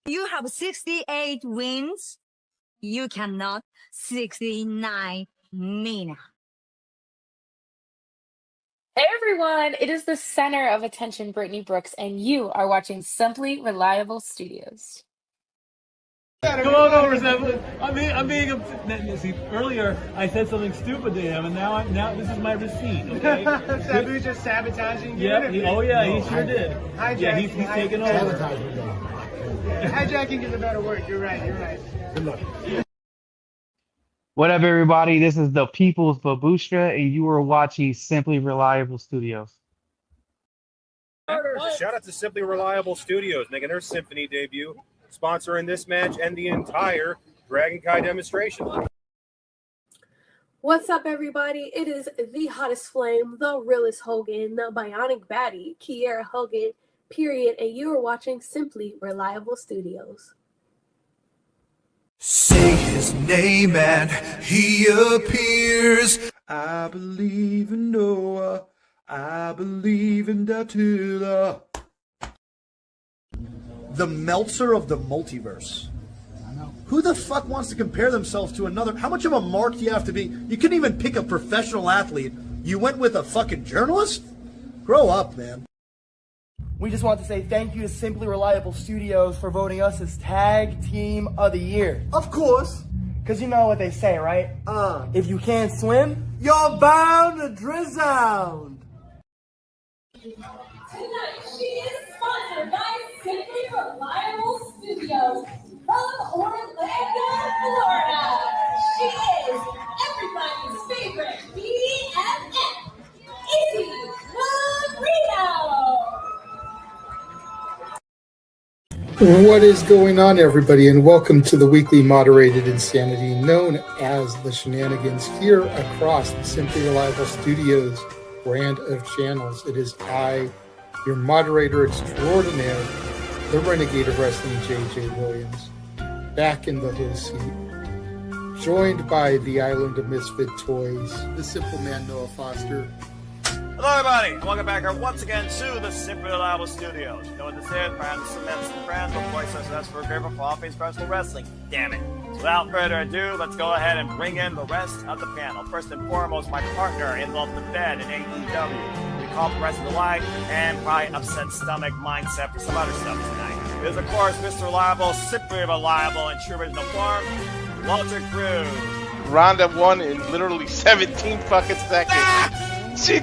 You have 68 wins. You cannot 69 Mina. Hey everyone, it is the center of attention, Brittany Brooks, and you are watching Simply Reliable Studios. Come on over, Sabu. I'm being see, earlier I said something stupid to him, and now this is my receipt. Okay? Sabu's just sabotaging you. Yeah. He sure did. Hijacking. Yeah, he's taking over. Hijacking is a better word. You're right. Good luck. What up, everybody? This is the People's Babushka, and you are watching Simply Reliable Studios. Shout out to Simply Reliable Studios making their Symphony debut, sponsoring this match and the entire Dragon Kai demonstration. What's up, everybody? It is the hottest flame, the realest Hogan, the bionic baddie, Kiera Hogan, period, and you are watching Simply Reliable Studios. Say his name and he appears. I believe in Noah. I believe in Datula. The Meltzer of the multiverse. Who the fuck wants to compare themselves to another? How much of a mark do you have to be? You couldn't even pick a professional athlete. You went with a fucking journalist? Grow up, man. We just want to say thank you to Simply Reliable Studios for voting us as Tag Team of the Year. Of course. Because you know what they say, right? If you can't swim, you're bound to drown. Tonight, she is sponsored by Simply Reliable Studios from Orlando, Florida. She is everybody's favorite BFF, Izzy Marino. What is going on, everybody, and welcome to the weekly moderated insanity known as the Shenanigans here across the Simply Reliable Studios brand of channels. It is I, your moderator extraordinaire, the Renegade of Wrestling, J.J. Williams, back in the host seat, joined by the Island of Misfit Toys, the Simple Man Noah Foster. Hello, everybody, and welcome back here once again to the Simply Reliable Studios. You know what this is? Friends, some friends, of course, that's for favorite fall-faced professional wrestling. Damn it. So without further ado, let's go ahead and bring in the rest of the panel. First and foremost, my partner in love with bed in AEW. We call the rest of the light and probably upset stomach mindset for some other stuff tonight. It is, of course, Mr. Reliable, Simply Reliable, in true original form, Walter Cruz. Ronda won in literally 17 fucking seconds. She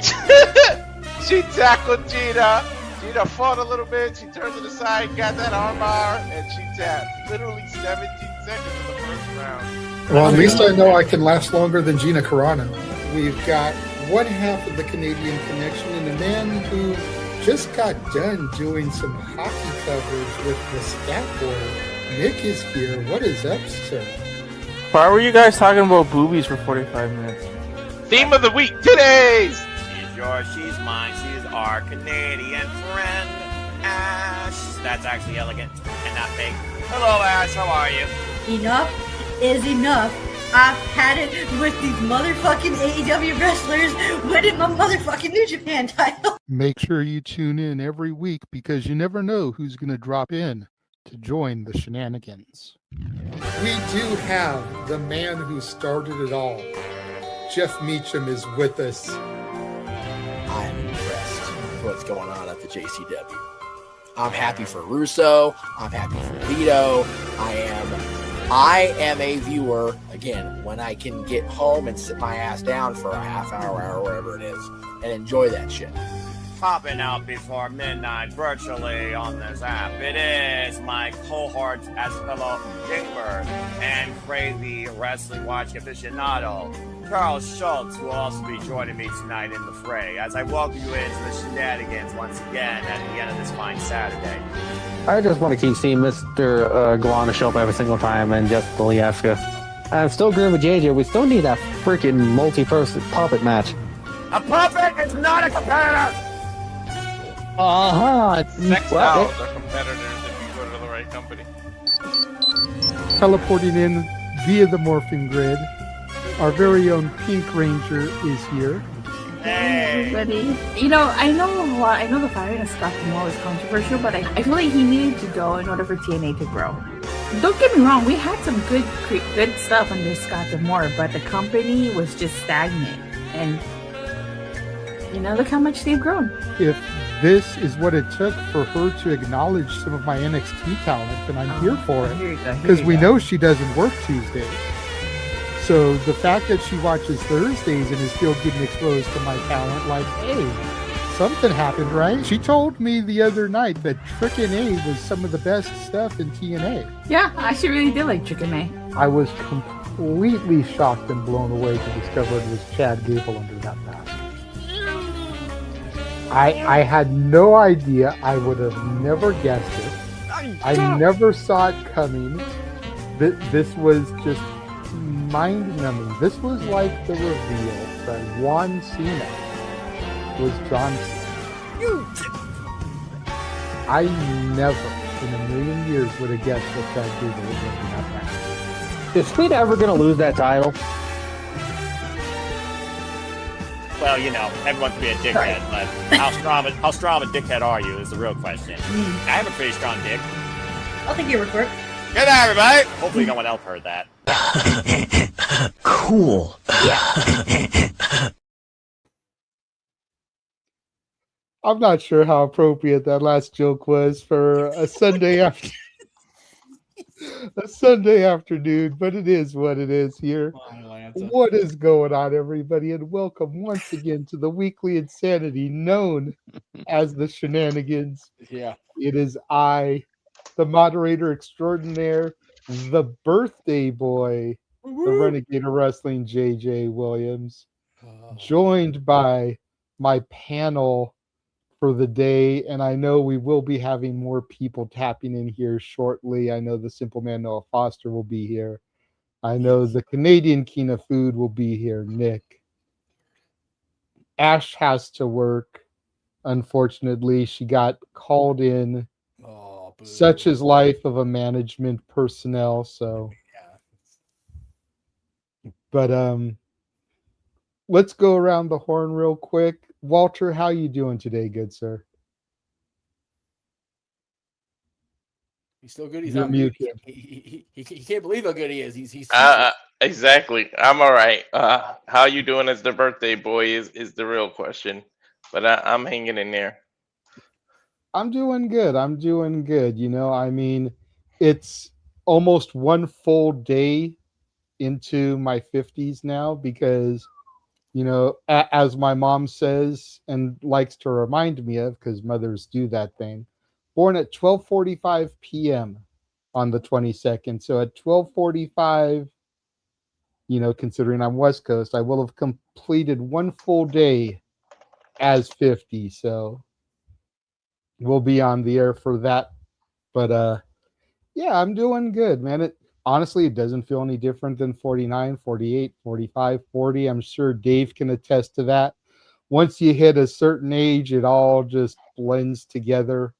tackled Gina. Gina fought a little bit. She turned to the side, got that arm bar, and she tapped. Literally 17 seconds in the first round. Well, at least I know I can last longer than Gina Carano. We've got one half of the Canadian connection and a man who just got done doing some hockey coverage with the stat board. Nick is here. What is up, sir? Why were you guys talking about boobies for 45 minutes? Theme of the week, today's. She's yours, she's mine, she's our Canadian friend, Ash. That's actually elegant and not fake. Hello, Ash, how are you? Enough is enough. I've had it with these motherfucking AEW wrestlers winning my motherfucking New Japan title. Make sure you tune in every week because you never know who's going to drop in to join the Shenanigans. We do have the man who started it all. Jeff Meacham is with us. I am impressed with what's going on at the JCW. I'm happy for Russo. I'm happy for Vito. I am a viewer, again, when I can get home and sit my ass down for a half hour or whatever it is and enjoy that shit. Popping out before midnight virtually on this app. It is my cohort as fellow gamer and crazy wrestling watch aficionado, Carl Schultz, will also be joining me tonight in the fray as I welcome you into the Shenanigans once again at the end of this fine Saturday. I just want to keep seeing Mr. Galana show up every single time and just Polieska. I'm still agreeing with JJ. We still need that freaking multi-person puppet match. A puppet is not a competitor! Next out are competitors if you go to the right company. Teleporting in via the morphing grid, our very own Pink Ranger is here. Hey, everybody. You know, I know the firing of Scott Moore was controversial, but I feel like he needed to go in order for TNA to grow. Don't get me wrong, we had some good stuff under Scott Moore, but the company was just stagnant. And you know, look how much they've grown. If this is what it took for her to acknowledge some of my NXT talent, then I'm here for it. Because we know she doesn't work Tuesdays. So the fact that she watches Thursdays and is still getting exposed to my talent, like, hey, something happened, right? She told me the other night that Trick and A was some of the best stuff in TNA. Yeah, I actually really did like Trick and A. I was completely shocked and blown away to discover it was Chad Gable under that mask. I had no idea. I would have never guessed it. I never saw it coming. This was just mind-numbing. This was like the reveal that Juan Cena was John Cena. I never in a million years would have guessed that Chad Gable was going to have that. Is Speed ever going to lose that title? Well, you know, everyone's be a dickhead, but how strong of a dickhead are you is the real question. I have a pretty strong dick. I'll take your report. Good night, everybody. Hopefully no one else heard that. Cool. I'm not sure how appropriate that last joke was for a Sunday afternoon, but it is what it is here. What is going on, everybody, and welcome once again to the weekly insanity known as the Shenanigans. Yeah. It is I, the moderator extraordinaire, the birthday boy, the Renegade of Wrestling, J.J. Williams, joined by my panel for the day, and I know we will be having more people tapping in here shortly. I know the Simple Man Noah Foster will be here. I know the Canadian King of Food will be here, Nick. Ash has to work. Unfortunately, she got called in. Such is life of a management personnel. So, but let's go around the horn real quick. Walter, how you doing today, good sir? He's still good. He's You're not good. muted. He can't believe how good he is. He's exactly. I'm all right. How you doing as the birthday boy is the real question, but I'm hanging in there. I'm doing good. You know, I mean, it's almost one full day into my 50s now because, you know, as my mom says and likes to remind me of, because mothers do that thing, born at 12:45 p.m. on the 22nd. So at 12:45, you know, considering I'm West Coast, I will have completed one full day as 50. So we'll be on the air for that. But yeah, I'm doing good, man. Honestly, it doesn't feel any different than 49, 48, 45, 40. I'm sure Dave can attest to that. Once you hit a certain age, it all just blends together.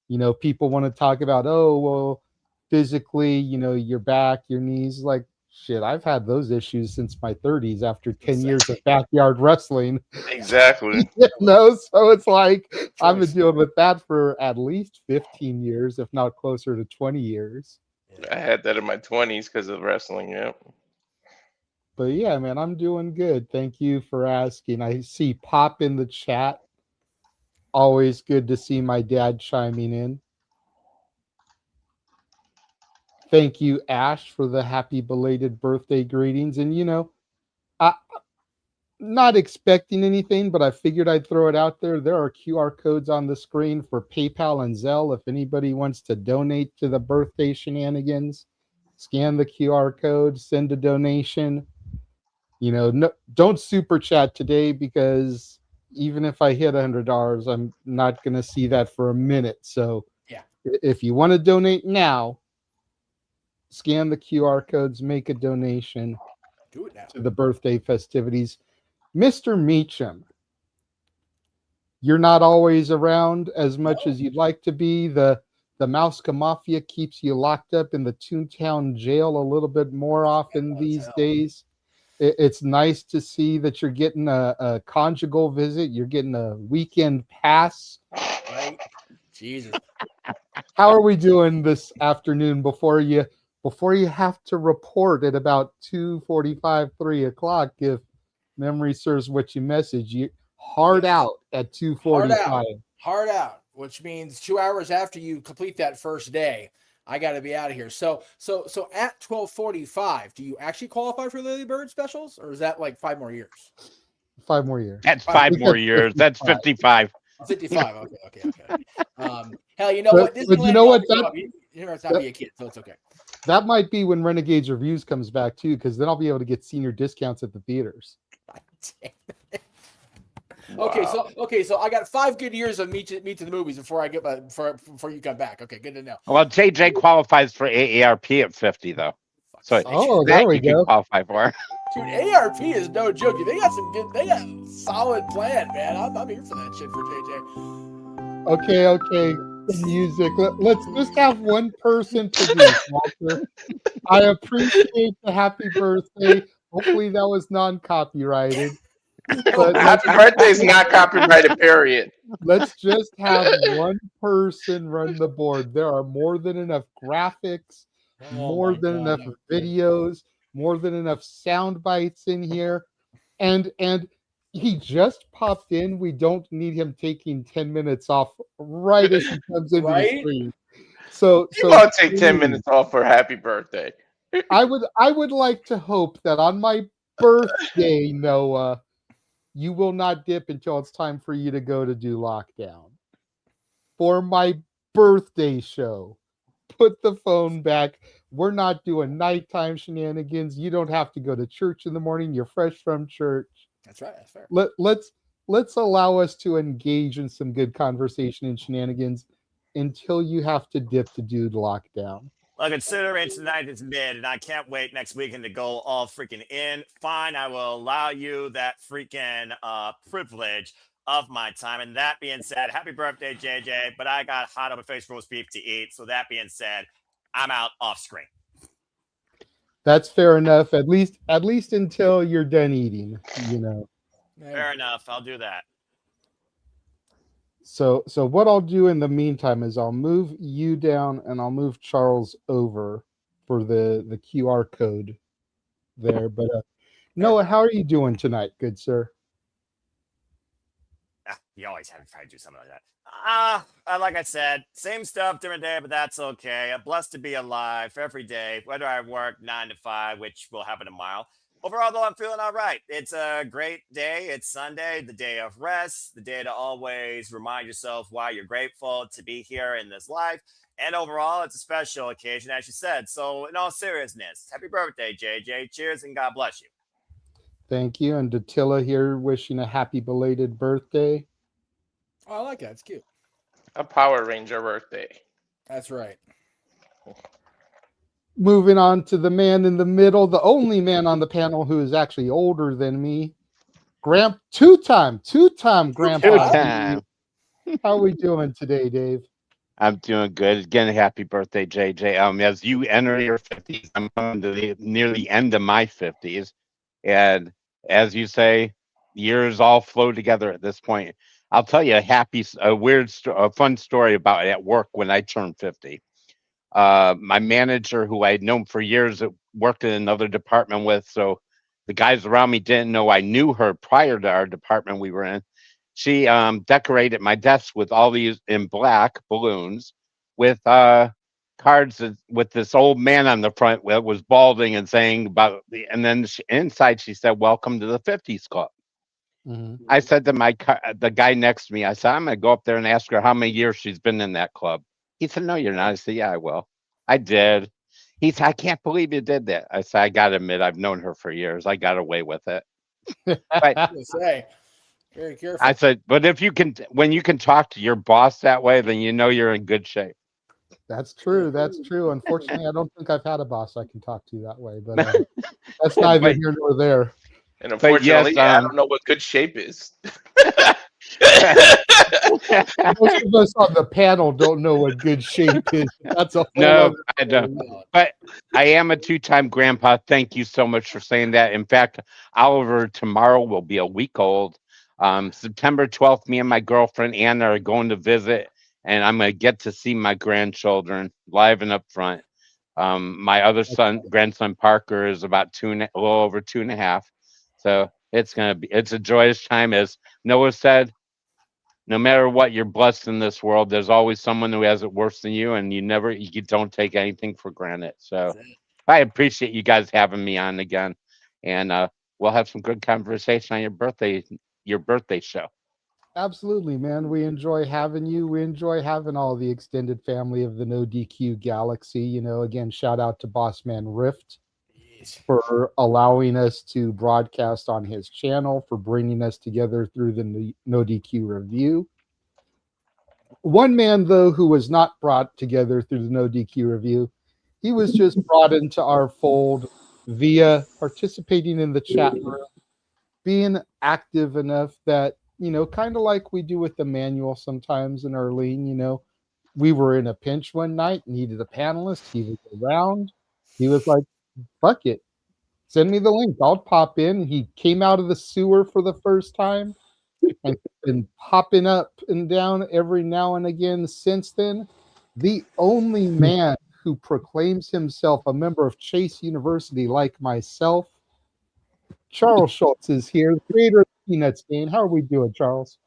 You know, people want to talk about, oh, well, physically, you know, your back, your knees. Like, shit, I've had those issues since my 30s after 10 years of backyard wrestling. Exactly. You know, so it's like I've been dealing with that for at least 15 years, if not closer to 20 years. I had that in my 20s because of wrestling. Yep. But yeah, man, I'm doing good. Thank you for asking. I see Pop in the chat. Always good to see my dad chiming in. Thank you, Ash, for the happy belated birthday greetings. And, you know, I'm not expecting anything, but I figured I'd throw it out there. There are QR codes on the screen for PayPal and Zelle. If anybody wants to donate to the birthday shenanigans, scan the QR code, send a donation. You know, no, don't super chat today because even if I hit $100, I'm not going to see that for a minute. So yeah, if you want to donate now, scan the QR codes, make a donation do it now to the birthday festivities. Mr. Meacham, you're not always around as much as you'd like to be. The Mauska Mafia keeps you locked up in the Toontown jail a little bit more often these days. It's nice to see that you're getting a conjugal visit. You're getting a weekend pass. Right? Jesus. How are we doing this afternoon before you have to report at about 2:45, 3 o'clock? If memory serves what you message, you hard out at 2:45. Hard out, which means 2 hours after you complete that first day, I got to be out of here. So at 12:45, do you actually qualify for Lily Bird specials, or is that like 5 more years? 5 more years. That's 5 more years. That's 55. 55. Okay. Hell, you know what? But you know what? You never have to be a kid, so it's okay. That might be when Renegade's Reviews comes back too, because then I'll be able to get senior discounts at the theaters. Wow. Okay, so I got 5 good years of me to the movies before I get before you come back. Okay, good to know. Well, JJ qualifies for AARP at 50, though. So there we can go. qualify for. Dude, ARP is no joke. They got a solid plan, man. I'm here for that shit for JJ. Okay. Music. Let's just have one person produce, Walter. I appreciate the happy birthday. Hopefully that was non-copyrighted. But Happy birthday is not copyrighted, period. Let's just have one person run the board. There are more than enough graphics, more than enough videos, more than enough sound bites in here. And he just popped in. We don't need him taking 10 minutes off right as he comes into the screen. So You won't take 10 minutes off for happy birthday. I would like to hope that on my birthday, Noah, you will not dip until it's time for you to go to do lockdown. For my birthday show, put the phone back. We're not doing nighttime shenanigans. You don't have to go to church in the morning. You're fresh from church. That's right. That's fair. Let's allow us to engage in some good conversation and shenanigans until you have to dip to do lockdown. Well, considering tonight is mid and I can't wait next weekend to go all freaking in, fine, I will allow you that freaking privilege of my time. And that being said, happy birthday, JJ. But I got hot over face roast beef to eat. So that being said, I'm out off screen. That's fair enough. At least until you're done eating, you know. Fair enough. I'll do that. So what I'll do in the meantime is I'll move you down and I'll move Charles over for the QR code there. But Noah, how are you doing tonight, good sir? You always have to try to do something like that. Like I said, same stuff, different day, but that's okay. I'm blessed to be alive every day, whether I work 9 to 5, which will happen tomorrow. Overall, though, I'm feeling all right. It's a great day. It's Sunday, the day of rest, the day to always remind yourself why you're grateful to be here in this life. And overall, it's a special occasion, as you said. So in all seriousness, happy birthday, JJ. Cheers and God bless you. Thank you. And Datilla here wishing a happy belated birthday. Oh, I like that. It's cute. A Power Ranger birthday. That's right. Moving on to the man in the middle, the only man on the panel who is actually older than me. Two-time grandpa. Two-time. How are we doing today, Dave? I'm doing good. Again, happy birthday, JJ. As you enter your 50s, I'm coming to near the end of my 50s. And as you say, years all flow together at this point. I'll tell you a fun story about at work when I turned 50. My manager, who I had known for years, worked in another department with, so the guys around me didn't know I knew her prior to our department we were in. She decorated my desk with all these in black balloons with cards with this old man on the front that was balding and saying and then inside she said, "Welcome to the 50s Club." Mm-hmm. I said to the guy next to me, I said, "I'm going to go up there and ask her how many years she's been in that club." He said, "No, you're not." I said, "Yeah, I will." I did. He said, "I can't believe you did that." I said, "I got to admit, I've known her for years. I got away with it." But Say, very careful. I said, "But when you can talk to your boss that way, then you know you're in good shape." That's true. That's true. Unfortunately, I don't think I've had a boss I can talk to that way, but that's neither here nor there. And unfortunately, yes, I don't know what good shape is. Most of us on the panel don't know what good shape is. That's a whole No, other I don't. But I am a two-time grandpa. Thank you so much for saying that. In fact, Oliver tomorrow will be a week old. September 12th, me and my girlfriend Anna are going to visit, and I'm going to get to see my grandchildren live and up front. My other grandson Parker, is about a little over 2.5. So it's a joyous time. As Noah said, no matter what, you're blessed in this world. There's always someone who has it worse than you, and you don't take anything for granted. So I appreciate you guys having me on again, and we'll have some good conversation on your birthday show. Absolutely, man. We enjoy having you. We enjoy having all the extended family of the No DQ Galaxy. Again, shout out to Bossman Rift for allowing us to broadcast on his channel, for bringing us together through the No DQ review. One man, though, who was not brought together through the No DQ review, he was just brought into our fold via participating in the chat room, being active enough that, kind of like we do with the manual sometimes in Arlene, we were in a pinch one night, needed a panelist. He was around. He was like, fuck it. Send me the link. I'll pop in. He came out of the sewer for the first time and been popping up and down every now and again since then. The only man who proclaims himself a member of Chase University like myself, Charles Schultz, is here, the creator of the Peanuts game. How are we doing, Charles?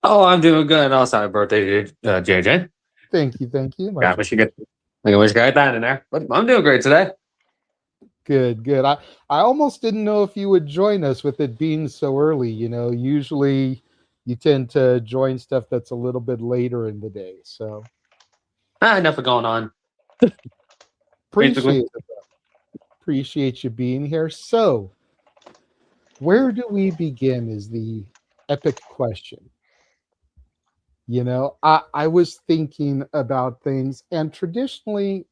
Oh, I'm doing good. Also, happy birthday to JJ. Thank you. I wish you got that in there, but I'm doing great today. Good. I almost didn't know if you would join us with it being so early. Usually you tend to join stuff that's a little bit later in the day. So Enough going on. Appreciate you being here. So where do we begin is the epic question. I was thinking about things, and traditionally,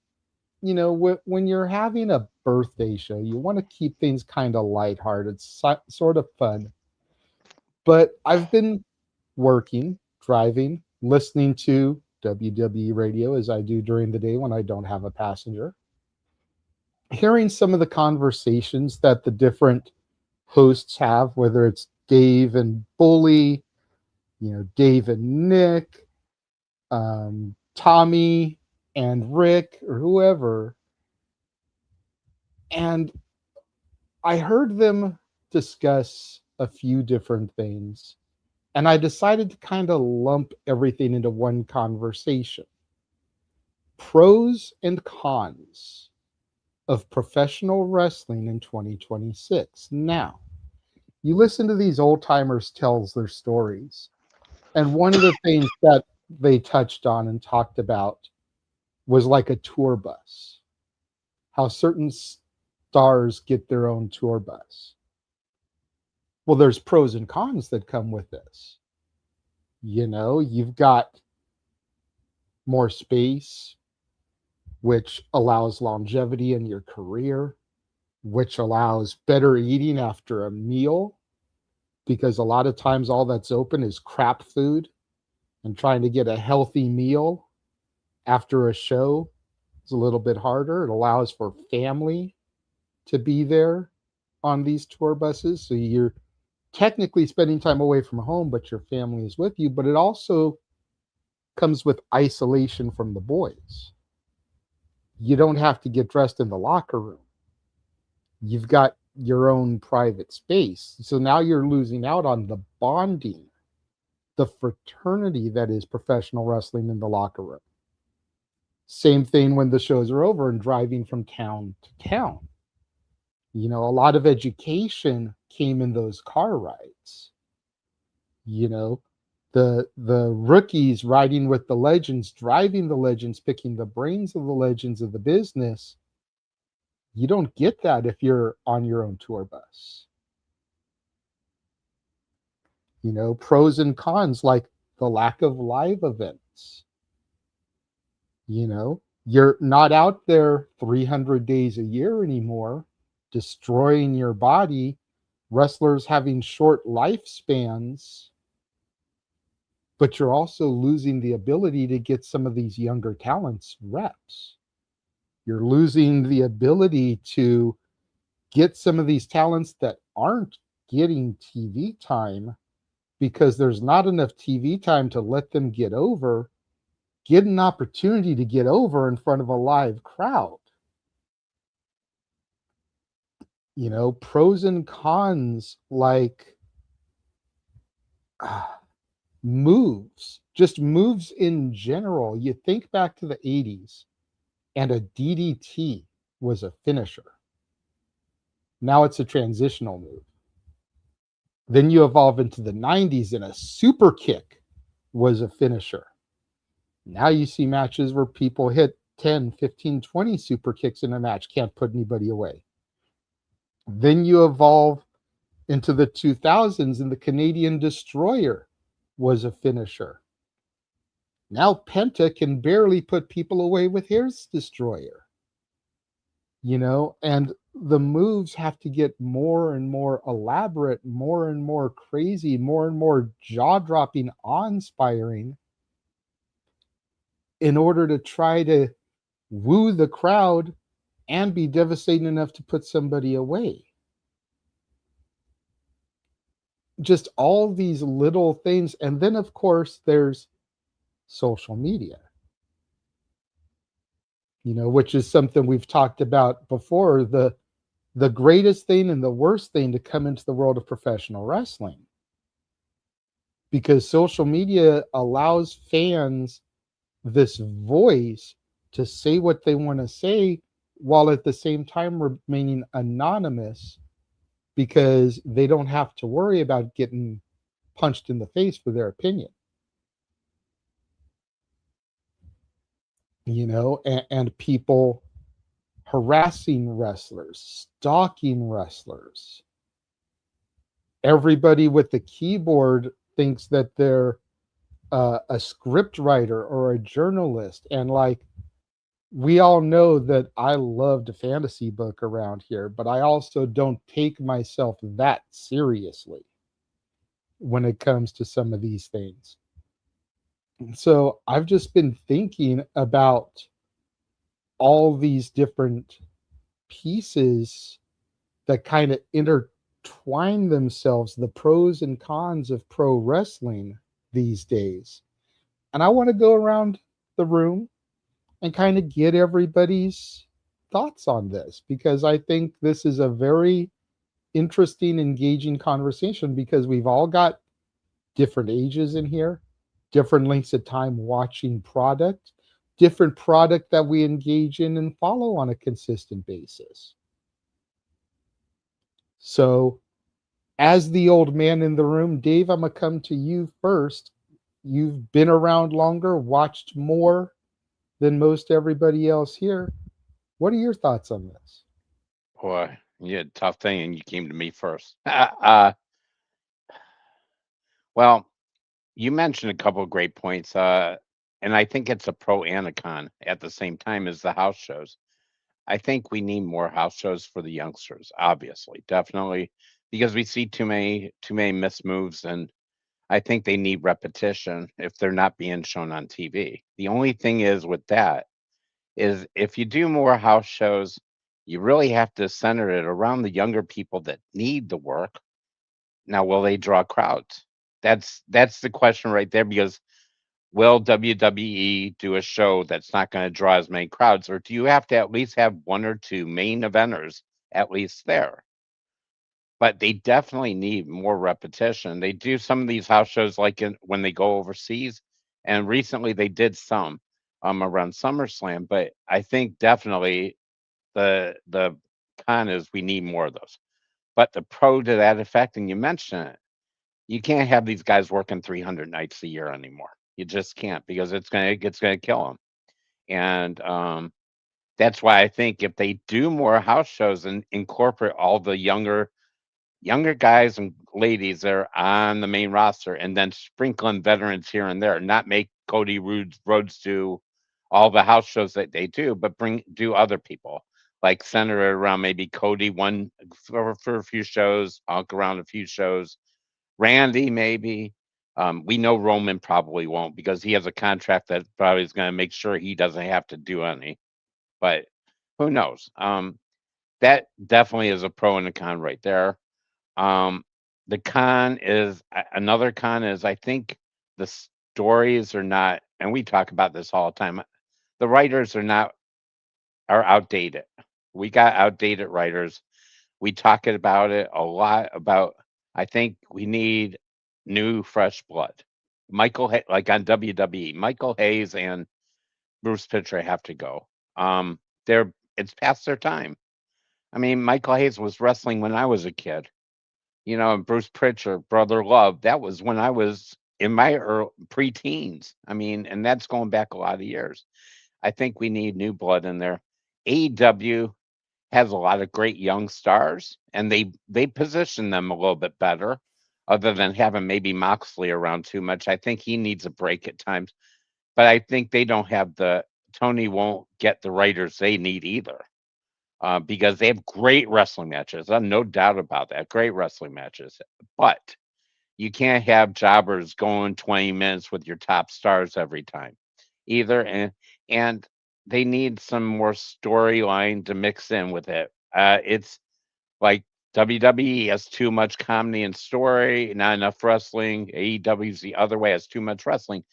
when you're having a birthday show, you want to keep things kind of lighthearted, sort of fun. But I've been working, driving, listening to WWE radio as I do during the day when I don't have a passenger, hearing some of the conversations that the different hosts have, whether it's Dave and Bully, Dave and Nick, Tommy and Rick, or whoever. And I heard them discuss a few different things, and I decided to kind of lump everything into one conversation. Pros and cons of professional wrestling in 2026. Now, you listen to these old timers tell their stories, and one of the things that they touched on and talked about was like a tour bus, how certain stars get their own tour bus. Well, there's pros and cons that come with this. You've got more space, which allows longevity in your career, which allows better eating after a meal, because a lot of times all that's open is crap food, and trying to get a healthy meal after a show is a little bit harder. It allows for family to be there on these tour buses. So you're technically spending time away from home, but your family is with you. But it also comes with isolation from the boys. You don't have to get dressed in the locker room. You've got your own private space. So now you're losing out on the bonding, the fraternity that is professional wrestling in the locker room. Same thing when the shows are over and driving from town to town. A lot of education came in those car rides. The rookies riding with the legends, driving the legends, picking the brains of the legends of the business. You don't get that if you're on your own tour bus. Pros and cons, like the lack of live events. You're not out there 300 days a year anymore, destroying your body. Wrestlers having short lifespans but you're also losing the ability to get some of these younger talents reps. You're losing the ability to get some of these talents that aren't getting TV time because there's not enough TV time to let them get an opportunity to get over in front of a live crowd. You know, pros and cons like moves, just moves in general. You think back to the 80s and a DDT was a finisher. Now it's a transitional move. Then you evolve into the 90s and a super kick was a finisher. Now you see matches where people hit 10, 15, 20 super kicks in a match, can't put anybody away. Then you evolve into the 2000s and the Canadian Destroyer was a finisher. Now Penta can barely put people away with his Destroyer. You know, and the moves have to get more and more elaborate, more and more crazy, more and more jaw-dropping, awe-inspiring in order to try to woo the crowd and be devastating enough to put somebody away. Just all these little things. And then, of course, there's social media, you know, which is something we've talked about before. The greatest thing and the worst thing to come into the world of professional wrestling, because social media allows fans this voice to say what they want to say while at the same time remaining anonymous, because they don't have to worry about getting punched in the face for their opinion. You know, and people harassing wrestlers, stalking wrestlers. Everybody with the keyboard thinks that they're a script writer or a journalist. And like, we all know that I love to fantasy book around here, but I also don't take myself that seriously when it comes to some of these things. So I've just been thinking about all these different pieces that kind of intertwine themselves, the pros and cons of pro wrestling these days. And I want to go around the room and kind of get everybody's thoughts on this, because I think this is a very interesting, engaging conversation, because we've all got different ages in here, different lengths of time watching product, different product that we engage in and follow on a consistent basis. So as the old man in the room, Dave, I'm going to come to you first. You've been around longer, watched more than most everybody else here. What are your thoughts on this? Boy, you had a tough thing and you came to me first. Well, you mentioned a couple of great points, and I think it's a pro and a con at the same time as the house shows. I think we need more house shows for the youngsters, obviously, definitely, because we see too many missed moves, and I think they need repetition if they're not being shown on TV. The only thing is with that is if you do more house shows, you really have to center it around the younger people that need the work. Now, will they draw crowds? That's the question right there, because will WWE do a show that's not going to draw as many crowds, or do you have to at least have one or two main eventers at least there? But they definitely need more repetition. They do some of these house shows like when they go overseas, and recently they did some around SummerSlam. But I think definitely the con is we need more of those. But the pro to that effect, and you mentioned it, you can't have these guys working 300 nights a year anymore. You just can't, because it's gonna kill them. And that's why I think if they do more house shows and incorporate all the younger guys and ladies that are on the main roster, and then sprinkle in veterans here and there, not make Cody Rhodes do all the house shows that they do, but do other people, like center it around maybe Cody one for a few shows, Hunk around a few shows, Randy maybe, We know Roman probably won't because he has a contract that probably is going to make sure he doesn't have to do any. But who knows? That definitely is a pro and a con right there. The con is another con is I think the stories are not, and we talk about this all the time. The writers are outdated. We got outdated writers. We talk about it a lot about. I think we need new, fresh blood. Like on WWE, Michael Hayes and Bruce Pitcher have to go. It's past their time. I mean, Michael Hayes was wrestling when I was a kid. And Bruce Pritchard, Brother Love, that was when I was in my pre-teens. I mean, and that's going back a lot of years. I think we need new blood in there. AEW has a lot of great young stars, and they position them a little bit better, other than having maybe Moxley around too much. I think he needs a break at times, but I think they don't have Tony won't get the writers they need either. Because they have great wrestling matches. No doubt about that. Great wrestling matches. But you can't have jobbers going 20 minutes with your top stars every time either. And they need some more storyline to mix in with it. It's like WWE has too much comedy and story, not enough wrestling. AEW's the other way, has too much wrestling.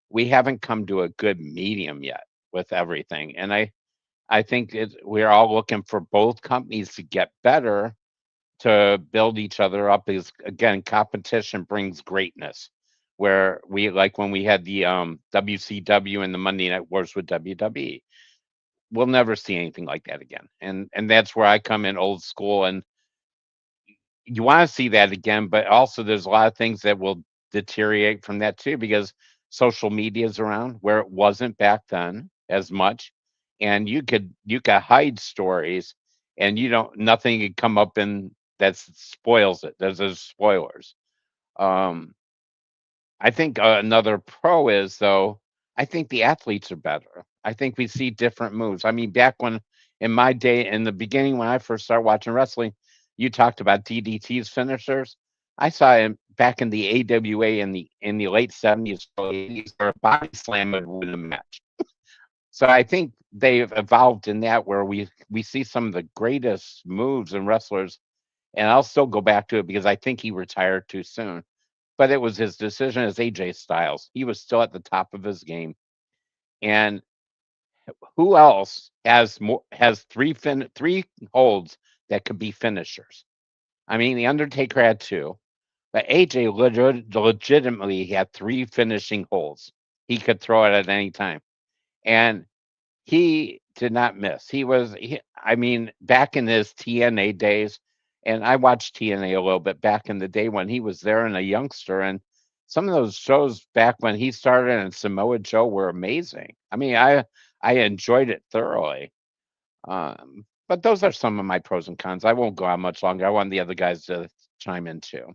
We haven't come to a good medium yet with everything. And I think we're all looking for both companies to get better to build each other up. Because again, competition brings greatness. Where we like when we had the WCW and the Monday Night Wars with WWE, we'll never see anything like that again. And that's where I come in old school. And you want to see that again, but also there's a lot of things that will deteriorate from that too, because social media is around where it wasn't back then as much. And you could hide stories, and nothing could come up in that spoils it. There's spoilers. I think another pro is though. I think the athletes are better. I think we see different moves. I mean, back when in my day, in the beginning when I first started watching wrestling, you talked about DDT's finishers. I saw him back in the AWA in the late 70s, early 80s, where a body slam would win a match. So I think they've evolved in that where we see some of the greatest moves in wrestlers, and I'll still go back to it because I think he retired too soon. But it was his decision as AJ Styles. He was still at the top of his game. And who else has three holds that could be finishers? I mean, The Undertaker had 2, but AJ legitimately had 3 finishing holds. He could throw it at any time. And he did not miss. I mean, back in his TNA days, and I watched TNA a little bit back in the day when he was there and a youngster, and some of those shows back when he started and Samoa Joe were amazing. I mean, I enjoyed it thoroughly. But those are some of my pros and cons. I won't go on much longer. I want the other guys to chime in too.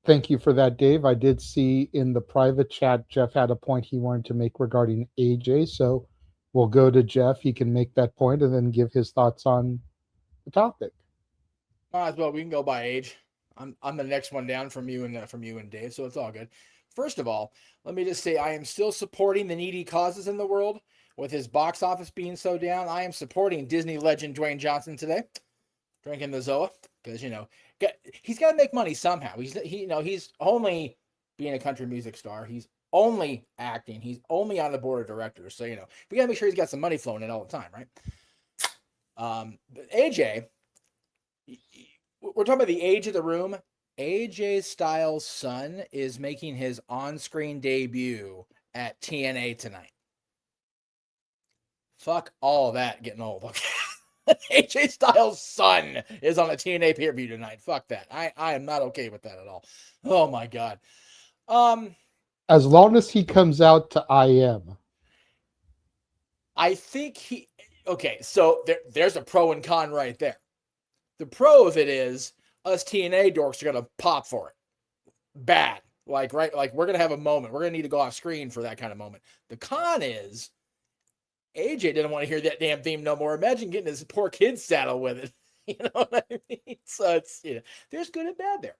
Thank you for that, Dave. I did see in the private chat Jeff had a point he wanted to make regarding AJ, so we'll go to Jeff. He can make that point and then give his thoughts on the topic. Might as well. We can go by age. I'm the next one down from you and Dave, so it's all good. First of all, let me just say I am still supporting the needy causes in the world. With his box office being so down, I am supporting Disney legend Dwayne Johnson today, drinking the Zoa, because he's got to make money somehow. He's only being a country music star. He's only acting. He's only on the board of directors. So we got to make sure he's got some money flowing in all the time, right? But AJ, we're talking about the age of the room. AJ Styles' son is making his on-screen debut at TNA tonight. Fuck all that getting old. Okay. AJ Styles' son is on a TNA pay-per-view tonight. Fuck that. I am not okay with that at all. Oh my God. As long as he comes out to IM. I think okay, so there's a pro and con right there. The pro of it is us TNA dorks are gonna pop for it. Bad. Like we're gonna have a moment. We're gonna need to go off screen for that kind of moment. The con is AJ didn't want to hear that damn theme no more. Imagine getting his poor kid saddled with it. You know what I mean? So it's, there's good and bad there.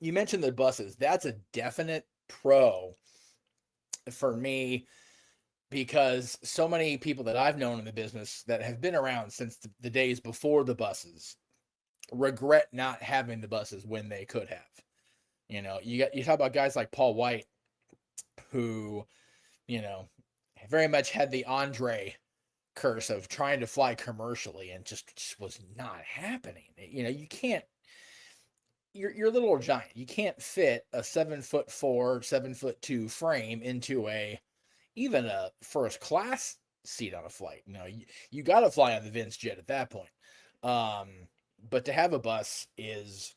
You mentioned the buses. That's a definite pro for me, because so many people that I've known in the business that have been around since the days before the buses regret not having the buses when they could have. You talk about guys like Paul White, who, very much had the Andre curse of trying to fly commercially and just was not happening. You can't. You're a little giant. You can't fit a 7'4", 7'2" frame into even a first class seat on a flight. You got to fly on the Vince jet at that point. But to have a bus is,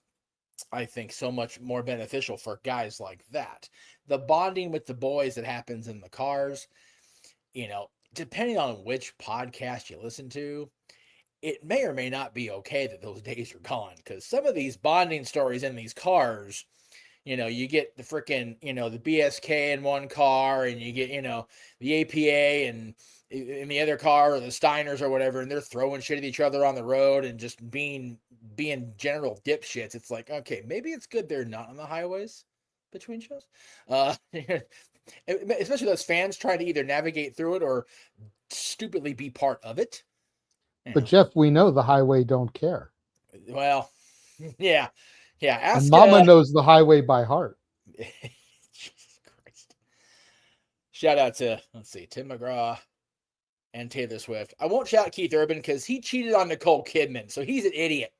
I think, so much more beneficial for guys like that. The bonding with the boys that happens in the cars, depending on which podcast you listen to, it may or may not be okay that those days are gone, because some of these bonding stories in these cars, you get the freaking, the BSK in one car, and you get, the APA and in the other car, or the Steiners or whatever, and they're throwing shit at each other on the road and just being general dipshits. It's like, okay, maybe it's good they're not on the highways between shows. Especially those fans trying to either navigate through it or stupidly be part of it. But Jeff, we know the highway don't care. Well, yeah. Ask, and Mama knows the highway by heart. Jesus Christ. Shout out to, Tim McGraw and Taylor Swift. I won't shout Keith Urban because he cheated on Nicole Kidman, so he's an idiot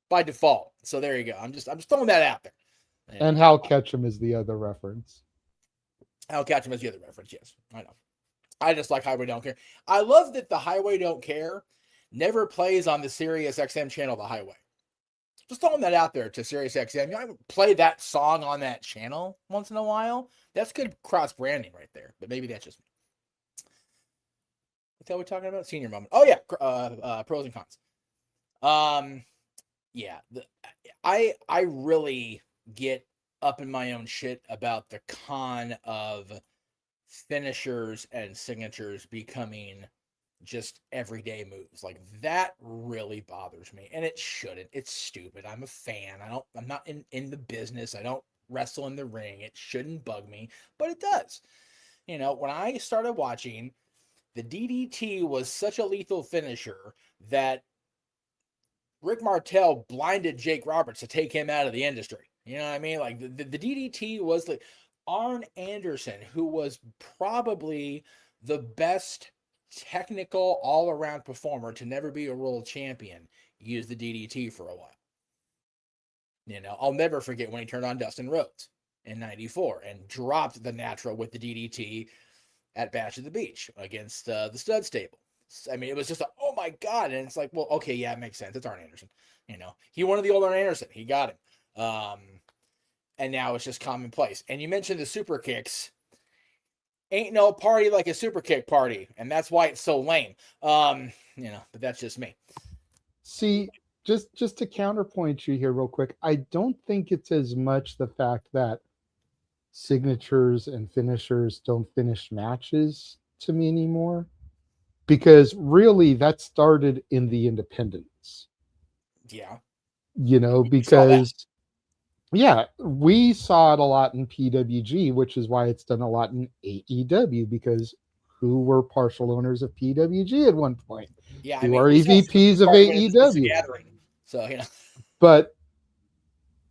by default. So there you go. I'm just throwing that out there. And Hal Ketchum is the other reference. Hal Ketchum is the other reference, yes. I know. I just like Highway Don't Care. I love that the Highway Don't Care never plays on the Sirius XM channel, The Highway. Just throwing that out there to Sirius XM. I would play that song on that channel once in a while. That's good cross branding right there. But maybe that's just me. What the hell are we talking about? Senior moment. Oh yeah, pros and cons. Yeah, I really get up in my own shit about the con of finishers and signatures becoming just everyday moves. Like, that really bothers me, and it shouldn't. It's stupid. I'm a fan. I'm not in the business. I don't wrestle in the ring. It shouldn't bug me, but it does. When I started watching, the DDT was such a lethal finisher that Rick Martel blinded Jake Roberts to take him out of the industry. You know what I mean? Like, the DDT was like Arn Anderson, who was probably the best technical all-around performer to never be a world champion, used the DDT for a while. I'll never forget when he turned on Dustin Rhodes in '94 and dropped the natural with the DDT at Bash at the Beach against the Stud Stable. I mean, it was just oh my God. And it's like, well, okay, yeah, it makes sense. It's Arn Anderson. He wanted the old Arn Anderson. He got him. And now it's just commonplace. And you mentioned the super kicks. Ain't no party like a super kick party, and that's why it's so lame. But that's just me. See, just to counterpoint you here real quick, I don't think it's as much the fact that signatures and finishers don't finish matches to me anymore, because really that started in the independents. Yeah. Because yeah, we saw it a lot in PWG, which is why it's done a lot in AEW, because who were partial owners of PWG at one point? Yeah, who are EVPs of AEW? So, But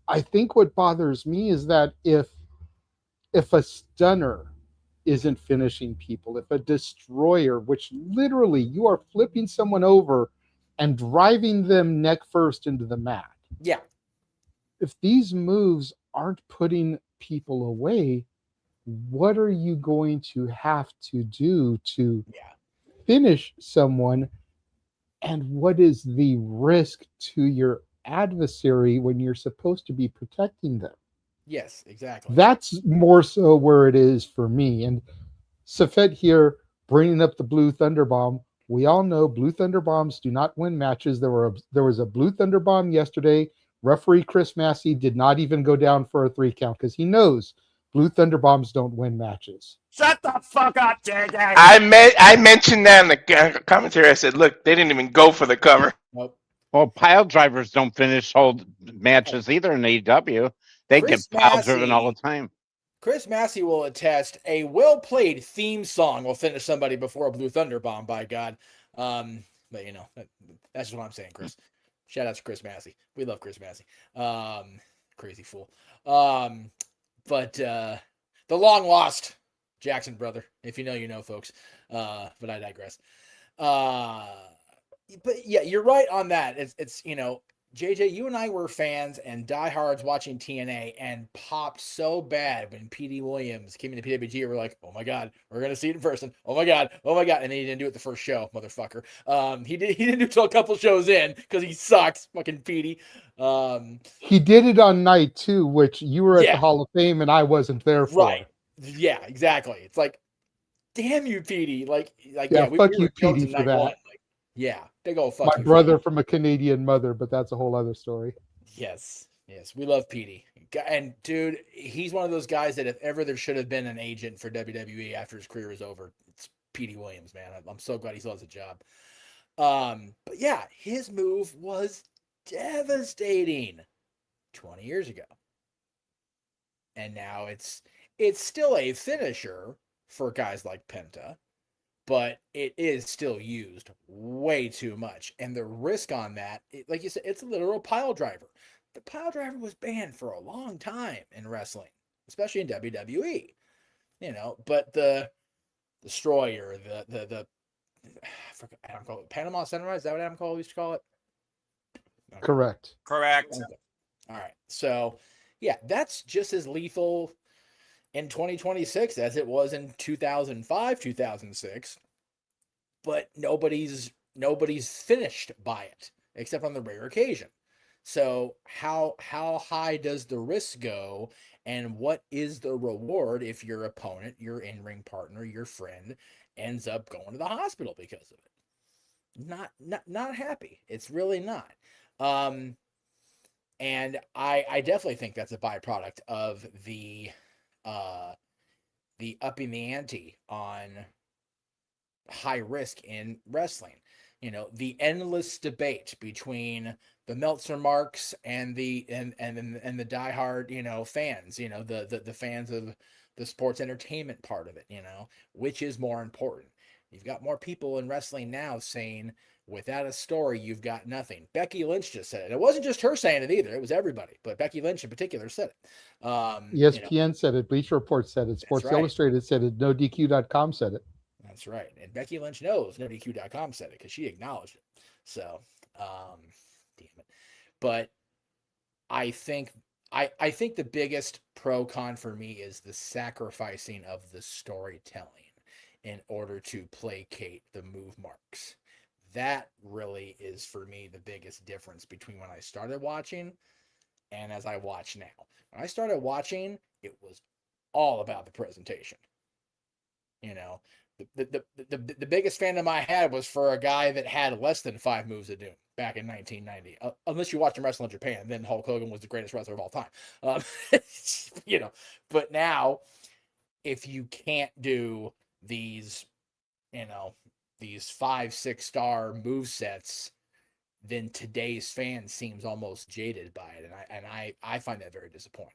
I think what bothers me is that if a stunner isn't finishing people, if a destroyer, which literally you are flipping someone over and driving them neck first into the mat. Yeah. If these moves aren't putting people away, what are you going to have to do to finish someone? And what is the risk to your adversary when you're supposed to be protecting them? Yes, exactly. That's more so where it is for me. And Safet here bringing up the Blue Thunder Bomb. We all know Blue Thunder Bombs do not win matches. There was a Blue Thunder Bomb yesterday. Referee Chris Massey did not even go down for a 3 count because he knows Blue Thunder Bombs don't win matches. Shut the fuck up, JJ. I mentioned that in the commentary. I said, look, they didn't even go for the cover. Nope. Well, pile drivers don't finish whole matches either in AEW. They Chris get pile driven all Massey- the time. Chris Massey will attest a well-played theme song will finish somebody before a Blue Thunder Bomb, by God. But you know, that's just what I'm saying, Chris. Shout out to Chris Massey. We love Chris Massey. Crazy fool. But the long lost Jackson brother, if you know, you know, folks. But I digress. But yeah, you're right on that. It's you know, JJ, you and I were fans and diehards watching TNA and popped so bad when PD Williams came into PWG. We're like, oh my God, we're going to see it in person. Oh my God. And then he didn't do it the first show, motherfucker. He didn't do it until a couple shows in because he sucks, fucking PD. He did it on night 2, which you were at Yeah. the Hall of Fame and I wasn't there for. Right. Yeah, exactly. It's like, damn you, PD. Like Yeah, we fuck were you, jokes PD, in for night that. one. Like, yeah, big old fuck My you. brother from a Canadian mother, but that's a whole other story. Yes, we love PD. And dude, he's one of those guys that if ever there should have been an agent for WWE after his career is over, it's PD Williams, man. I'm so glad he still has a job. But yeah, his move was devastating 20 years ago. And now it's still a finisher for guys like Penta, but it is still used way too much. And the risk on that, like you said, it's a literal pile driver. The pile driver was banned for a long time in wrestling, especially in WWE. You know, but the destroyer, I forgot Adam called it Panama Sunrise. Is that what Adam Cole used to call it? Okay. Correct. Correct. Okay. All right. So yeah, that's just as lethal in 2026 as it was in 2005, 2006. But nobody's finished by it except on the rare occasion. So how high does the risk go, and what is the reward if your opponent, your in-ring partner, your friend ends up going to the hospital because of it? Not happy. It's really not. And I definitely think that's a byproduct of the upping the ante on high risk in wrestling. You know, the endless debate between the Meltzer marks and the diehard, you know, fans, you know, the fans of the sports entertainment part of it, you know, which is more important. You've got more people in wrestling now saying, without a story, you've got nothing. Becky Lynch just said it. It wasn't just her saying it either. It was everybody, but Becky Lynch in particular said it. ESPN said it. Bleacher Report said it. Sports right. Illustrated said it. NoDQ.com said it. That's right. And Becky Lynch knows NoDQ.com said it because she acknowledged it. So, damn it. But I think the biggest pro con for me is the sacrificing of the storytelling in order to placate the move marks. That really is for me the biggest difference between when I started watching and as I watch now. When I started watching, it was all about the presentation. You know, the biggest fandom I had was for a guy that had less than 5 moves of doom back in 1990. Unless you watch him wrestle in Japan, then Hulk Hogan was the greatest wrestler of all time. You know, but now if you can't do these, you know, these 5-6 star move sets, then today's fan seems almost jaded by it, and I find that very disappointing.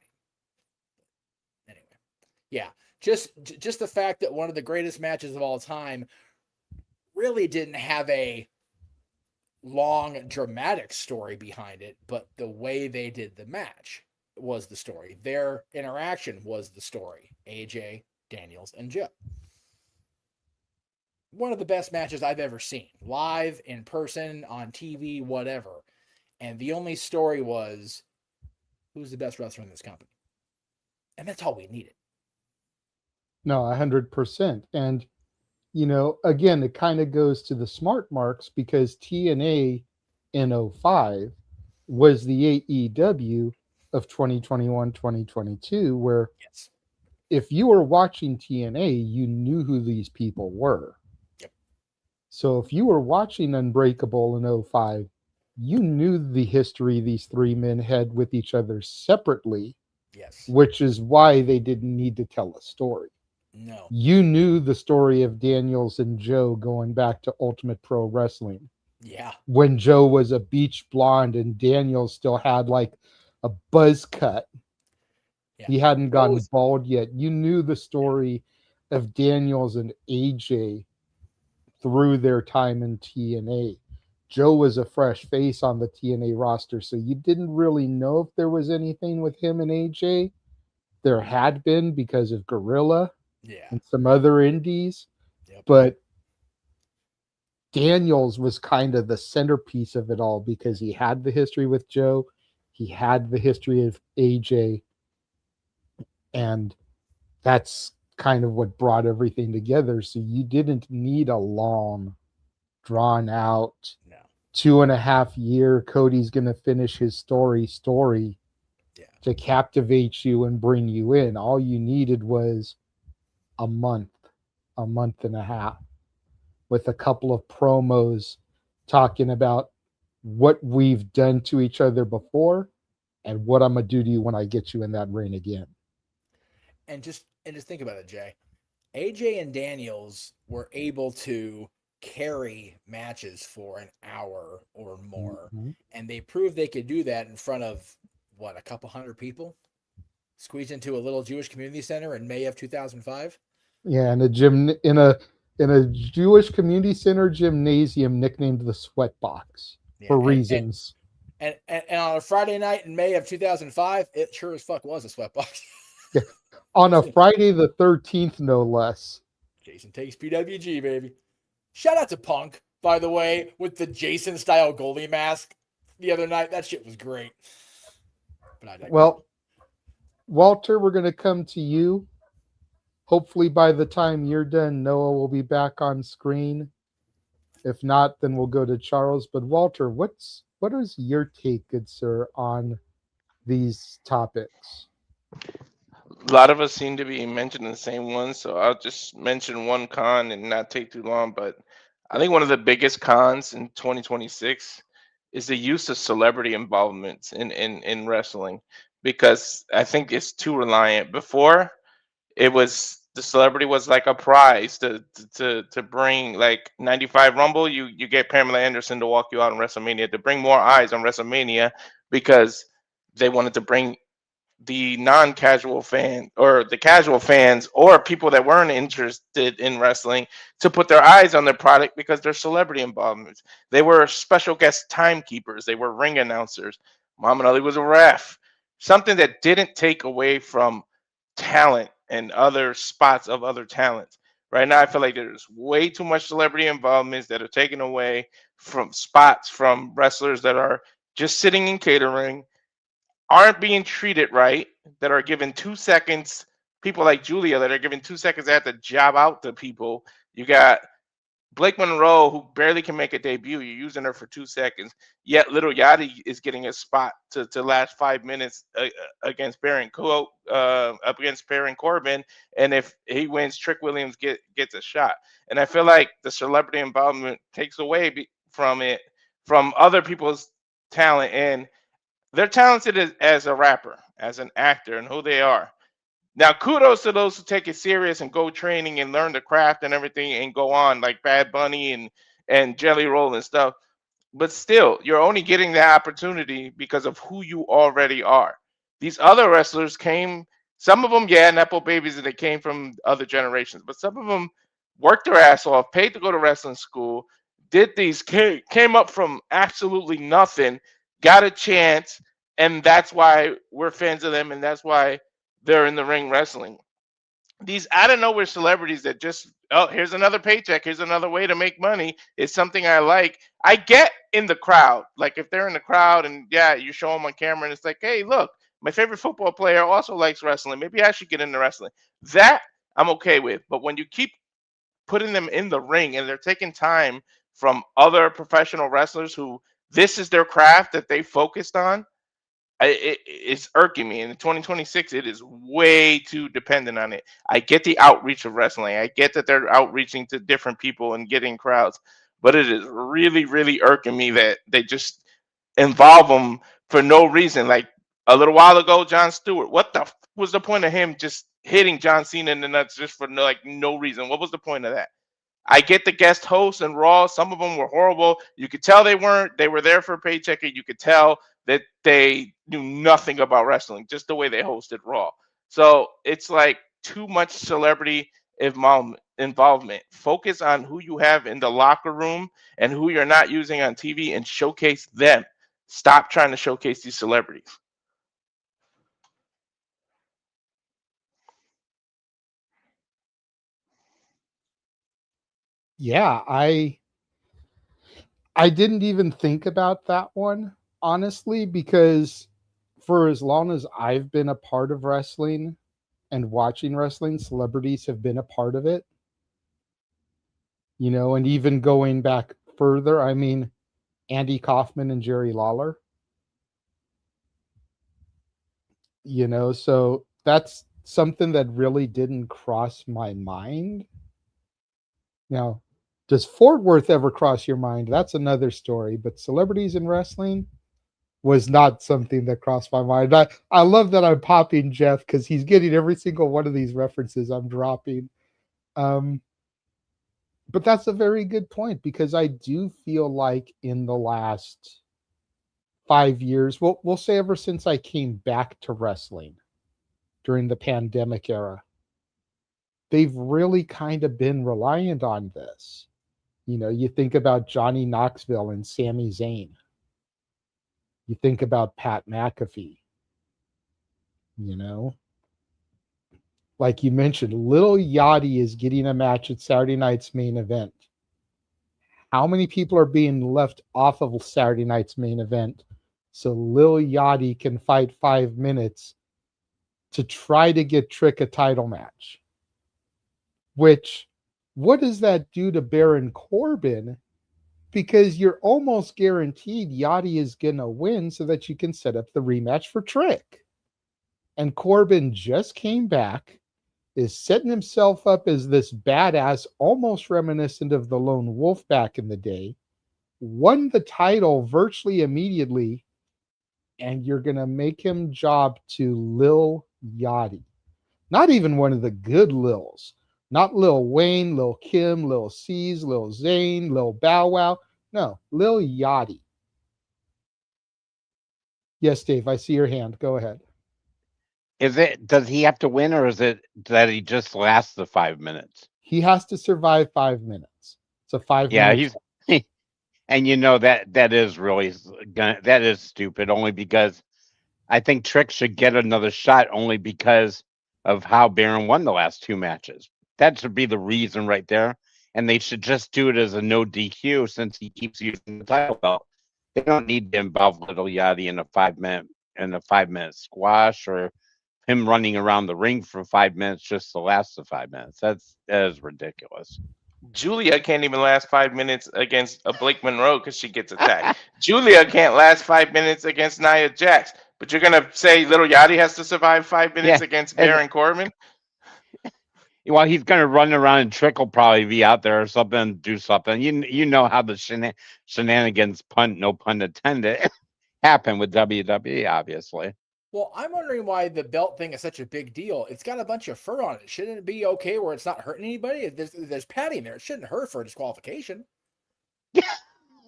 Anyway, yeah, just the fact that one of the greatest matches of all time really didn't have a long dramatic story behind it, but the way they did the match was the story. Their interaction was the story. AJ, Daniels, and Joe. One of the best matches I've ever seen, live, in person, on TV, whatever. And the only story was, who's the best wrestler in this company? And that's all we needed. No, 100%. And, you know, again, it kind of goes to the smart marks because TNA in 05 was the AEW of 2021, 2022, where if you were watching TNA, you knew who these people were. So if you were watching Unbreakable in 05, you knew the history these 3 men had with each other separately. Yes. Which is why they didn't need to tell a story. No. You knew the story of Daniels and Joe going back to Ultimate Pro Wrestling. Yeah. When Joe was a beach blonde and Daniels still had like a buzz cut. Yeah. He hadn't gotten bald yet. You knew the story of Daniels and AJ through their time in TNA. Joe was a fresh face on the TNA roster, so you didn't really know if there was anything with him and AJ. There had been because of Gorilla and some other indies, but Daniels was kind of the centerpiece of it all because he had the history with Joe, he had the history of AJ, and that's kind of what brought everything together. So you didn't need a long, drawn out 2.5 year Cody's gonna finish his story to captivate you and bring you in. All you needed was a month and a half with a couple of promos talking about what we've done to each other before and what I'm gonna do to you when I get you in that ring again. And just think about it, Jay. AJ and Daniels were able to carry matches for an hour or more, and they proved they could do that in front of what, a couple hundred people, squeezed into a little Jewish community center in May of 2005. Yeah, in a gym in a Jewish community center gymnasium nicknamed the Sweat Box for reasons. And on a Friday night in May of 2005, it sure as fuck was a Sweat Box. Yeah. On a Friday the 13th, no less. Jason takes PWG, baby. Shout out to Punk, by the way, with the Jason style goalie mask the other night. That shit was great. But Well, Walter, we're going to come to you. Hopefully by the time you're done, Noah will be back on screen. If not, then we'll go to Charles. But Walter, what is your take, good sir, on these topics? A lot of us seem to be mentioning the same one, so I'll just mention one con and not take too long. But I think one of the biggest cons in 2026 is the use of celebrity involvements in wrestling, because I think it's too reliant. Before, it was the celebrity was like a prize to bring, like 95 Rumble, you get Pamela Anderson to walk you out on WrestleMania, to bring more eyes on WrestleMania, because they wanted to bring the non-casual fan or the casual fans or people that weren't interested in wrestling to put their eyes on their product because they're celebrity involvements. They were special guest timekeepers. They were ring announcers. Muhammad Ali was a ref. Something that didn't take away from talent and other spots of other talents. Right now, I feel like there's way too much celebrity involvements that are taken away from spots from wrestlers that are just sitting in catering, aren't being treated right, that are given 2 seconds. People like Julia that are given 2 seconds, they have to job out to people. You got Blake Monroe, who barely can make a debut. You're using her for 2 seconds. Yet Little Yachty is getting a spot to last 5 minutes against Baron up against Baron Corbin. And if he wins, Trick Williams gets a shot. And I feel like the celebrity involvement takes away from it, from other people's talent. And they're talented as a rapper, as an actor, and who they are. Now, kudos to those who take it serious and go training and learn the craft and everything and go on, like Bad Bunny and Jelly Roll and stuff. But still, you're only getting that opportunity because of who you already are. These other wrestlers came, some of them, Nepo babies, and they came from other generations. But some of them worked their ass off, paid to go to wrestling school, came up from absolutely nothing, got a chance, and that's why we're fans of them, and that's why they're in the ring wrestling. These out of nowhere celebrities that just, oh, here's another paycheck, here's another way to make money, is something I like. I get in the crowd, like if they're in the crowd and you show them on camera and it's like, hey, look, my favorite football player also likes wrestling, maybe I should get into wrestling. That I'm okay with. But when you keep putting them in the ring and they're taking time from other professional wrestlers who this is their craft that they focused on, it's irking me. In 2026, it is way too dependent on it. I get the outreach of wrestling. I get that they're outreaching to different people and getting crowds, but it is really, really irking me that they just involve them for no reason. Like A little while ago, Jon Stewart. What the was the point of him just hitting John Cena in the nuts just for no reason? What was the point of that? I get the guest hosts and Raw. Some of them were horrible. You could tell they weren't. They were there for a paycheck, and you could tell that they knew nothing about wrestling, just the way they hosted Raw. So it's like too much celebrity involvement. Focus on who you have in the locker room and who you're not using on TV and showcase them. Stop trying to showcase these celebrities. Yeah, I didn't even think about that one, honestly, because for as long as I've been a part of wrestling and watching wrestling, celebrities have been a part of it. You know, and even going back further, I mean, Andy Kaufman and Jerry Lawler. You know, so that's something that really didn't cross my mind. Now, does Fort Worth ever cross your mind? That's another story. But celebrities in wrestling was not something that crossed my mind. I love that I'm popping Jeff because he's getting every single one of these references I'm dropping. But that's a very good point because I do feel like in the last 5 years, we'll say ever since I came back to wrestling during the pandemic era, they've really kind of been reliant on this. You know, you think about Johnny Knoxville and Sami Zayn. You think about Pat McAfee. You know, like you mentioned, Lil Yachty is getting a match at Saturday night's main event. How many people are being left off of Saturday night's main event so Lil Yachty can fight 5 minutes to try to get Trick a title match? Which, what does that do to Baron Corbin? Because you're almost guaranteed Yachty is going to win so that you can set up the rematch for Trick. And Corbin just came back, is setting himself up as this badass, almost reminiscent of the Lone Wolf back in the day, won the title virtually immediately, and you're going to make him job to Lil Yachty. Not even one of the good Lils. Not Lil Wayne, Lil Kim, Lil C's, Lil Zane, Lil Bow Wow. No, Lil Yachty. Yes, Dave, I see your hand. Go ahead. Does he have to win, or is it that he just lasts the 5 minutes? He has to survive 5 minutes. It's a 5 minute. Yeah, and you know that is really that is stupid. Only because I think Trick should get another shot, only because of how Baron won the last 2 matches. That should be the reason right there. And they should just do it as a no DQ since he keeps using the title belt. They don't need to involve Little Yachty in a 5 minute squash, or him running around the ring for 5 minutes just to last the 5 minutes. That is ridiculous. Julia can't even last 5 minutes against a Blake Monroe because she gets attacked. Julia can't last 5 minutes against Nia Jax. But you're gonna say Little Yachty has to survive 5 minutes against Baron Corbin? Well, he's going to run around, and Trick will probably be out there or something, do something. You know how the shenanigans, no pun intended, happen with WWE, obviously. Well, I'm wondering why the belt thing is such a big deal. It's got a bunch of fur on it. Shouldn't it be okay where it's not hurting anybody? There's padding there. It shouldn't hurt for a disqualification.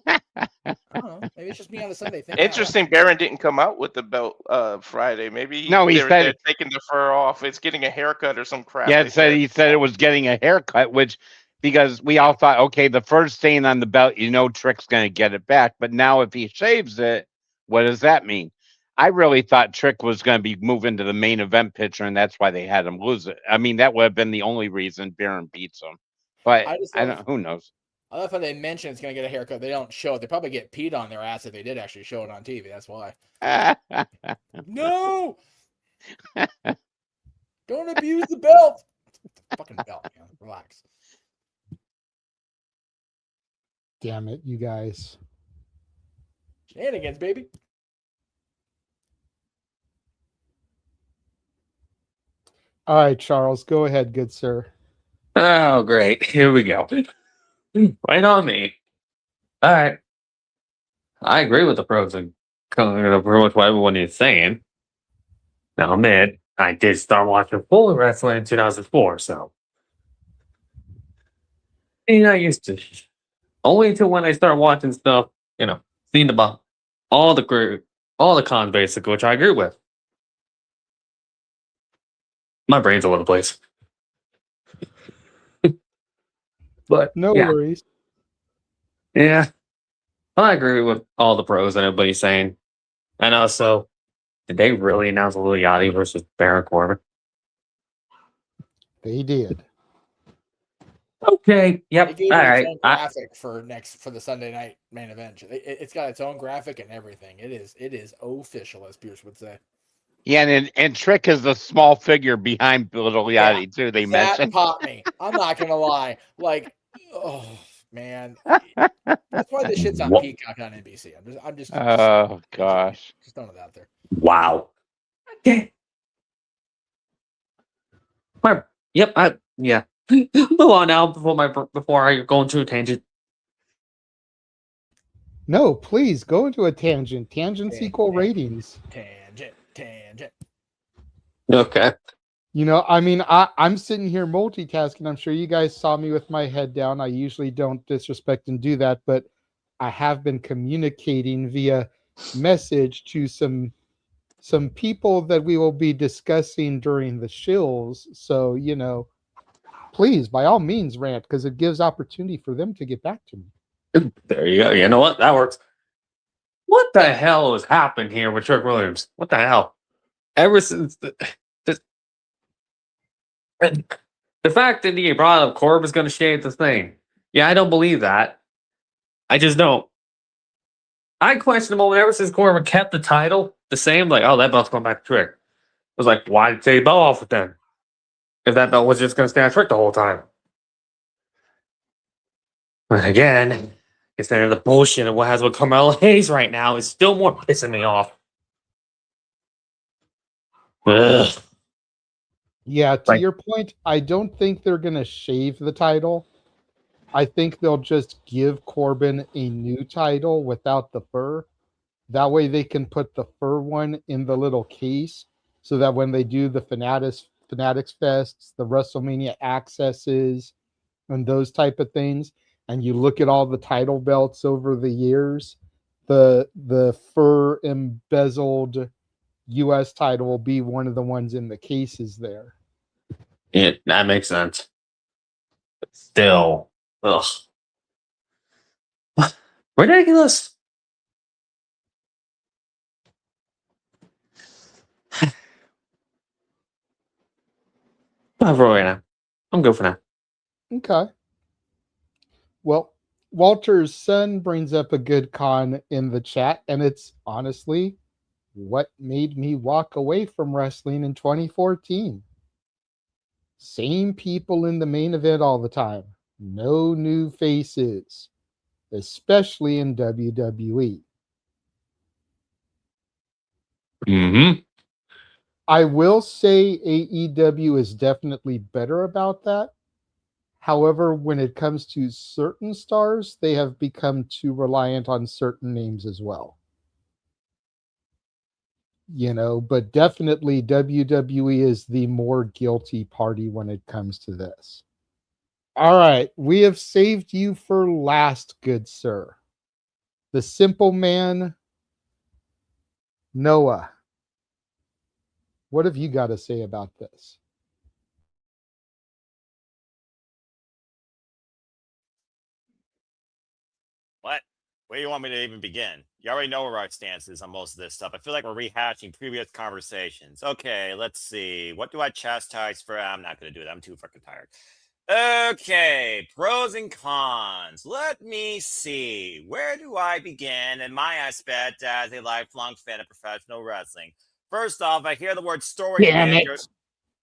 I don't know. Maybe it's just me on a Sunday thing. Interesting. Baron didn't come out with the belt Friday. Maybe he they're said taking the fur off. It's getting a haircut or some crap. Yeah, he said it was getting a haircut, which because we all thought, okay, the fur's staying on the belt, Trick's going to get it back. But now if he shaves it, what does that mean? I really thought Trick was going to be moving to the main event picture, and that's why they had him lose it. I mean, that would have been the only reason Baron beats him. But who knows? I love how they mention it's going to get a haircut. They don't show it. They probably get peed on their ass if they did actually show it on TV. That's why. No! Don't abuse the belt. Fucking belt, man. Relax. Damn it, you guys. Shenanigans, baby. All right, Charles, go ahead, good sir. Oh, great. Here we go. Right on me. All right. I agree with the pros and cons of pretty much what everyone is saying. Now, admit, I did start watching full wrestling in 2004, so. I'm not used to it. Only until when I start watching stuff, seeing about all the cons, basically, which I agree with. My brain's all over the place. But, No yeah. worries. Yeah. I agree with all the pros and everybody's saying. And also, did they really announce Lil Yachty versus Baron Corbin? They did. Okay. Yep. It gave All it its right. own graphic for the Sunday night main event. It's got its own graphic and everything. It is official, as Pierce would say. Yeah, and Trick is the small figure behind Little Yachty too. They That mentioned. popped me. I'm not gonna lie. Like, oh man, that's why this shit's on What? Peacock on NBC. I'm just Oh gosh. just throwing it out there. Wow. Okay. Yep. Yeah. Move on now before I go into a tangent. No, please go into a tangent. Tangents equal ratings. Tangent. Okay. I'm sitting here multitasking. I'm sure you guys saw me with my head down. I usually don't disrespect and do that, but I have been communicating via message to some people that we will be discussing during the shills. So, please, by all means, rant, because it gives opportunity for them to get back to me. There you go. You know what? That works. What the hell has happened here with Trick Williams? What the hell? Ever since the fact that he brought up Corbin's going to shave the thing. Yeah, I don't believe that. I just don't. I question the moment ever since Corbin kept the title the same. Like, oh, that belt's going back to Trick. I was like, why did they belt off with them? If that belt was just going to stay on Trick the whole time. But again, considering the bullshit of what has with Carmelo Hayes right now is still more pissing me off. Ugh. Yeah, to your point, I don't think they're going to shave the title. I think they'll just give Corbin a new title without the fur. That way they can put the fur one in the little case so that when they do the Fanatics Fests, the WrestleMania Accesses, and those type of things, and you look at all the title belts over the years, the fur embezzled U.S. title will be one of the ones in the cases there. Yeah, that makes sense. But still, ugh. Ridiculous. Bye for right now. I'm good for now. Okay. Well, Walter's son brings up a good con in the chat, and it's honestly what made me walk away from wrestling in 2014. Same people in the main event all the time. No new faces, especially in WWE. Mm-hmm. I will say AEW is definitely better about that. However, when it comes to certain stars, they have become too reliant on certain names as well. But definitely WWE is the more guilty party when it comes to this. All right, we have saved you for last, good sir. The simple man, Noah. What have you got to say about this? What? Where do you want me to even begin? You already know where our stance is on most of this stuff. I feel like we're rehashing previous conversations. Okay, let's see. What do I chastise for? I'm not going to do it. I'm too fucking tired. Okay, pros and cons. Let me see. Where do I begin in my aspect as a lifelong fan of professional wrestling? First off, I hear the word story Damn again. it.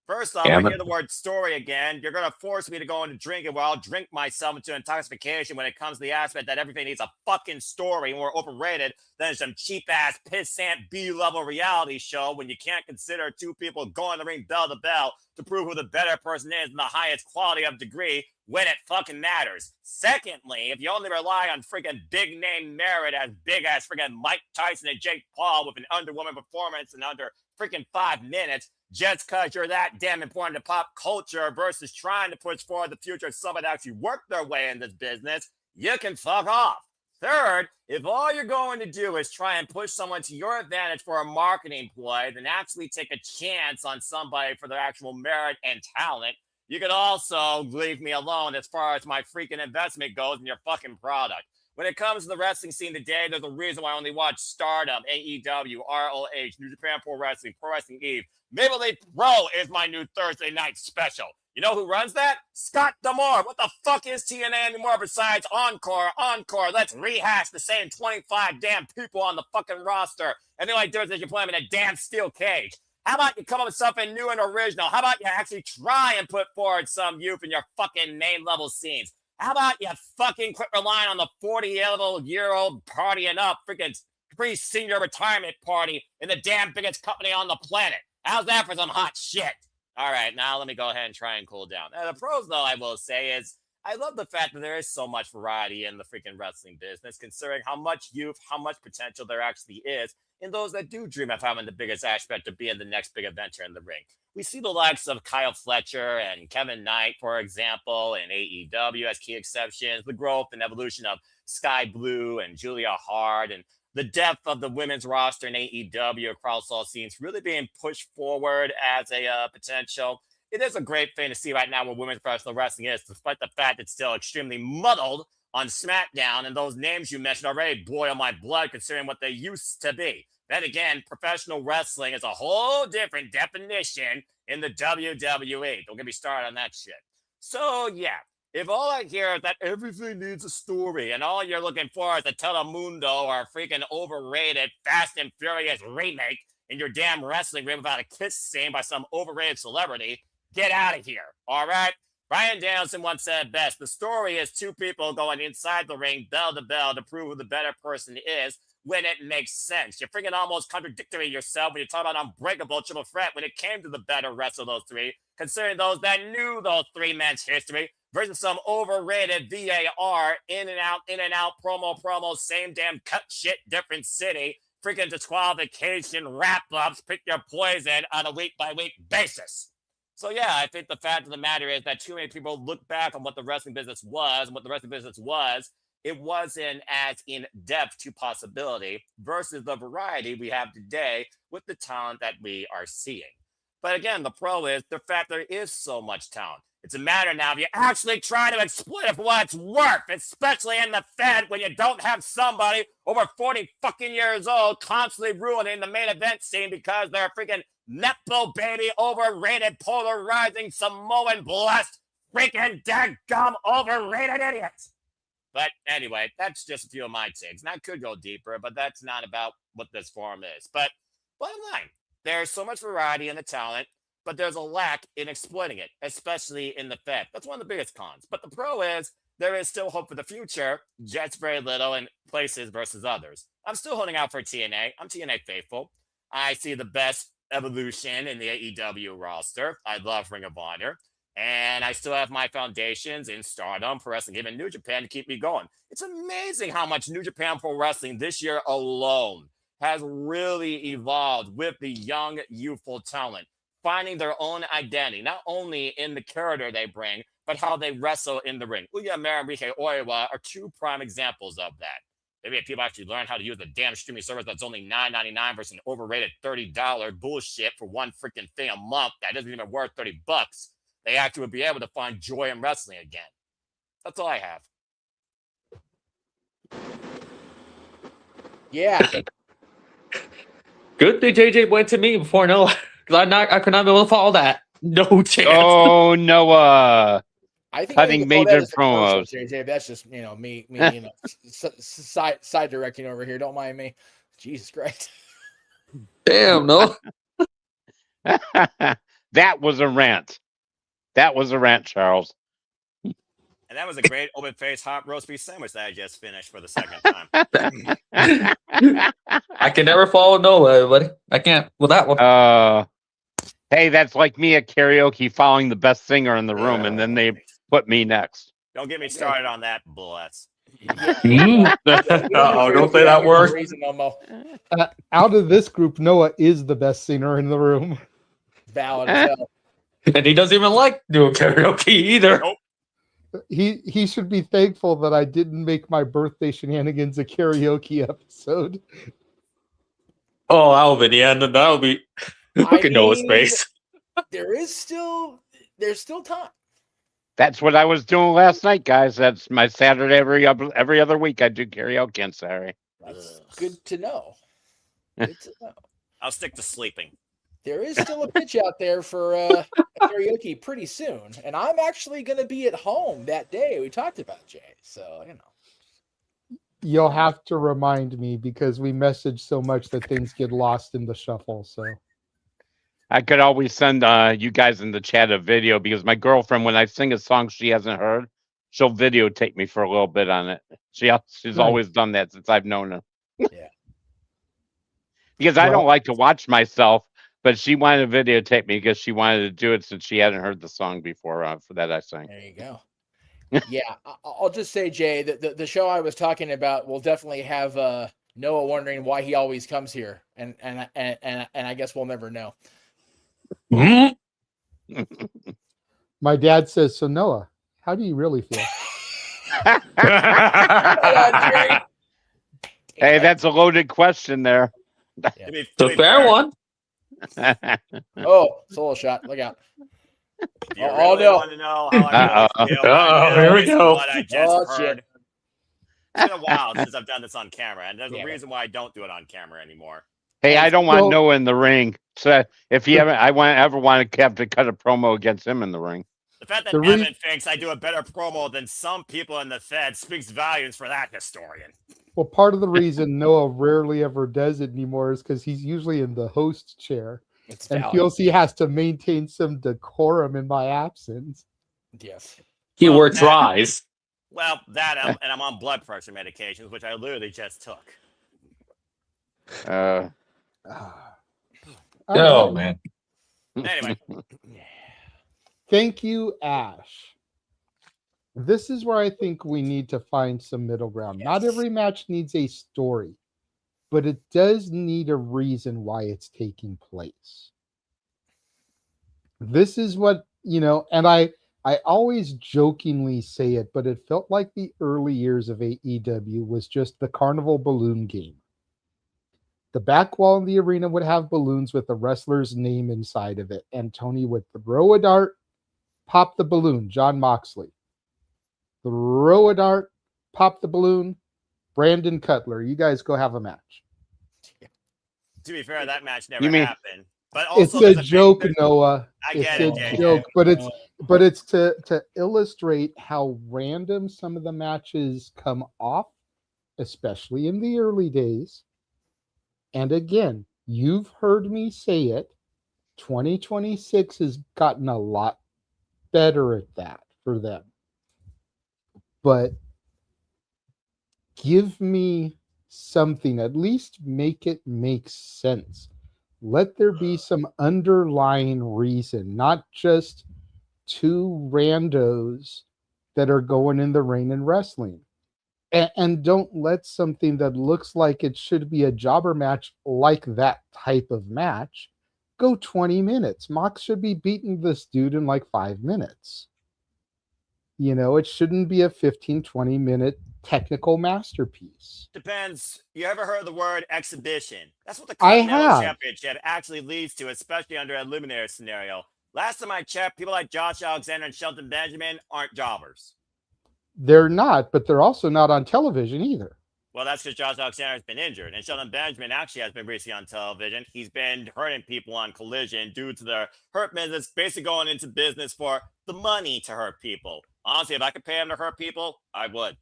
First off, Damn I it. hear the word story again. You're going to force me to go into drinking. Well, I'll drink myself into intoxication when it comes to the aspect that everything needs a fucking story and we're overrated than some cheap-ass, pissant B-level reality show when you can't consider two people going to ring bell to bell to prove who the better person is in the highest quality of degree when it fucking matters. Secondly, if you only rely on freaking big-name merit as big as freaking Mike Tyson and Jake Paul with an underwoman performance and under freaking 5 minutes just because you're that damn important to pop culture versus trying to push forward the future of somebody that actually worked their way in this business, you can fuck off. Third, if all you're going to do is try and push someone to your advantage for a marketing ploy, then actually take a chance on somebody for their actual merit and talent. You could also leave me alone as far as my freaking investment goes in your fucking product. When it comes to the wrestling scene today, there's a reason why I only watch Stardom, AEW, ROH, New Japan Pro Wrestling Eve. Maple Leaf Pro is my new Thursday night special. You know who runs that? Scott D'Amore. What the fuck is TNA anymore besides Encore? Let's rehash the same 25 damn people on the fucking roster. And the only difference is you play them in a damn steel cage. How about you come up with something new and original? How about you actually try and put forward some youth in your fucking main level scenes? How about you fucking quit relying on the 40-year-old partying up freaking pre-senior retirement party in the damn biggest company on the planet? How's that for some hot shit? All right, now let me go ahead and try and cool down. The pros, though, I will say is I love the fact that there is so much variety in the freaking wrestling business, considering how much youth, how much potential there actually is in those that do dream of having the biggest aspect of being the next big adventure in the ring. We see the likes of Kyle Fletcher and Kevin Knight, for example, in AEW as key exceptions, the growth and evolution of Sky Blue and Julia Hart, and the depth of the women's roster in AEW across all scenes really being pushed forward as a potential. It is a great thing to see right now where women's professional wrestling is, despite the fact it's still extremely muddled on SmackDown, and those names you mentioned already boil my blood considering what they used to be. Then again, professional wrestling is a whole different definition in the WWE. Don't get me started on that shit. So, yeah, if all I hear is that everything needs a story and all you're looking for is a Telemundo or a freaking overrated Fast and Furious remake in your damn wrestling ring without a kiss scene by some overrated celebrity, get out of here, all right? Bryan Danielson once said best, the story is two people going inside the ring bell to bell to prove who the better person is when it makes sense. You're freaking almost contradictory yourself when you talk about Unbreakable Triple Threat when it came to the better rest of those three, considering those that knew those three men's history versus some overrated VAR in and out, promo, same damn cut shit, different city, freaking disqualification wrap-ups, pick your poison on a week-by-week basis. So yeah, I think the fact of the matter is that too many people look back on what the wrestling business was and what the wrestling business was. It wasn't as in depth to possibility versus the variety we have today with the talent that we are seeing. But again, the pro is the fact there is so much talent. It's a matter now if you actually try to exploit it for what it's worth, especially in the Fed when you don't have somebody over 40 fucking years old constantly ruining the main event scene because they're freaking Nepo baby, overrated, polarizing, Samoan blessed, freaking daggum overrated idiots. But anyway, that's just a few of my takes. And I could go deeper, but that's not about what this forum is. But bottom line, there's so much variety in the talent, but there's a lack in exploiting it, especially in the Fed. That's one of the biggest cons. But the pro is there is still hope for the future, just very little in places versus others. I'm still holding out for TNA. I'm TNA faithful. I see the best evolution in the AEW roster. I love Ring of Honor. And I still have my foundations in Stardom, Pro Wrestling, even New Japan to keep me going. It's amazing how much New Japan Pro Wrestling this year alone has really evolved with the young, youthful talent, finding their own identity, not only in the character they bring, but how they wrestle in the ring. Uya Mara and Rike Oiwa are two prime examples of that. Maybe if people actually learn how to use the damn streaming service that's only $9.99 versus an overrated $30 bullshit for one freaking thing a month that isn't even worth $30, they actually would be able to find joy in wrestling again. That's all I have. Yeah. Good thing JJ went to me before Noah. Because I could not be able to follow that. No chance. Oh, Noah. I think cutting major promos. JJ, that's just me, side directing over here. Don't mind me. Jesus Christ. Damn, no. That was a rant. That was a rant, Charles. And that was a great open-faced hot roast beef sandwich that I just finished for the second time. I can never follow Noah, everybody. I can't with that one. Hey, that's like me at karaoke following the best singer in the room, and then they put me next. Don't get me started on that, bless. Uh-oh, don't say that word. Reason, Momo. Out of this group, Noah is the best singer in the room. Valid as hell. And he doesn't even like doing karaoke either. He should be thankful that I didn't make my birthday shenanigans a karaoke episode. Oh, Alvin, yeah, that would be. Look at Noah's face. There's still time. That's what I was doing last night, guys. That's my Saturday every other week. I do karaoke on Saturday. That's good to know. Good to know. I'll stick to sleeping. There is still a pitch out there for karaoke pretty soon, and I'm actually going to be at home that day. We talked about Jay, so you know. You'll have to remind me because we message so much that things get lost in the shuffle. So I could always send you guys in the chat a video because my girlfriend, when I sing a song she hasn't heard, she'll videotape me for a little bit on it. She's always done that since I've known her. Yeah. Because I don't like to watch myself, but she wanted to videotape me because she wanted to do it since she hadn't heard the song before. For that I sang. There you go. Yeah, I'll just say, Jay, the show I was talking about will definitely have Noah wondering why he always comes here, and I guess we'll never know. my dad says, "So Noah, how do you really feel?" Hey, that's a loaded question there. It's a fair one. Oh, solo shot! Look out! You really want to know how I really feel? Uh-oh, here we go. What I just heard. Shit. It's been a while since I've done this on camera, and there's a reason why I don't do it on camera anymore. Hey, I don't want Noah in the ring. So if you ever want to have to cut a promo against him in the ring. The fact that Evan thinks I do a better promo than some people in the Fed speaks volumes for that historian. Well, part of the reason Noah rarely ever does it anymore is because he's usually in the host chair and feels he has to maintain some decorum in my absence. Yes. He tries. Well, that and I'm on blood pressure medications, which I literally just took. Oh, man. Anyway. Thank you, Ash. This is where I think we need to find some middle ground. Yes. Not every match needs a story, but it does need a reason why it's taking place. This is what, and I always jokingly say it, but it felt like the early years of AEW was just the carnival balloon game. The back wall in the arena would have balloons with the wrestler's name inside of it, and Tony would throw a dart, pop the balloon, John Moxley. Throw a dart, pop the balloon, Brandon Cutler. You guys go have a match. To be fair, that match never happened. But also it's a joke, Noah. It's a joke, but it's to illustrate how random some of the matches come off, especially in the early days. And again, you've heard me say it. 2026 has gotten a lot better at that for them. But give me something, at least make it make sense. Let there be some underlying reason, not just two randos that are going in the ring and wrestling. And don't let something that looks like it should be a jobber match like that type of match go 20 minutes. Mox should be beating this dude in like 5 minutes. It shouldn't be a 15, 20-minute technical masterpiece. Depends. You ever heard the word exhibition? That's what the I Continental have. Championship actually leads to, especially under a eliminator scenario. Last time I checked, people like Josh Alexander and Shelton Benjamin aren't jobbers. They're not, but they're also not on television either. Well, that's because Josh Alexander has been injured, and Shelton Benjamin actually has been recently on television. He's been hurting people on Collision due to their hurt business, basically going into business for the money to hurt people. Honestly, if I could pay him to hurt people, I would.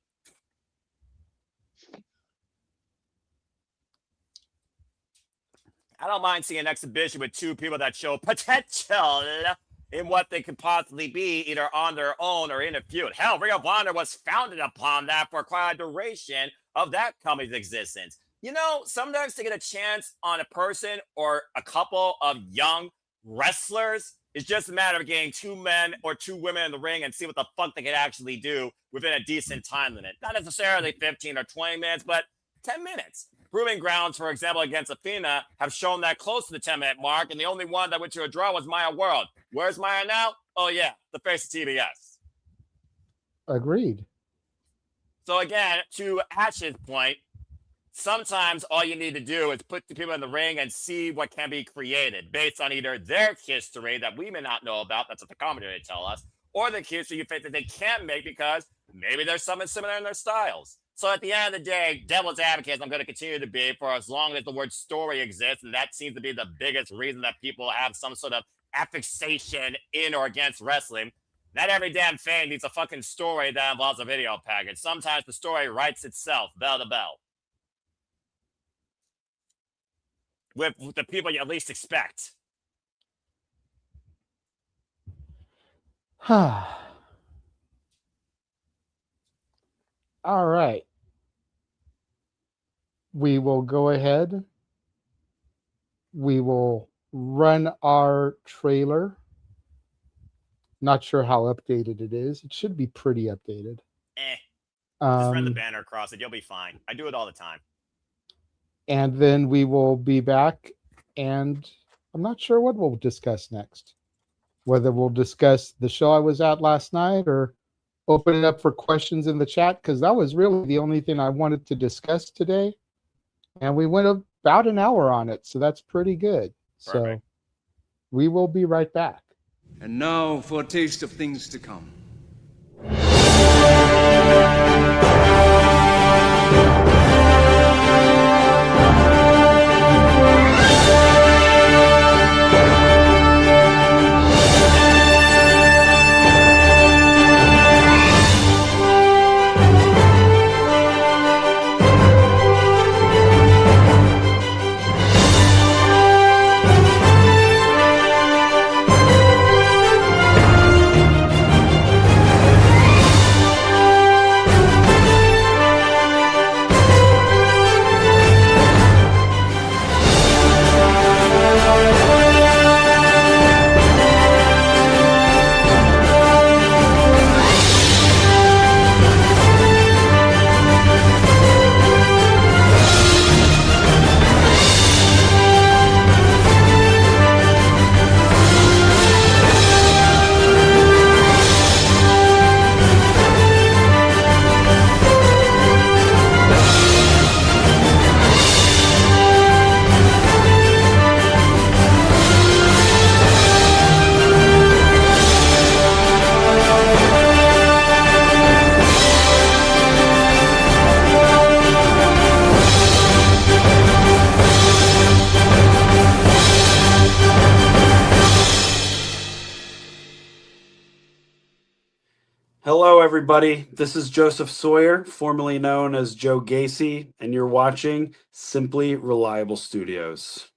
I don't mind seeing an exhibition with two people that show potential in what they could possibly be, either on their own or in a feud. Hell, Ring of Honor was founded upon that for quite a duration of that company's existence. Sometimes to get a chance on a person or a couple of young wrestlers It's just a matter of getting 2 men or 2 women in the ring and see what the fuck they can actually do within a decent time limit. Not necessarily 15 or 20 minutes, but 10 minutes. Proving Grounds, for example, against Athena, have shown that close to the 10-minute mark, and the only one that went to a draw was Maya World. Where's Maya now? Oh, yeah, the face of TBS. Agreed. So again, to Ash's point, sometimes all you need to do is put the people in the ring and see what can be created based on either their history that we may not know about, that's what the commentary tell us, or the history you think that they can't make because maybe there's something similar in their styles. So at the end of the day, devil's advocate, I'm going to continue to be for as long as the word story exists, and that seems to be the biggest reason that people have some sort of affixation in or against wrestling. Not every damn thing needs a fucking story that involves a video package. Sometimes the story writes itself, bell to bell. With the people you at least expect. All right. We will go ahead. We will run our trailer. Not sure how updated it is. It should be pretty updated. Just run the banner across it. You'll be fine. I do it all the time. And then we will be back, and I'm not sure what we'll discuss next. Whether we'll discuss the show I was at last night or open it up for questions in the chat, because that was really the only thing I wanted to discuss today. And we went about an hour on it, so that's pretty good. Perfect. So we will be right back. And now for a taste of things to come. Hello, everybody. This is Joseph Sawyer, formerly known as Joe Gacy, and you're watching Simply Reliable Studios.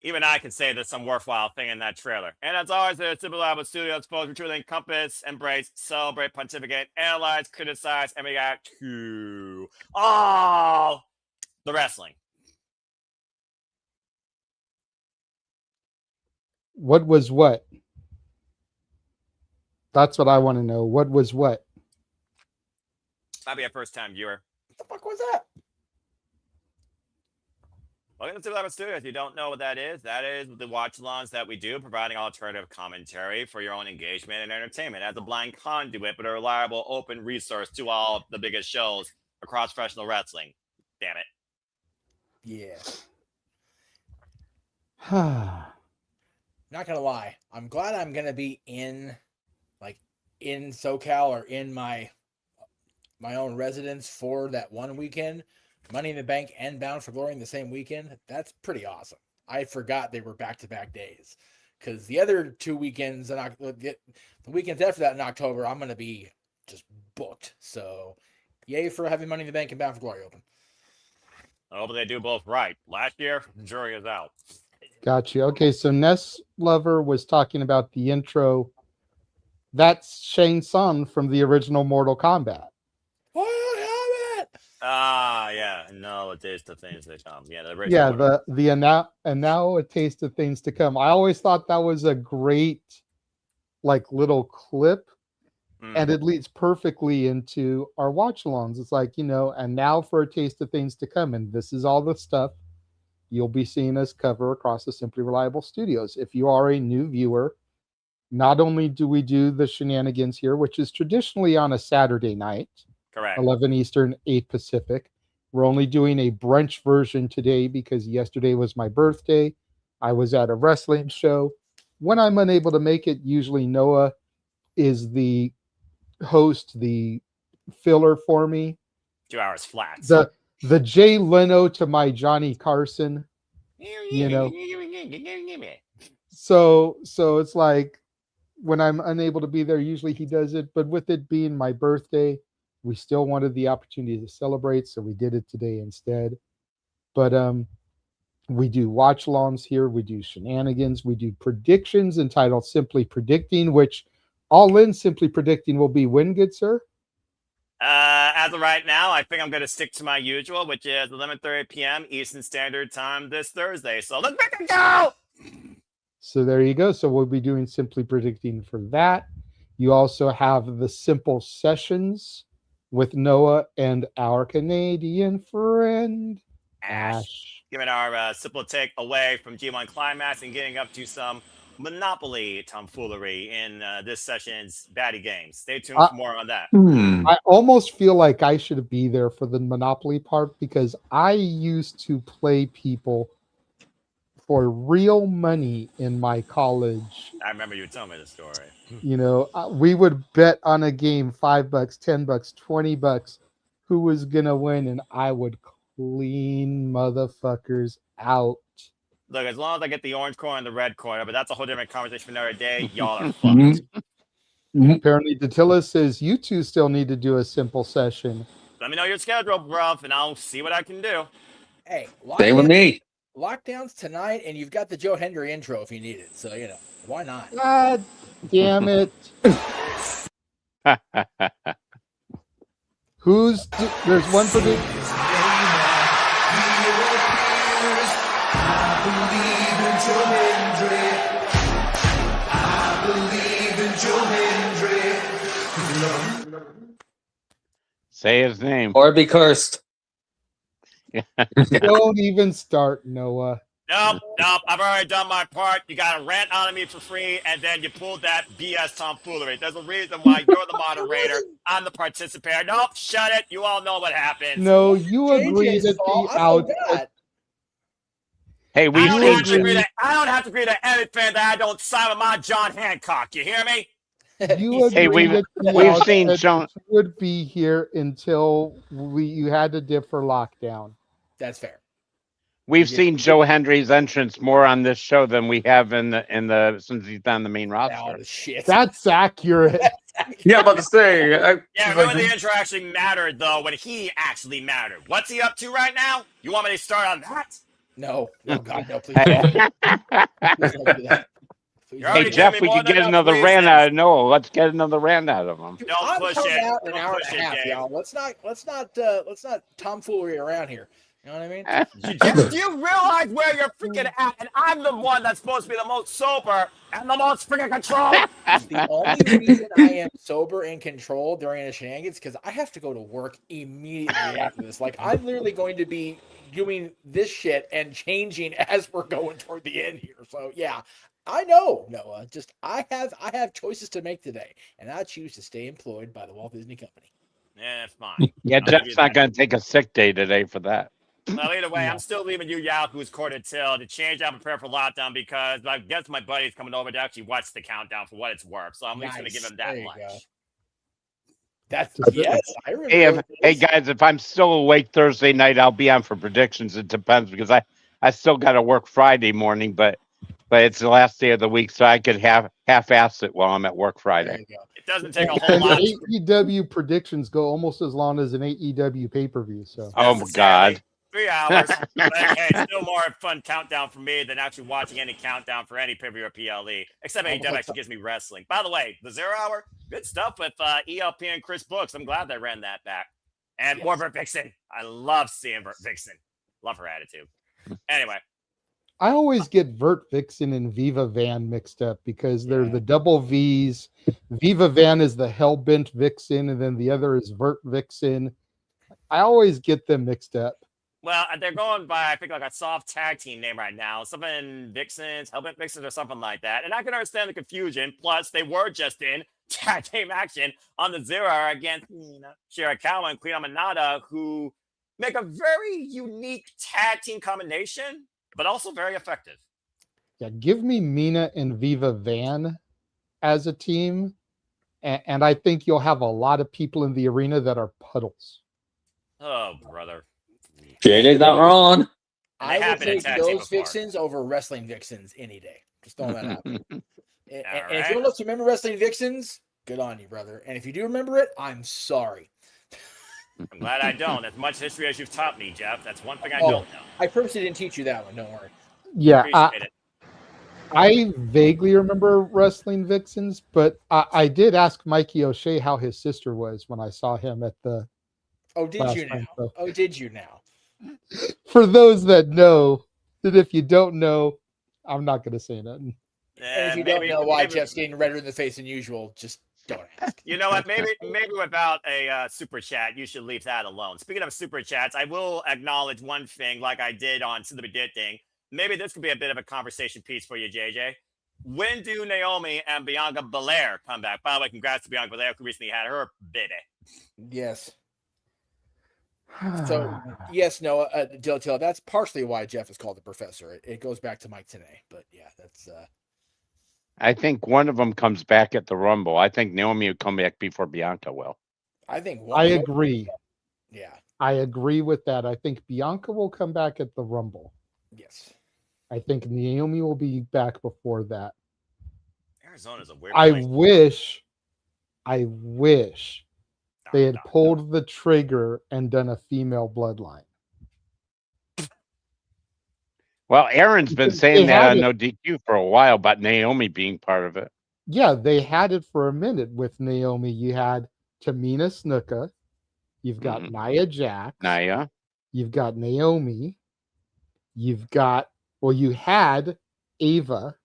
Even I can say there's some worthwhile thing in that trailer. And as always, there's Super Reliable Studios, folks, we truly encompass, embrace, celebrate, pontificate, analyze, criticize, and react to all the wrestling. What was what? That's what I want to know. What was what? Might be a first-time viewer. What the fuck was that? Welcome to Super Reliable Studios. If you don't know what that is the watch-alongs that we do, providing alternative commentary for your own engagement and entertainment as a blind conduit, but a reliable, open resource to all of the biggest shows across professional wrestling. Damn it. Yeah. Not gonna lie, I'm glad I'm gonna be in SoCal or in my own residence for that one weekend. Money in the Bank and Bound for Glory in the same weekend. That's pretty awesome. I forgot they were back-to-back days, because the other 2 weekends and the weekends after that in October, I'm gonna be just booked. So, yay for having Money in the Bank and Bound for Glory open. I hope they do both right. Last year, the jury is out. Gotcha. Okay, so Ness Lover was talking about the intro. That's Shane Sun from the original Mortal Kombat. Ah, yeah. No, a taste of things to come. Yeah, the original Yeah, one. and now a taste of things to come. I always thought that was a great like little clip, and it leads perfectly into our watch alongs. It's like, and now for a taste of things to come, and this is all the stuff you'll be seeing us cover across the Simply Reliable Studios. If you are a new viewer, not only do we do the Shenanigans here, which is traditionally on a Saturday night, Correct. 11 Eastern, 8 Pacific. We're only doing a brunch version today because yesterday was my birthday. I was at a wrestling show. When I'm unable to make it, usually Noah is the host, the filler for me. 2 hours flat. The Jay Leno to my Johnny Carson, So it's like when I'm unable to be there, usually he does it. But with it being my birthday, we still wanted the opportunity to celebrate, so we did it today instead. But we do watch alongs here, we do shenanigans, we do predictions entitled Simply Predicting, which all in Simply Predicting will be when, good sir? As of right now, I think I'm going to stick to my usual, which is 11:30 p.m. Eastern Standard Time this Thursday. So let's make it go! So there you go. So we'll be doing Simply Predicting for that. You also have the Simple Sessions with Noah and our Canadian friend, Ash. Giving our simple take away from G1 Climax and getting up to some Monopoly tomfoolery in this session's Baddie Games. Stay tuned for more on that. I almost feel like I should be there for the Monopoly part because I used to play people for real money in my college. I remember you telling me the story. We would bet on a game $5, $10, $20, who was gonna win, and I would clean motherfuckers out. Look, as long as I get the orange coin and the red coin, but that's a whole different conversation for another day. Y'all are fucked. Apparently, Datilla says you two still need to do a simple session. Let me know your schedule, bruv, and I'll see what I can do. Hey, Same with me. Lockdown's tonight, and you've got the Joe Hendry intro if you need it. So, why not? God damn it. There's one for the... Say his name. Or be cursed. Don't even start, Noah. Nope. I've already done my part. You got to rant on me for free, and then you pulled that BS tomfoolery. There's a reason why you're the moderator. I'm the participator. Nope, shut it. You all know what happens. No, you agreed to be out. Hey, I don't have to agree to anything that I don't sign with my John Hancock. You hear me? You Hey, agreed we've that seen that John. you would be here until you had to dip for lockdown. That's fair. We've seen Joe Hendry's entrance more on this show than we have in the since he's on the main roster. Shit. That's accurate. Yeah, about to say. Remember the intro actually mattered, though, when he actually mattered. What's he up to right now? You want me to start on that? No. Oh, God, no, please don't. Please don't do that. Hey, Jeff, we could get another rant out of Noah. Let's get another rant out of him. Don't push it. Out an Don't hour push and a half, it, y'all. Let's not tomfoolery around here. You know what I mean? Jeff, do you realize where you're freaking at? And I'm the one that's supposed to be the most sober and the most freaking controlled. The only reason I am sober and controlled during the shenanigans because I have to go to work immediately after this. Like I'm literally going to be doing this shit and changing as we're going toward the end here. So yeah, I know, Noah. Just I have choices to make today, and I choose to stay employed by the Walt Disney Company. Yeah, that's fine. Yeah, Jeff's not going to take a sick day today for that. Well, either way, I'm still leaving you Yahoo's quarter till to change out and prepare for lockdown because I guess my buddy's coming over to actually watch the countdown for what it's worth. So I'm at least going to give him that much. That's yes, I remember. Hey guys, if I'm still awake Thursday night, I'll be on for predictions. It depends because I still got to work Friday morning, but it's the last day of the week, so I could half-ass it while I'm at work Friday. It doesn't take a whole lot. AEW predictions go almost as long as an AEW pay-per-view. So. Oh my God. 3 hours. But hey, it's still more fun countdown for me than actually watching any countdown for any pay-per-view or PLE. Except AEW actually gives me wrestling. By the way, the 0 hour, good stuff with ELP and Chris Brooks. I'm glad they ran that back. And more Vert Vixen. I love seeing Vert Vixen. Love her attitude. Anyway. I always get Vert Vixen and Viva Van mixed up because they're the double V's. Viva Van is the Hellbent Vixen, and then the other is Vert Vixen. I always get them mixed up. Well, they're going by, I think, like a soft tag team name right now. Something Vixens, Hellbent Vixens, or something like that. And I can understand the confusion. Plus, they were just in tag team action on the Zero against Shirakawa and Queen Aminata, who make a very unique tag team combination, but also very effective. Yeah, give me Mina and Viva Van as a team, and I think you'll have a lot of people in the arena that are puddles. Oh, brother. JJ's not wrong. I would take those Vixens over wrestling Vixens any day. Just throwing that out there. And if you don't remember wrestling Vixens, good on you, brother. And if you do remember it, I'm sorry. I'm glad I don't. As much history as you've taught me, Jeff. That's one thing I don't know. I purposely didn't teach you that one. Don't worry. Yeah, Appreciate it. I vaguely remember wrestling Vixens, but I did ask Mikey O'Shea how his sister was when I saw him at the. Oh, did you now? Oh, did you now? For those that know, that if you don't know, I'm not going to say nothing. And if you don't know why Jeff's getting redder in the face than usual, just don't ask. You know what? Maybe without a super chat, you should leave that alone. Speaking of super chats, I will acknowledge one thing, like I did on the Did thing. Maybe this could be a bit of a conversation piece for you, JJ. When do Naomi and Bianca Belair come back? By the way, congrats to Bianca Belair, who recently had her baby. Yes. So, yes, Noah, Dill, that's partially why Jeff is called the professor. It goes back to Mike today, but yeah, that's. I think one of them comes back at the Rumble. I think Naomi will come back before Bianca will. I think. I agree. Yeah. I agree with that. I think Bianca will come back at the Rumble. Yes. I think Naomi will be back before that. Arizona's a weird I place. wish they had pulled the trigger and done a female bloodline. Well, Aaron's been They saying that had on it- No DQ for a while about Naomi being part of it. Yeah, they had it for a minute with Naomi. You had Tamina Snuka. You've got Nia Jax. Nia. You've got Naomi. You've got, you had Ava.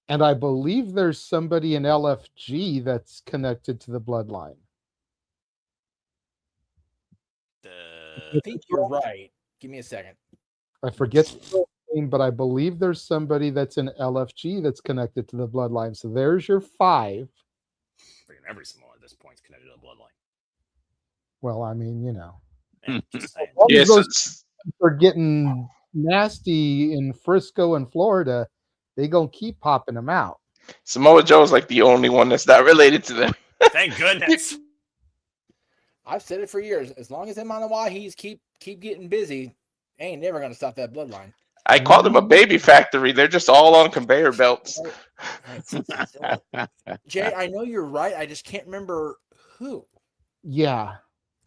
And I believe there's somebody in LFG that's connected to the bloodline. I think you're right. Give me a second. I forget the name, but I believe there's somebody that's in LFG that's connected to the bloodline. So there's your 5. Freaking every Samoa at this point is connected to the bloodline. Well, I mean, Just saying. all of Yes, those are getting nasty in Frisco and Florida. They gonna keep popping them out. Samoa Joe's like the only one that's not related to them. Thank goodness. I've said it for years. As long as him on the Wahi's keep getting busy, they ain't never gonna stop that bloodline. I called them a baby factory. They're just all on conveyor belts. Jay, I know you're right. I just can't remember who. Yeah,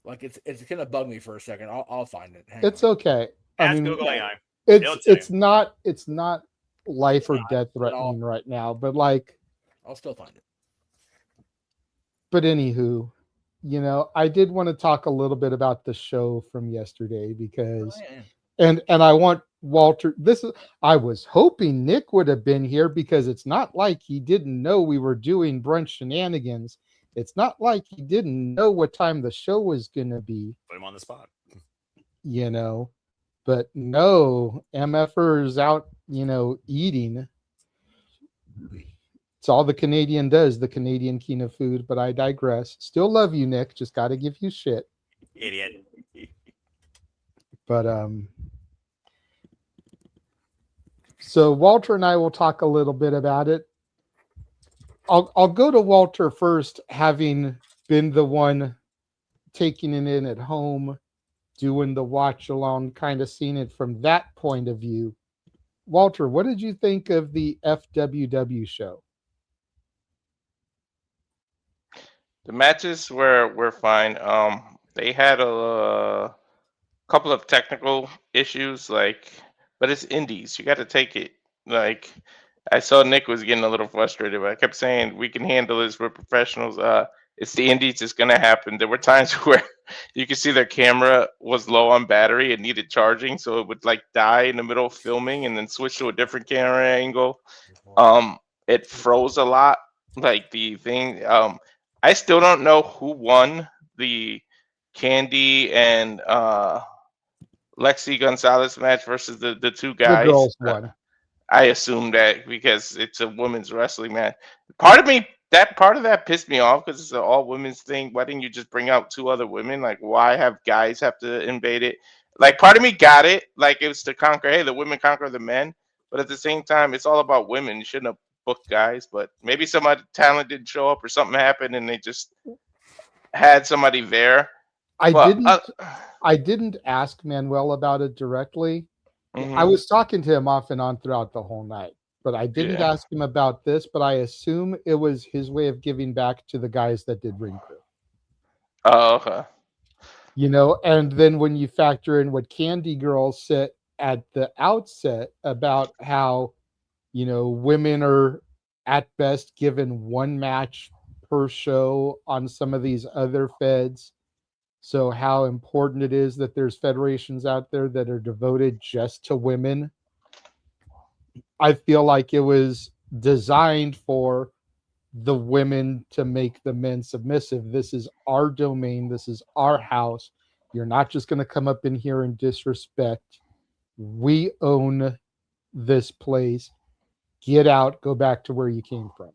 Like it's gonna bug me for a second. I'll find it. Hang it's on. okay. Ask Google AI. It's not life or death threatening right now, but like, I'll still find it. but anywho, I did want to talk a little bit about the show from yesterday because, and I want Walter. I was hoping Nick would have been here because it's not like he didn't know we were doing Brunch Shenanigans. It's not like he didn't know what time the show was going to be. Put him on the spot. But no, MFers out, eating. It's all the Canadian does, the Canadian king of food, but I digress. Still love you, Nick. Just got to give you shit. Idiot. But, so Walter and I will talk a little bit about it. I'll go to Walter first, having been the one taking it in at home, doing the watch along, kind of seeing it from that point of view. Walter, what did you think of the FWW show? The matches were fine. They had a couple of technical issues, but it's indies. You got to take it. I saw Nick was getting a little frustrated, but I kept saying we can handle this. We're professionals. It's the indies. It's gonna happen. There were times where you could see their camera was low on battery and needed charging, so it would like die in the middle of filming and then switch to a different camera angle. It froze a lot. Like the thing. I still don't know who won the Candy and Lexi Gonzalez match versus the two The guys. girls won. I assume that because it's a women's wrestling match. Part of me, that part of that pissed me off because it's an all women's thing. Why didn't you just bring out two other women? Like, why have guys have to invade it? Like, part of me got it. Like, it was to conquer, hey, the women conquer the men. But at the same time, it's all about women. You shouldn't have booked guys. But maybe somebody talent didn't show up or something happened and they just had somebody there. I didn't ask Manuel about it directly. Mhm. I was talking to him off and on throughout the whole night, but I didn't Yeah. ask him about this. But I assume it was his way of giving back to the guys that did ring crew. Oh, okay. You know, and then when you factor in what Candy Girl said at the outset about how, you know, women are at best given one match per show on some of these other feds. So how important it is that there's federations out there that are devoted just to women. I feel like it was designed for the women to make the men submissive. This is our domain. This is our house. You're not just going to come up in here and disrespect. We own this place. Get out. Go back to where you came from.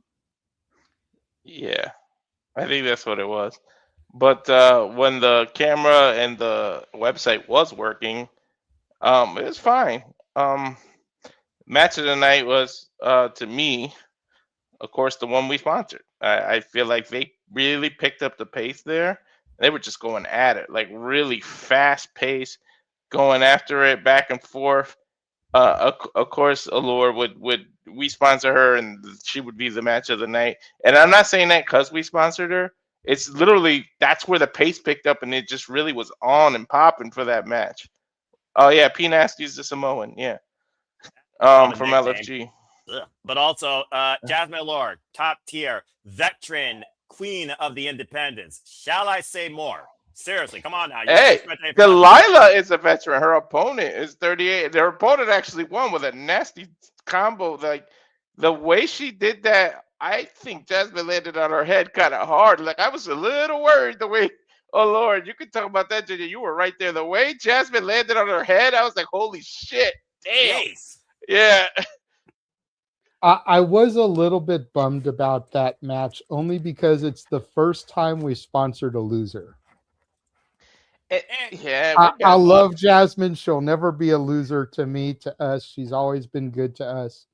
Yeah, I think that's what it was. But when the camera and the website was working, it was fine. Match of the night was, to me, of course, the one we sponsored. I feel like they really picked up the pace there. They were just going at it, like really fast pace, going after it back and forth. Of course, Allure would we sponsor her, and she would be the match of the night. And I'm not saying that because we sponsored her. It's literally that's where the pace picked up, and it just really was on and popping for that match. Oh yeah, P Nasty's the Samoan, yeah, from LFG. Ugh. But also, Jasmine Lord, top tier, veteran, queen of the independents. Shall I say more? Seriously, come on now. You Hey, expect anything from- Delilah is a veteran. Her opponent is 38. Their opponent actually won with a nasty combo. Like the way she did that, I think Jasmine landed on her head kind of hard. Like I was a little worried the way. Oh Lord, you could talk about that, JJ. You were right there. The way Jasmine landed on her head, I was like, holy shit, damn. Jeez. Yeah. I was a little bit bummed about that match only because it's the first time we sponsored a loser. Yeah, I love Jasmine. She'll never be a loser to me, to us. She's always been good to us.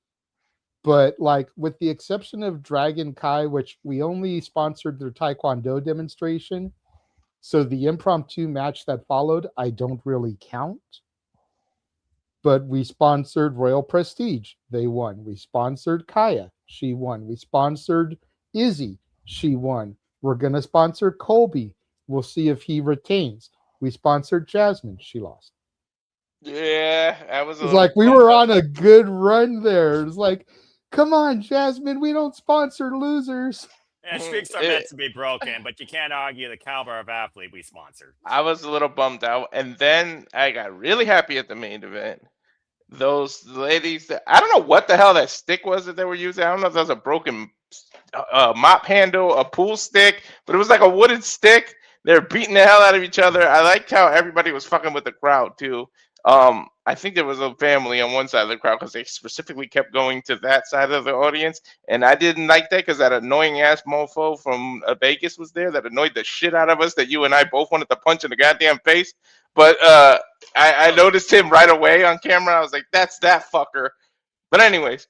But like with the exception of Dragon Kai, which we only sponsored their Taekwondo demonstration. So the impromptu match that followed, I don't really count. But we sponsored Royal Prestige. They won. We sponsored Kaya. She won. We sponsored Izzy. She won. We're going to sponsor Colby. We'll see if he retains. We sponsored Jasmine. She lost. Yeah, I was. It's like we were on a good run there. It's like, come on, Jasmine. We don't sponsor losers. Yeah, streaks are meant to be broken, but you can't argue the caliber of athlete we sponsored. I was a little bummed out, and then I got really happy at the main event. Those ladies, I don't know what the hell that stick was that they were using. I don't know if that was a broken mop handle, a pool stick, but it was like a wooden stick. They're beating the hell out of each other. I liked how everybody was fucking with the crowd too. I think there was a family on one side of the crowd because they specifically kept going to that side of the audience, and I didn't like that because that annoying ass mofo from Vegas was there that annoyed the shit out of us. That you and I both wanted to punch in the goddamn face, but I noticed him right away on camera. I was like, "That's that fucker." But anyways,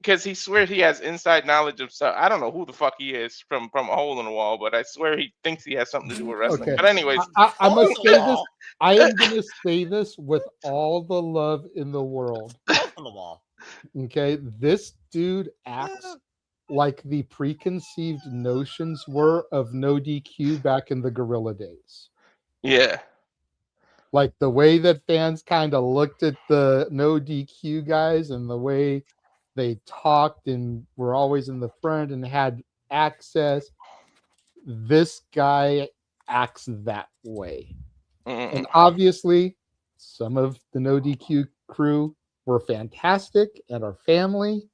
because he swears he has inside knowledge of stuff. I don't know who the fuck he is from a hole in the wall, but I swear he thinks he has something to do with wrestling. Okay. But anyways, I must say this. I am going to say this with all the love in the world. On the wall. Okay, this dude acts like the preconceived notions were of no DQ back in the Gorilla days. Yeah. Like the way that fans kind of looked at the no DQ guys and the way they talked and were always in the front and had access. this guy acts that way. Mm-mm. And obviously, some of the No DQ crew were fantastic and are family.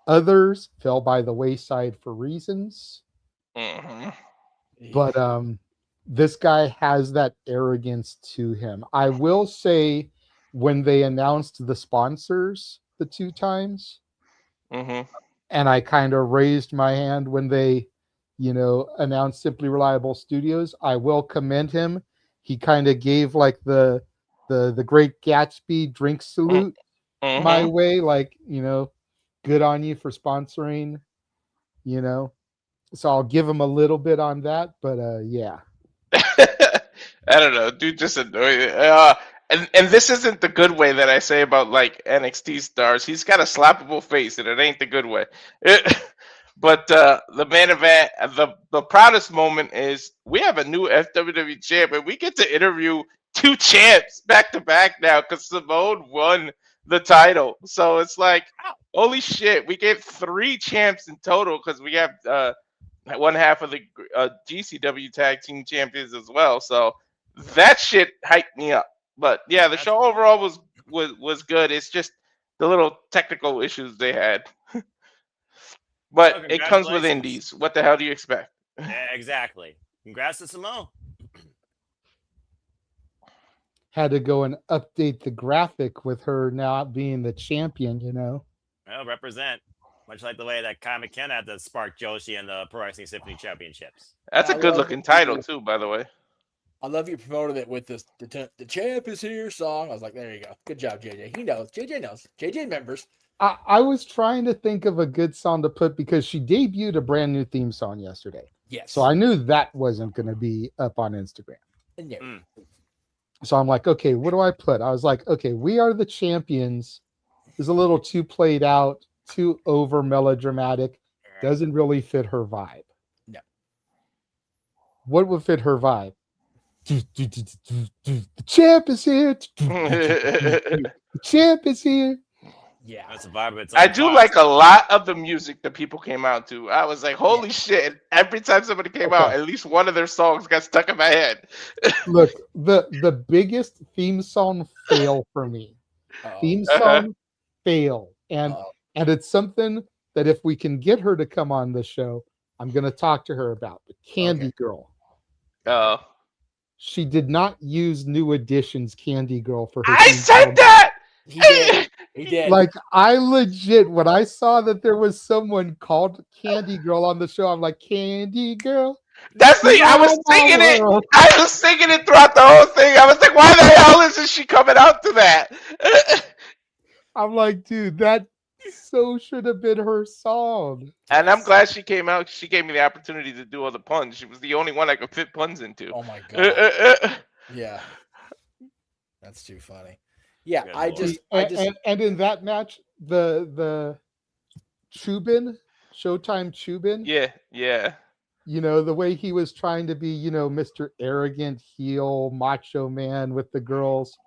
Others fell by the wayside for reasons. Mm-hmm. But this guy has that arrogance to him. I will say, when they announced the sponsors the 2 times, Mm-hmm. and I kind of raised my hand when they, announced Simply Reliable Studios, I will commend him. He kind of gave like the Great Gatsby drink salute my way, like, good on you for sponsoring, So I'll give him a little bit on that, but yeah. I don't know, dude, just annoying. And this isn't the good way that I say about like NXT stars. He's got a slappable face, and it ain't the good way. But the main event, the proudest moment is we have a new FWW champ, and we get to interview 2 champs back to back now because Simone won the title. So it's like, holy shit, we get 3 champs in total because we have one half of the GCW tag team champions as well. So that shit hyped me up. But yeah, the show overall was good. It's just the little technical issues they had. But Well, it comes with congratulations. indies. What the hell do you expect? Yeah, exactly. Congrats to Simone. Had to go and update the graphic with her now being the champion, Well, represent. Much like the way that Kai McKenna had to spark Joshi in the Pro Wrestling Symphony Championships. That's a good looking title too, by the way. I love you promoted it with this the champ is here song. I was like, there you go. Good job, JJ. He knows. JJ knows. JJ members. I was trying to think of a good song to put because she debuted a brand new theme song yesterday. Yes. So I knew that wasn't going to be up on Instagram. Yeah. So I'm like, okay, what do I put? I was like, okay, We Are the Champions is a little too played out, too over melodramatic, doesn't really fit her vibe. No. What would fit her vibe? The champ is here. The champ is here. Yeah, that's a vibe of its I own. do like a lot of the music that people came out to. I was like, holy shit. Every time somebody came out, at least one of their songs got stuck in my head. Look, the biggest theme song fail for me. Theme song fail. And it's something that if we can get her to come on the show, I'm going to talk to her about. But Candy Girl. Oh. She did not use New Edition's Candy Girl for her. I said that! He did. He did. Like, I legit, when I saw that there was someone called Candy Girl on the show, I'm like, Candy Girl? That's the I was singing it. I was singing it throughout the whole thing. I was like, why the hell isn't she coming out to that? I'm like, dude, that so should have been her song. And I'm glad she came out. She gave me the opportunity to do all the puns. She was the only one I could fit puns into. Oh my god. Yeah. That's too funny. Yeah, I just and in that match, the Chubin, Showtime Chubin. Yeah. The way he was trying to be, Mr. Arrogant heel, macho man with the girls.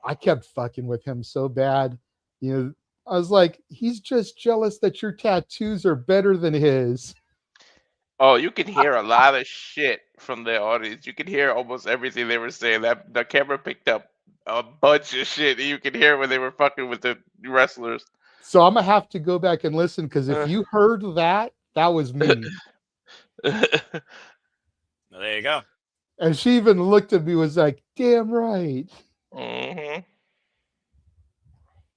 I kept fucking with him so bad. I was like, he's just jealous that your tattoos are better than his. Oh, you can hear a lot of shit from the audience. You can hear almost everything they were saying. That the camera picked up a bunch of shit you could hear when they were fucking with the wrestlers. So I'm gonna have to go back and listen because if you heard that, that was me. Well, there you go. And she even looked at me, was like, "Damn right." Mm-hmm.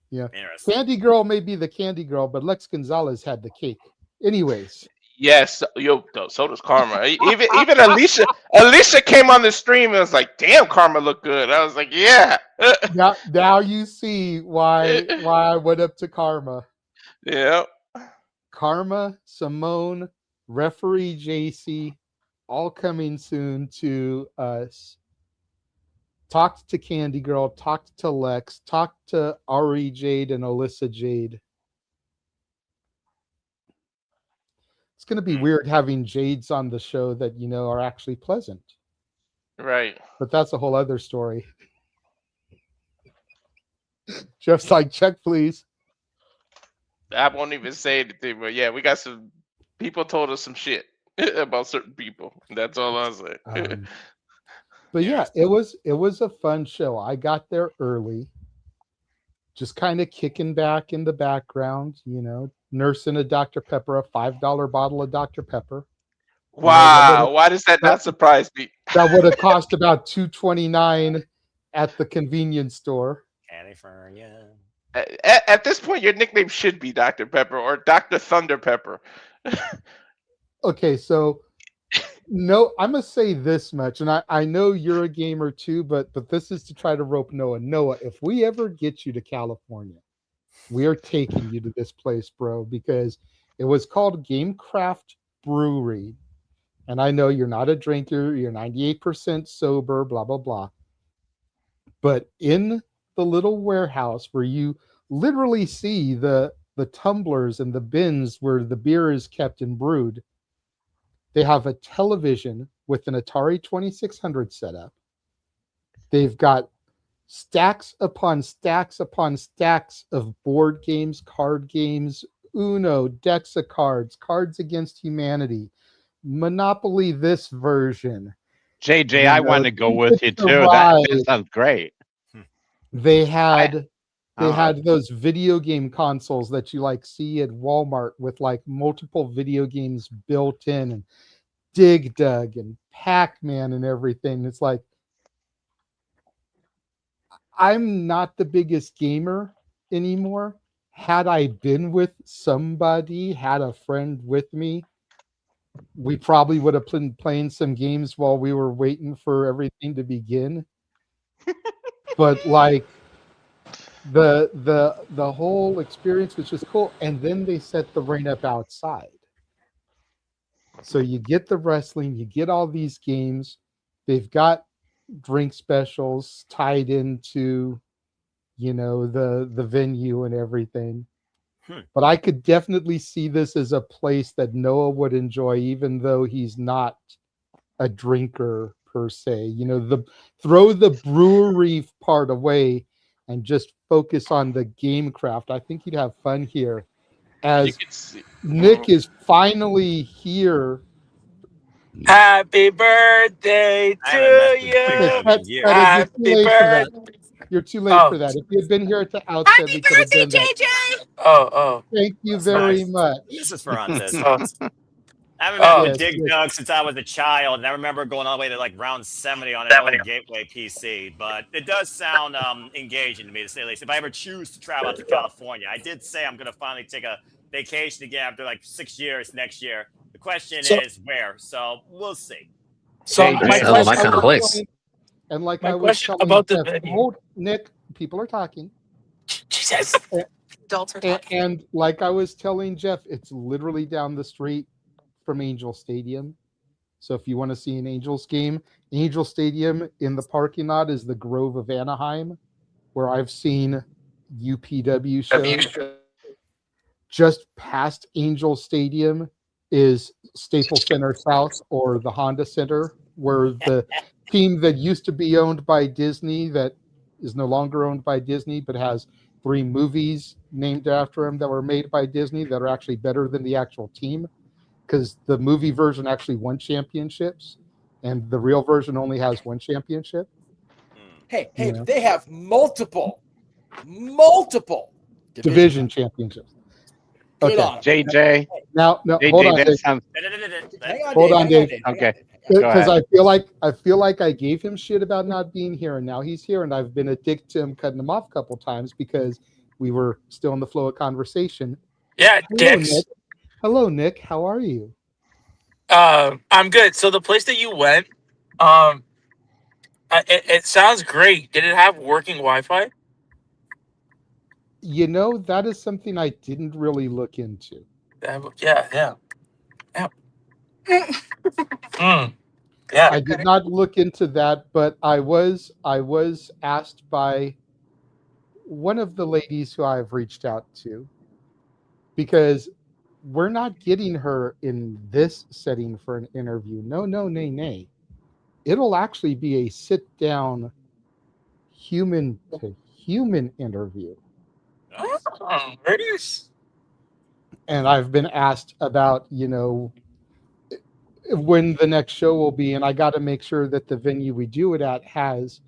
Yeah. Candy Girl may be the Candy Girl, but Lex Gonzalez had the cake. Anyways. Yes, so does Karma. Even Alicia came on the stream and was like, "Damn, Karma looked good." I was like, "Yeah." now you see why I went up to Karma. Yeah. Karma, Simone, referee JC, all coming soon to us. Talked to Candy Girl, talked to Lex, talked to Ari Jade and Alyssa Jade. It's going to be weird having Jades on the show that, are actually pleasant. Right. But that's a whole other story. Jeff's like, check, please. I won't even say anything, but yeah, we got some people told us some shit. about certain people. That's all I'll say. But yeah, it was a fun show. I got there early, just kind of kicking back in the background, nursing a Dr. Pepper, a $5 bottle of Dr. Pepper. Wow, why does that not surprise me? That would have cost about $2.29 at the convenience store. California. At this point, your nickname should be Dr. Pepper or Dr. Thunder Pepper. Okay, so no, I must say this much, and I know you're a gamer too, but this is to try to rope Noah. Noah, if we ever get you to California, we are taking you to this place, bro, because it was called Gamecraft Brewery. And I know you're not a drinker, you're 98% sober, blah, blah, blah. But in the little warehouse where you literally see the tumblers and the bins where the beer is kept and brewed, they have a television with an Atari 2600 setup. They've got stacks upon stacks upon stacks of board games, card games, Uno, decks of cards, Cards Against Humanity, Monopoly this version. JJ, I want to go with you too. That sounds great. They had those video game consoles that you see at Walmart with multiple video games built in, and Dig Dug and Pac-Man and everything. It's like, I'm not the biggest gamer anymore. Had I been with somebody, had a friend with me, we probably would have been playing some games while we were waiting for everything to begin. But the whole experience was just cool. And then they set the rain up outside. So you get the wrestling, you get all these games. They've got drink specials tied into, the venue and everything. But I could definitely see this as a place that Noah would enjoy, even though he's not a drinker per se. Throw the brewery part away and just focus on the game craft. I think you'd have fun here. As Nick is finally here. Happy birthday to you. Happy birthday. You're too late for that. If you had been here at the outset, we could have done that. JJ. Oh. Thank you very much. This is for autism. I haven't been to Dig Dug since I was a child, and I remember going all the way to round 70 on an old Gateway PC. But it does sound engaging to me, to say the least. If I ever choose to travel out to California, I did say I'm going to finally take a vacation again after 6 years next year. The question is where. So we'll see. So my kind of place. And My I was question telling about the Jeff, venue. hold, Nick, people are talking. Jesus. Adults are talking. And like I was telling Jeff, it's literally down the street from Angel Stadium. So if you want to see an Angels game, Angel Stadium in the parking lot is the Grove of Anaheim, where I've seen UPW shows. Just past Angel Stadium is Staples Center South, or the Honda Center, where the team that used to be owned by Disney, that is no longer owned by Disney, but has 3 movies named after him that were made by Disney that are actually better than the actual team, because the movie version actually won championships and the real version only has 1 championship. Hey, they have multiple division championships. Good Okay, on 'em. JJ. Now, no, JJ, hold on, that Dave. sounds- Hold on, Dave. Okay. Go Because ahead. I feel like I gave him shit about not being here, and now he's here, and I've been a dick to him, cutting him off a couple times because we were still in the flow of conversation. Yeah, Hello, dicks. Nick. Hello, Nick. How are you? I'm good. So the place that you went, it sounds great. Did it have working Wi-Fi? That is something I didn't really look into. Yeah. I did not look into that, but I was asked by one of the ladies who I've reached out to, because we're not getting her in this setting for an interview. No, nay. It'll actually be a sit-down human to human interview. Oh, there it is. And I've been asked about, when the next show will be, and I got to make sure that the venue we do it at has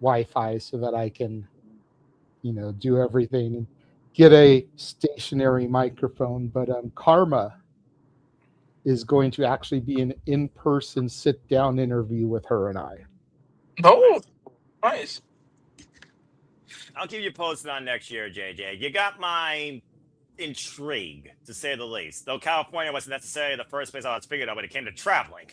Wi-Fi so that I can, do everything and get a stationary microphone. But Karma is going to actually be an in-person sit-down interview with her and I. Oh, nice. I'll keep you posted on next year, JJ. You got my intrigue, to say the least. Though California wasn't necessarily the first place I was figured out when it came to traveling.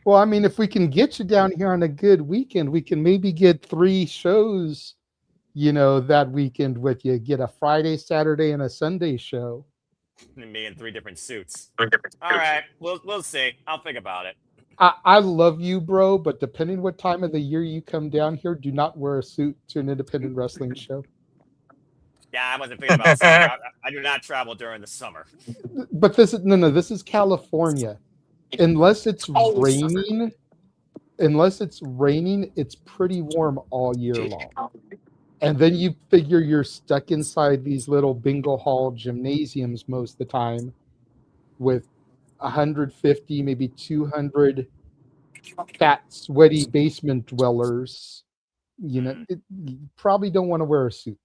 Well, I mean, if we can get you down here on a good weekend, we can maybe get 3 shows, that weekend with you. Get a Friday, Saturday, and a Sunday show. And me in 3 different suits. All right, we'll see. I'll think about it. I love you, bro, but depending what time of the year you come down here, do not wear a suit to an independent wrestling show. Yeah, I wasn't thinking about summer. I do not travel during the summer. But this is California. Unless it's raining, it's pretty warm all year long. And then you figure you're stuck inside these little bingo hall gymnasiums most of the time with 150, maybe 200 fat, sweaty basement dwellers. You probably don't want to wear a suit.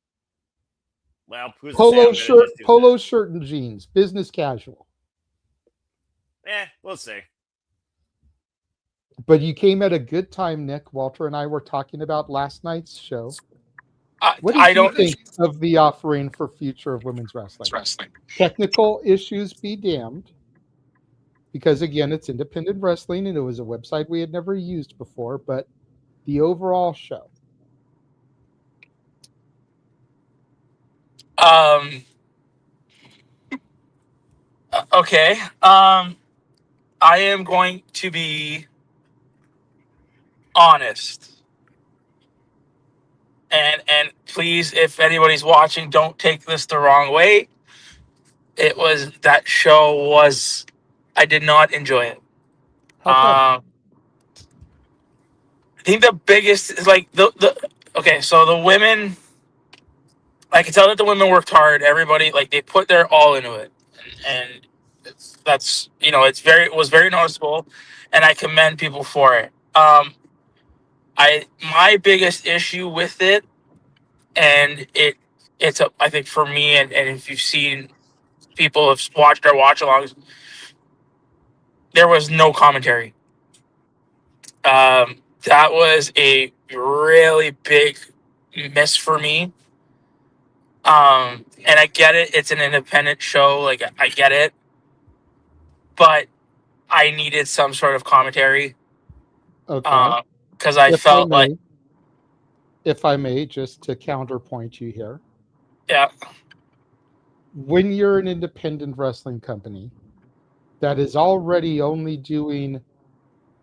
Well, who's Polo shirt and jeans, business casual. We'll see. But you came at a good time, Nick. Walter and I were talking about last night's show. What do you think of the offering for future of women's wrestling? Technical issues be damned. Because, again, it's independent wrestling, and it was a website we had never used before. But the overall show. Okay. I am going to be honest. And please, if anybody's watching, don't take this the wrong way. That show was, I did not enjoy it. I think the biggest is like okay, so the women, I can tell that the women worked hard. Everybody, like, they put their all into it. And that's, it was very noticeable, and I commend people for it. My biggest issue with it, and I think for me, and if you've seen people have watched our watch-alongs, there was no commentary. That was a really big miss for me. And I get it. It's an independent show. Like, I get it. But I needed some sort of commentary. Okay. Because I felt like... If I may, just to counterpoint you here. Yeah. When you're an independent wrestling company that is already only doing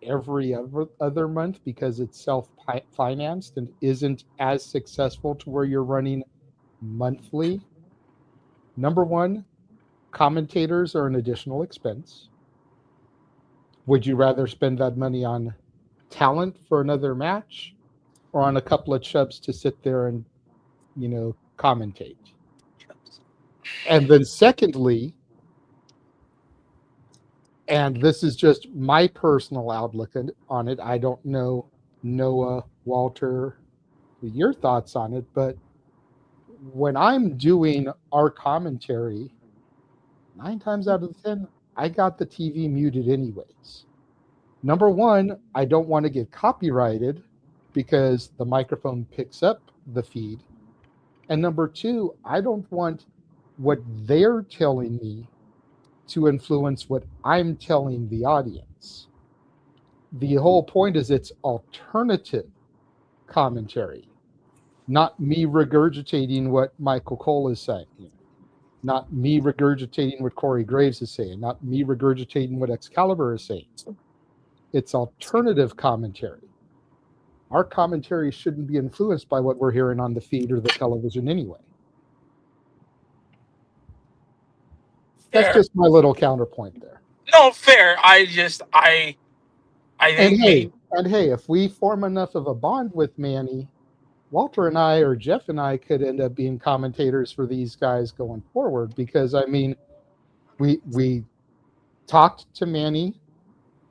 every other month because it's self-financed and isn't as successful to where you're running monthly, number one, commentators are an additional expense. Would you rather spend that money on talent for another match or on a couple of chubs to sit there and, commentate? And then secondly, and this is just my personal outlook on it, I don't know, Noah, Walter, your thoughts on it, but when I'm doing our commentary, 9 times out of 10, I got the TV muted anyways. Number one, I don't want to get copyrighted because the microphone picks up the feed. And number two, I don't want what they're telling me to influence what I'm telling the audience. The whole point is it's alternative commentary, not me regurgitating what Michael Cole is saying, not me regurgitating what Corey Graves is saying, not me regurgitating what Excalibur is saying. It's alternative commentary. Our commentary shouldn't be influenced by what we're hearing on the feed or the television anyway. That's just my little counterpoint there. No, fair. I think... And hey, if we form enough of a bond with Manny, Walter and I, or Jeff and I, could end up being commentators for these guys going forward. Because, I mean, we talked to Manny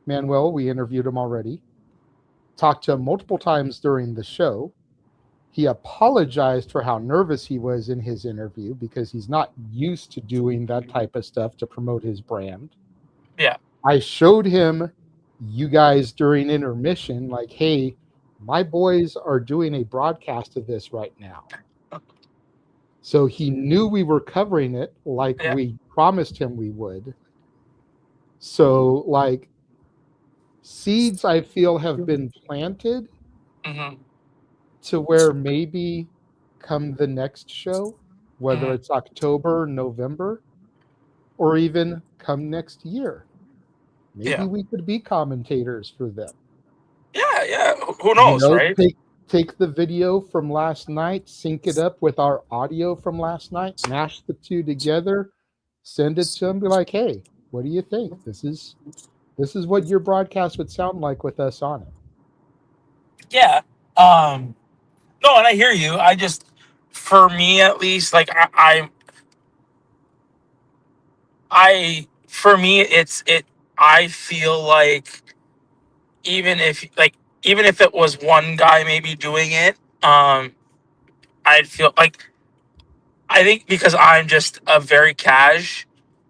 Manuel, we interviewed him already. Talked to him multiple times during the show. He apologized for how nervous he was in his interview because he's not used to doing that type of stuff to promote his brand. Yeah. I showed him you guys during intermission, like, hey, my boys are doing a broadcast of this right now. So he knew we were covering it like we promised him we would. So, like, seeds I feel have been planted to where maybe come the next show, whether it's October, November, or even come next year. Maybe we could be commentators for them. Yeah. Who knows, right? Take the video from last night, sync it up with our audio from last night, mash the two together, send it to them, be like, hey, what do you think? This is what your broadcast would sound like with us on it. Yeah. No, and I hear you. I just, for me at least, like for me, I feel like even if it was one guy maybe doing it, I'd feel like, I think because I'm just a very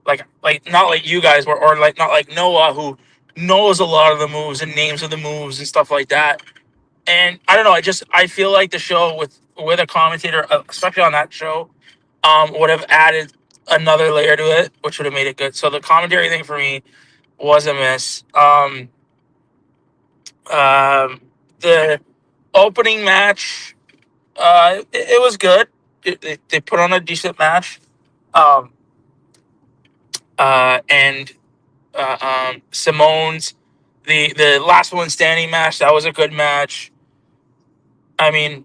like not like you guys were, or like not like Noah, who knows a lot of the moves and names of the moves and stuff like that. And I don't know, I feel like the show with a commentator, especially on that show, would have added another layer to it, which would have made it good. So the commentary thing for me was a miss. The opening match, it was good. They put on a decent match. And Simone's the last one standing match, that was a good match. I mean,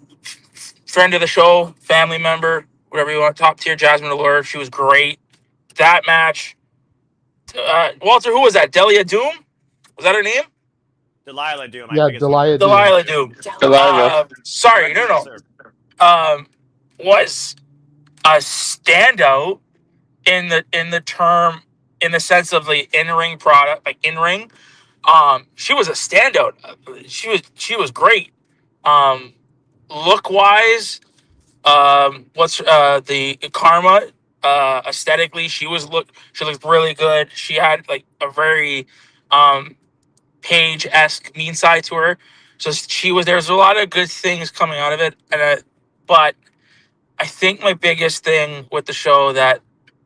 friend of the show, family member, whatever you want, top tier Jasmine Allure, she was great. That match, Walter, who was that? Delia Doom? Was that her name? Delilah Doom. Yeah, Delilah Doom. Delilah Doom. Sorry, no. Was a standout in the sense of the in-ring product, like in-ring. She was a standout. She was great. Look wise, what's the Karma, aesthetically, she looked really good. She had like a very Paige-esque mean side to her. So there's a lot of good things coming out of it, but I think my biggest thing with the show that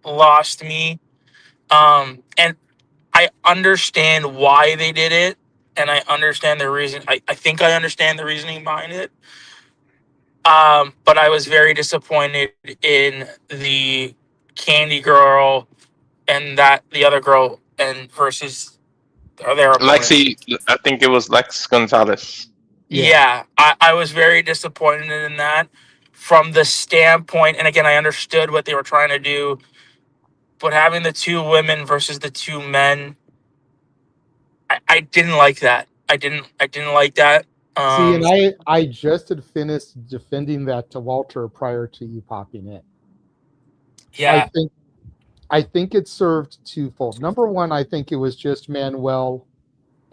lost me, and I understand why they did it, and I understand the reason. I think I understand the reasoning behind it. But I was very disappointed in the Candy Girl and the other girl and versus their opponents. Lexi, I think it was Lex Gonzalez. Yeah, I was very disappointed in that from the standpoint, and again, I understood what they were trying to do, but having the two women versus the two men, I didn't like that. I didn't like that. See, and I just had finished defending that to Walter prior to you popping in. Yeah. I think it served twofold. Number one, I think it was just Manuel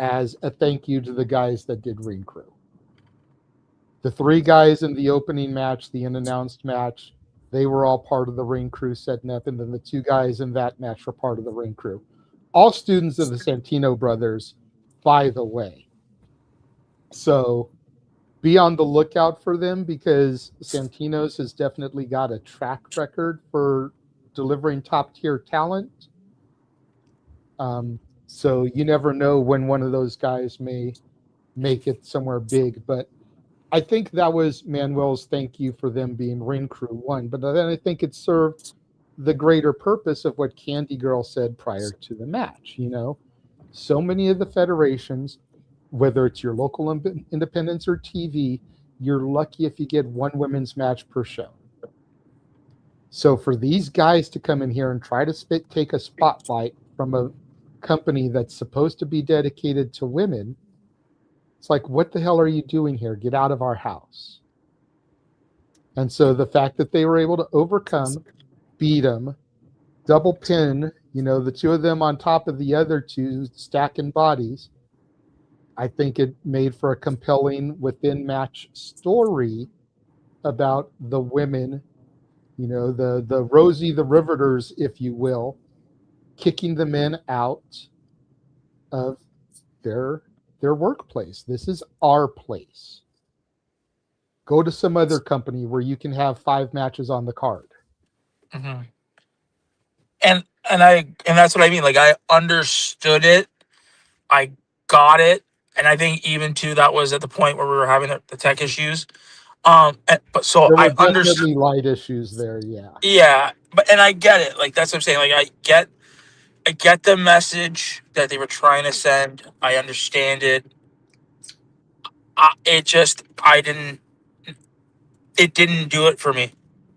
as a thank you to the guys that did ring crew. The three guys in the opening match, the unannounced match, they were all part of the ring crew setting up, and then the two guys in that match were part of the ring crew. All students of the Santino brothers, by the way. So be on the lookout for them, because Santino's has definitely got a track record for delivering top tier talent. So you never know when one of those guys may make it somewhere big. But I think that was Manuel's thank you for them being ring crew one. But then I think it served the greater purpose of what Candy Girl said prior to the match. You know, so many of the federations, whether it's your local independents or TV, you're lucky if you get one women's match per show. So for these guys to come in here and try to take a spotlight from a company that's supposed to be dedicated to women, it's like, what the hell are you doing here? Get out of our house. And so the fact that they were able to overcome, beat them, double pin, you know, the two of them on top of the other two stacking bodies, I think it made for a compelling within-match story about the women, the Rosie the Riveters, if you will, kicking the men out of their workplace. This is our place. Go to some other company where you can have 5 matches on the card. Mm-hmm. And that's what I mean. Like, I understood it, I got it, and I think even too that was at the point where we were having the tech issues. But so There were I understood. definitely light issues there, yeah. Yeah, and I get it. Like, that's what I'm saying. Like, I get the message that they were trying to send. I understand it. It didn't do it for me.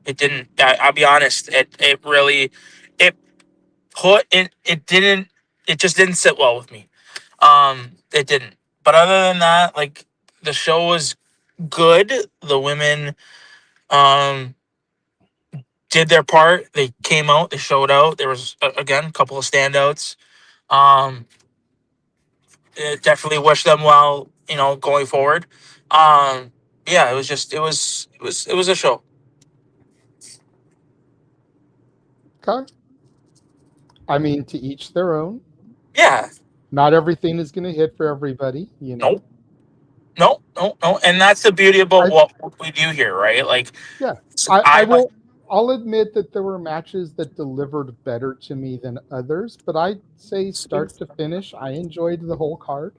It didn't. I'll be honest. It really, it it just didn't sit well with me. It didn't. But other than that, like, the show was good. The women, did their part. They came out. They showed out. There was again a couple of standouts. Definitely wish them well. Going forward. Yeah, it was a show. Okay. I mean, to each their own. Yeah. Not everything is going to hit for everybody, No. And that's the beauty about what we do here, right? Like, yeah, I'll admit that there were matches that delivered better to me than others, but I'd say start to finish, I enjoyed the whole card.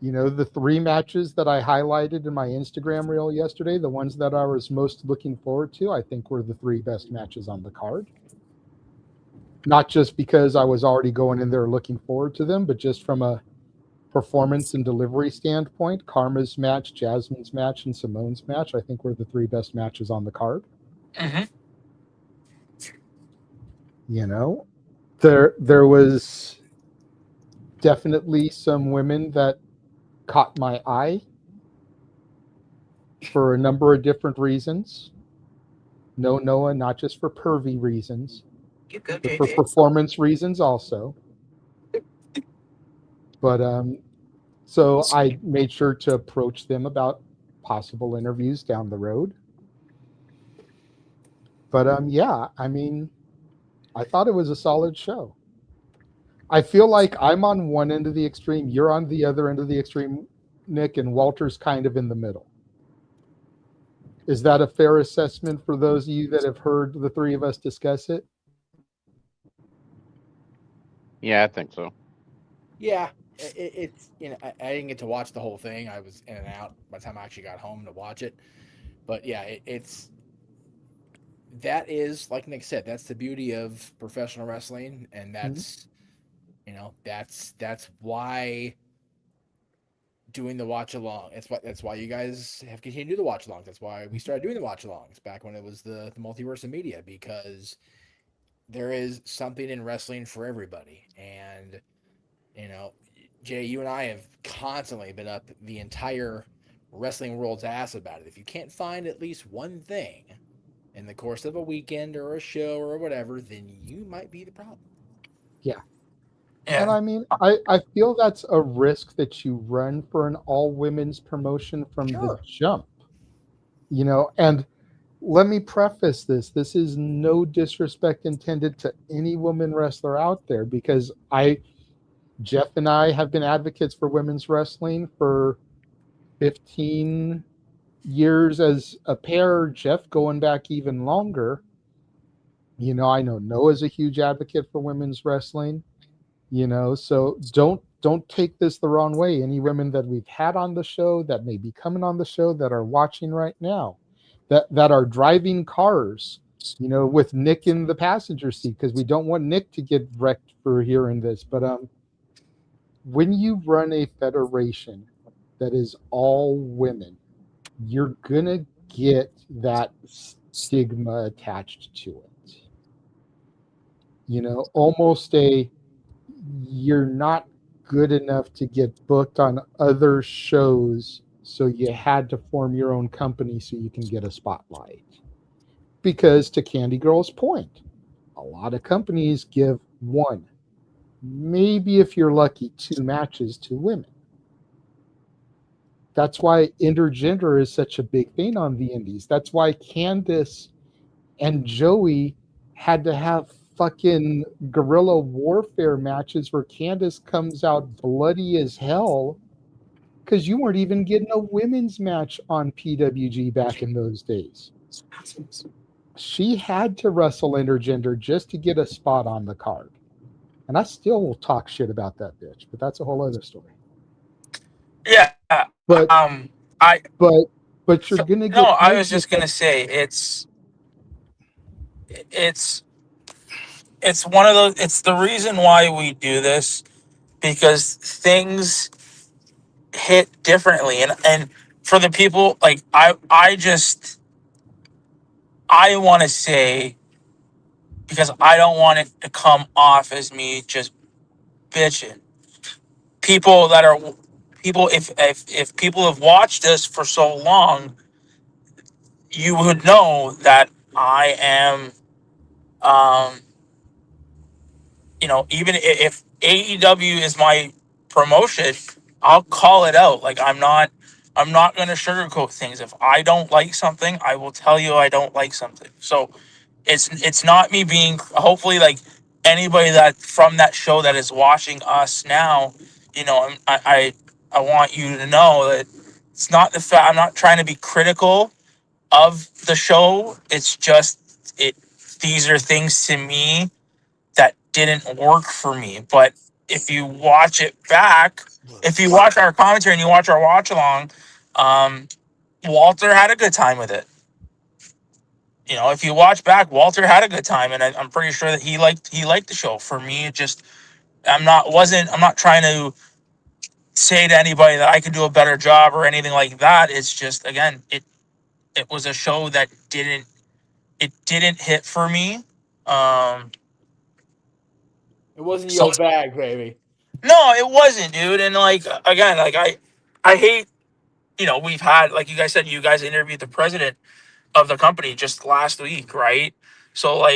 The 3 matches that I highlighted in my Instagram reel yesterday, the ones that I was most looking forward to, I think were the 3 best matches on the card. Not just because I was already going in there looking forward to them, but just from a performance and delivery standpoint. Karma's match, Jasmine's match, and Simone's match, I think, were the 3 best matches on the card. Mm-hmm. There was definitely some women that caught my eye for a number of different reasons. No, Noah, not just for pervy reasons, but for performance reasons also. But so I made sure to approach them about possible interviews down the road. But yeah, I mean, I thought it was a solid show. I feel like I'm on one end of the extreme, you're on the other end of the extreme, Nick, and Walter's kind of in the middle. Is that a fair assessment for those of you that have heard the 3 of us discuss it? Yeah, I think so. Yeah, it's I didn't get to watch the whole thing. I was in and out by the time I actually got home to watch it. But yeah, that is, like Nick said, that's the beauty of professional wrestling, and that's that's why doing the watch along. That's why you guys have continued to do the watch alongs. That's why we started doing the watch alongs back when it was the multiverse of media, because there is something in wrestling for everybody. And Jay, you and I have constantly been up the entire wrestling world's ass about it. If you can't find at least one thing in the course of a weekend or a show or whatever, then you might be the problem. Yeah. And I mean, I feel that's a risk that you run for an all-women's promotion from the jump. And let me preface this. This is no disrespect intended to any woman wrestler out there, because Jeff and I have been advocates for women's wrestling for 15 years as a pair, Jeff going back even longer. I know Noah's a huge advocate for women's wrestling, so don't take this the wrong way. Any women that we've had on the show, that may be coming on the show, that are watching right now, that are driving cars, with Nick in the passenger seat, because we don't want Nick to get wrecked for hearing this. But when you run a federation that is all women, you're gonna get that stigma attached to it. Almost you're not good enough to get booked on other shows, so you had to form your own company so you can get a spotlight. Because, to Candy Girl's point, a lot of companies give 1, maybe if you're lucky, 2 matches to women. That's why intergender is such a big thing on the indies. That's why Candice and Joey had to have fucking guerrilla warfare matches where Candice comes out bloody as hell because you weren't even getting a women's match on PWG back in those days. She had to wrestle intergender just to get a spot on the card. And I still will talk shit about that bitch, but that's a whole other story. Yeah. But but you're gonna get. No, I was just gonna say it's one of those. It's the reason why we do this, because things hit differently, and for the people like I want to say, because I don't want it to come off as me just bitching. People that are people, if people have watched this for so long, you would know that I am, even if AEW is my promotion, I'll call it out. Like I'm not going to sugarcoat things. If I don't like something, I will tell you I don't like something. So it's not me being, hopefully, like anybody that from that show that is watching us now, I want you to know that it's not the fact, I'm not trying to be critical of the show. It's just these are things to me that didn't work for me. But if you watch it back, if you watch our commentary and you watch our watch along, Walter had a good time with it. If you watch back, Walter had a good time, and I'm pretty sure that he liked the show. For me, it just I'm not trying to say to anybody that I could do a better job or anything like that. It's just, again, it was a show that didn't hit for me. It wasn't your bag, baby. No, it wasn't, dude. And again, I hate, we've had, like you guys said, you guys interviewed the president of the company just last week, right? So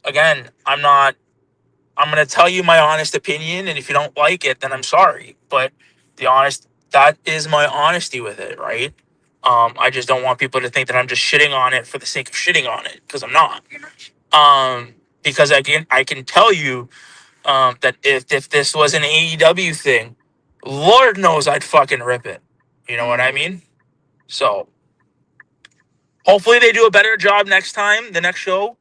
again, I'm going to tell you my honest opinion, and if you don't like it, then I'm sorry. But that is my honesty with it, right? I just don't want people to think that I'm just shitting on it for the sake of shitting on it, because I'm not. Because again, I can tell you that if this was an AEW thing, Lord knows I'd fucking rip it. You know what I mean? So hopefully they do a better job next time, the next show.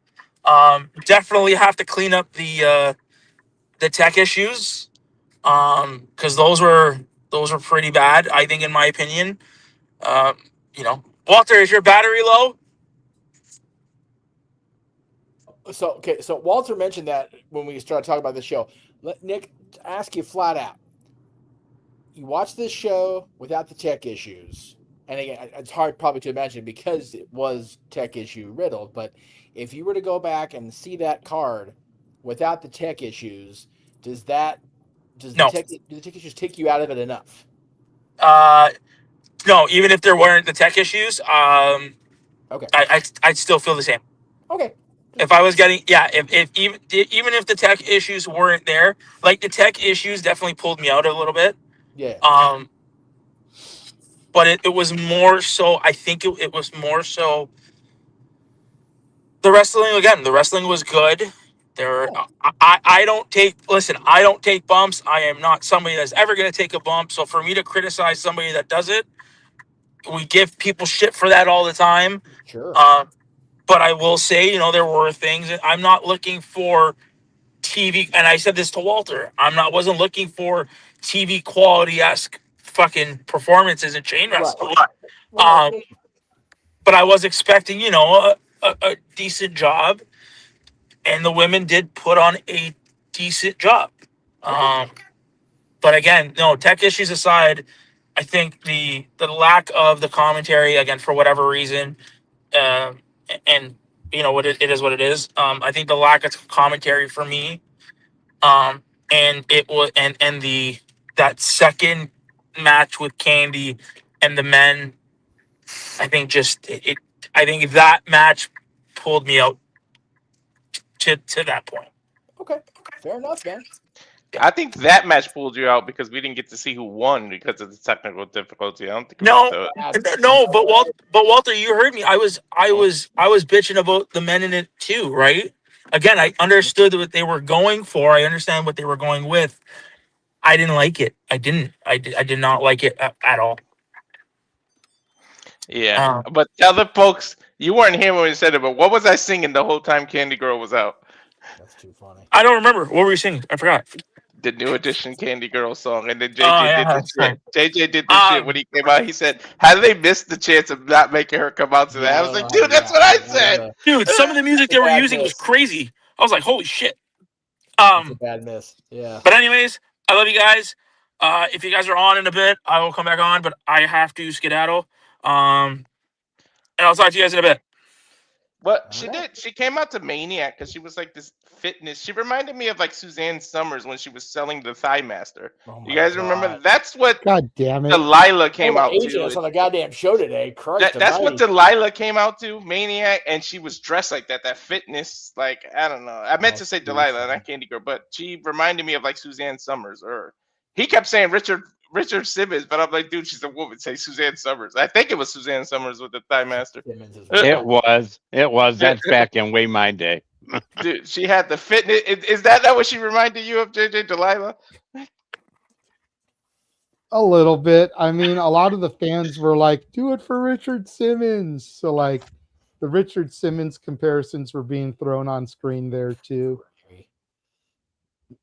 Definitely have to clean up the tech issues, because those were pretty bad, I think, in my opinion. Walter, is your battery low? So Walter mentioned that when we started talking about the show. Let Nick ask you flat out. You watch this show without the tech issues, and again, it's hard probably to imagine because it was tech issue riddled. But if you were to go back and see that card without the tech issues, do the tech issues take you out of it enough? No, even if there weren't the tech issues, okay, I'd still feel the same. Okay. If I was getting, if even if the tech issues weren't there, like the tech issues definitely pulled me out a little bit. Yeah. But it was more so, I think it was more so the wrestling was good. I don't take bumps. I am not somebody that's ever going to take a bump. So for me to criticize somebody that does it, we give people shit for that all the time. Sure. But I will say, there were things that I'm not looking for TV, and I said this to Walter. Wasn't looking for TV quality-esque fucking performances in chain wrestling. But I was expecting, a decent job, and the women did put on a decent job. But again, no, tech issues aside, I think the lack of the commentary, again, for whatever reason, and what it is what it is. I think the lack of commentary for me, and it was and that second match with Candy and the men, I think I think that match pulled me out to that point. Okay, fair enough, man. I think that match pulled you out because we didn't get to see who won because of the technical difficulty. I don't think No, but Walter, you heard me. I was bitching about the men in it too, right? Again, I understood what they were going for. I understand what they were going with. I didn't like it. I did not like it at all. Yeah, but tell the folks you weren't here when we said it. But what was I singing the whole time Candy Girl was out? That's too funny. I don't remember. What were you singing? I forgot. The new edition Candy Girl song, and then JJ yeah, did this that's shit. JJ did this shit when he came out. He said, "How did they miss the chance of not making her come out to that?" I was like, "Dude, that's what I said." Dude, some of the music they were Bad using was miss. crazy. I was like, holy shit. That's a bad miss. Yeah. But anyways, I love you guys. If you guys are on in a bit, I will come back on, but I have to skedaddle. And I'll talk to you guys in a bit. But she did. She came out to Maniac because she was like this fitness. She reminded me of like Suzanne Summers when she was selling the Thigh Master. You guys remember? That's what God damn it. Delilah came out Agent to. us on the goddamn show today. Christ That's what almighty. Delilah came out to, Maniac, and she was dressed like that. That fitness, like I don't know. I meant to say Delilah, not Candy Girl, but she reminded me of like Suzanne Summers. Or he kept saying Richard Simmons, but I'm like, dude, she's a woman. Say Suzanne Summers. I think it was Suzanne Summers with the Thigh Master. It was. That's back in way my day. Dude, she had the fitness. Is that what she reminded you of, JJ Delilah? A little bit. I mean, a lot of the fans were like, "Do it for Richard Simmons." So, like, the Richard Simmons comparisons were being thrown on screen there too.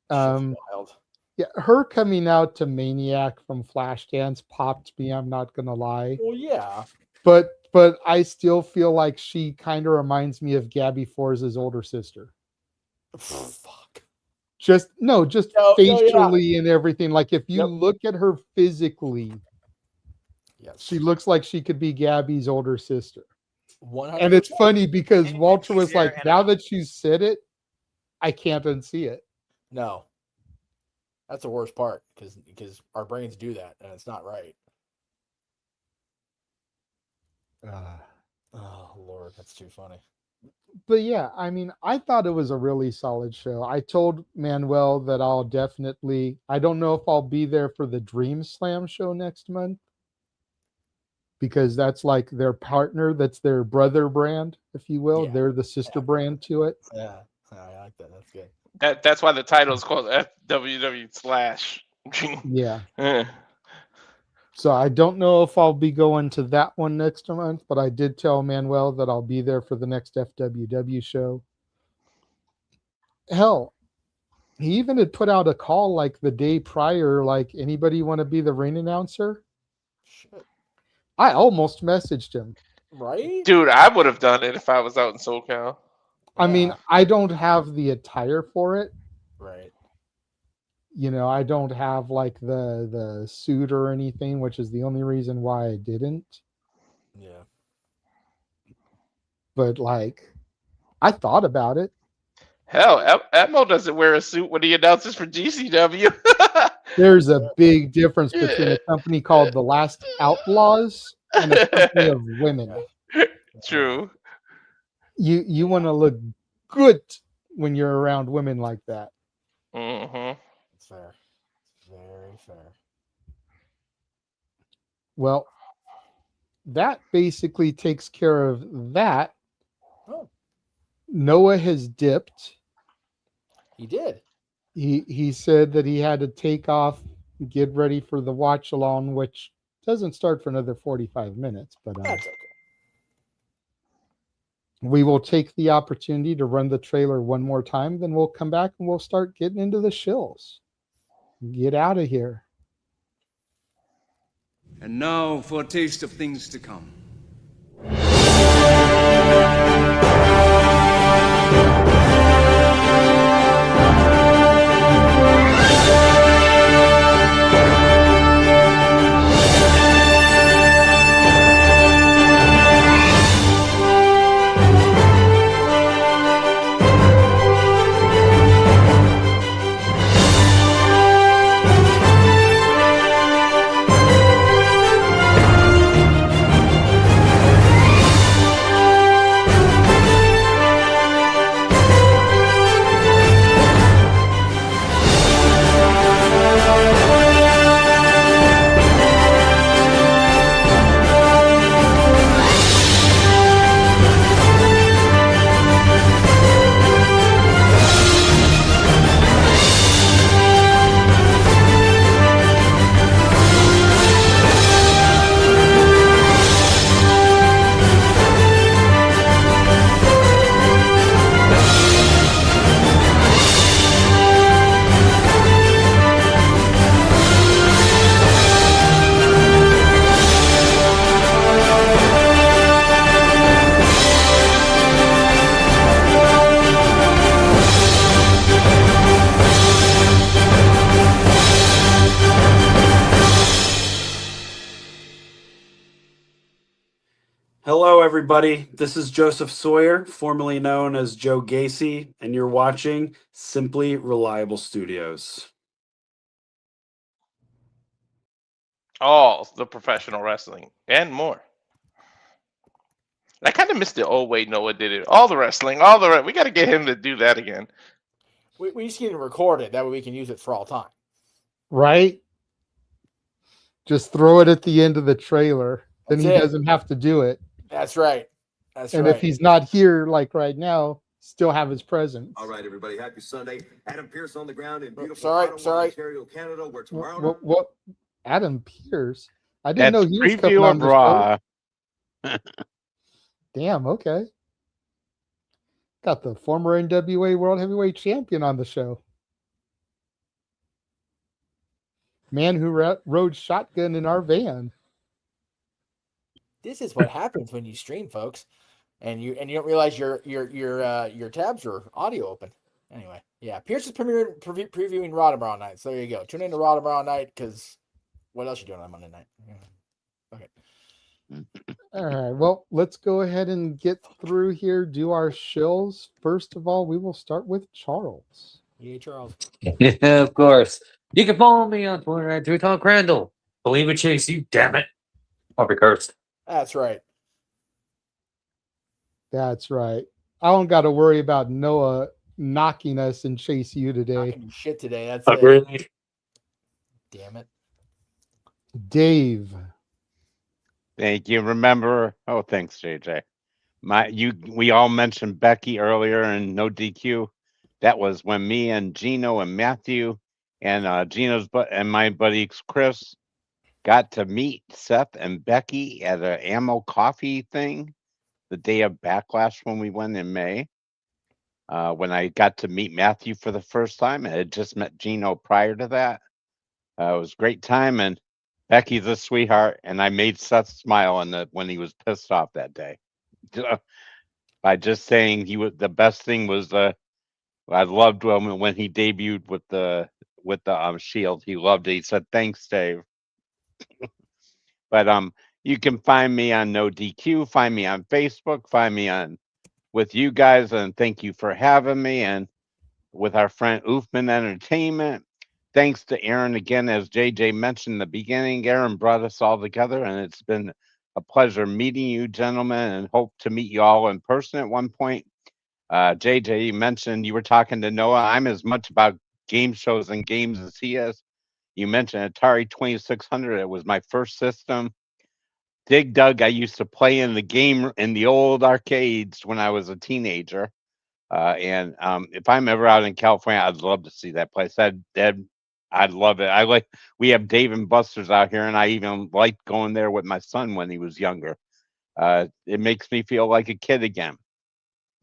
Yeah, her coming out to Maniac from Flashdance popped me. I'm not gonna lie. Well, yeah. But I still feel like she kind of reminds me of Gabby Forza's older sister. Fuck. Just facially No, yeah. and everything. Like if you look at her physically, she looks like she could be Gabby's older sister. 100%. And it's funny because Walter was like, now that you said it, I can't unsee it. No. That's the worst part because our brains do that and it's not right. Oh Lord, that's too funny. But yeah, I mean, I thought it was a really solid show. I told Manuel that I'll definitely, I don't know if I'll be there for the Dream Slam show next month because that's like their partner, that's their brother brand, if you will. Yeah. They're the sister brand to it. Yeah, I like that. That's good. That's why the title is called FWW/. Yeah. So I don't know if I'll be going to that one next month, but I did tell Manuel that I'll be there for the next FWW show. Hell, he even had put out a call like the day prior, like, anybody want to be the ring announcer? Shit. I almost messaged him. Right? Dude, I would have done it if I was out in SoCal. I mean, I don't have the attire for it. Right. You know, I don't have like the suit or anything, which is the only reason why I didn't. Yeah. But like, I thought about it. Hell, Emo doesn't wear a suit when he announces for GCW. There's a big difference between a company called The Last Outlaws and a company of women. True. You want to look good when you're around women like that. Mm-hmm. Fair. Very fair. Well, that basically takes care of that. Oh. Noah has dipped. He did. He said that he had to take off, get ready for the watch along, which doesn't start for another 45 minutes. But that's okay. We will take the opportunity to run the trailer one more time, then we'll come back and we'll start getting into the shills. Get out of here. And now for a taste of things to come. Hello, everybody. This is Joseph Sawyer, formerly known as Joe Gacy, and you're watching Simply Reliable Studios. All the professional wrestling and more. I kind of missed the old way Noah did it. All the wrestling, we got to get him to do that again. We just need to record it. That way we can use it for all time. Right? Just throw it at the end of the trailer. Then That's he it. doesn't have to do it. That's right. That's And right. if he's not here, like right now, still have his presence. All right, everybody. Happy Sunday. Adam Pierce on the ground in beautiful Sorry, Ottawa, Ontario, Canada, where tomorrow. What? Adam Pierce? I didn't That's know he was coming preview on of the Raw. show. Damn. Okay. Got the former NWA World Heavyweight Champion on the show. Man who rode shotgun in our van. This is what happens when you stream, folks, and you don't realize your tabs are audio open. Anyway, yeah, Pierce is previewing Raw tomorrow night. So there you go. Tune in to Raw tomorrow night because what else are you doing on Monday night? Okay. All right. Well, let's go ahead and get through here. Do our shills. First of all, we will start with Charles. Yeah, Charles. Yeah, of course. You can follow me on Twitter at Talk Randall. Believe it, Chase, you damn it. I'll be cursed. That's right. That's right. I don't got to worry about Noah knocking us and Chase you today. Shit today. That's Agreed. it. Damn it. Dave. Thank you. Remember, thanks, JJ. We all mentioned Becky earlier and no DQ. That was when me and Gino and Matthew and Gino's and my buddy Chris got to meet Seth and Becky at an Ammo Coffee thing the day of Backlash when we went in May. When I got to meet Matthew for the first time, I had just met Gino prior to that. It was a great time, and Becky's a sweetheart, and I made Seth smile when he was pissed off that day. By just saying the best thing was I loved when he debuted with the Shield. He loved it. He said, "Thanks, Dave." But you can find me on No DQ. Find me on Facebook. Find me on with you guys, and thank you for having me. And with our friend Oofman Entertainment. Thanks to Aaron again, as JJ mentioned in the beginning. Aaron brought us all together, and it's been a pleasure meeting you, gentlemen, and hope to meet you all in person at one point. JJ, you mentioned you were talking to Noah. I'm as much about game shows and games as he is. You mentioned Atari 2600. It was my first system. Dig Dug, I used to play in the old arcades when I was a teenager. And if I'm ever out in California, I'd love to see that place. I'd love it. We have Dave and Buster's out here, and I even liked going there with my son when he was younger. It makes me feel like a kid again,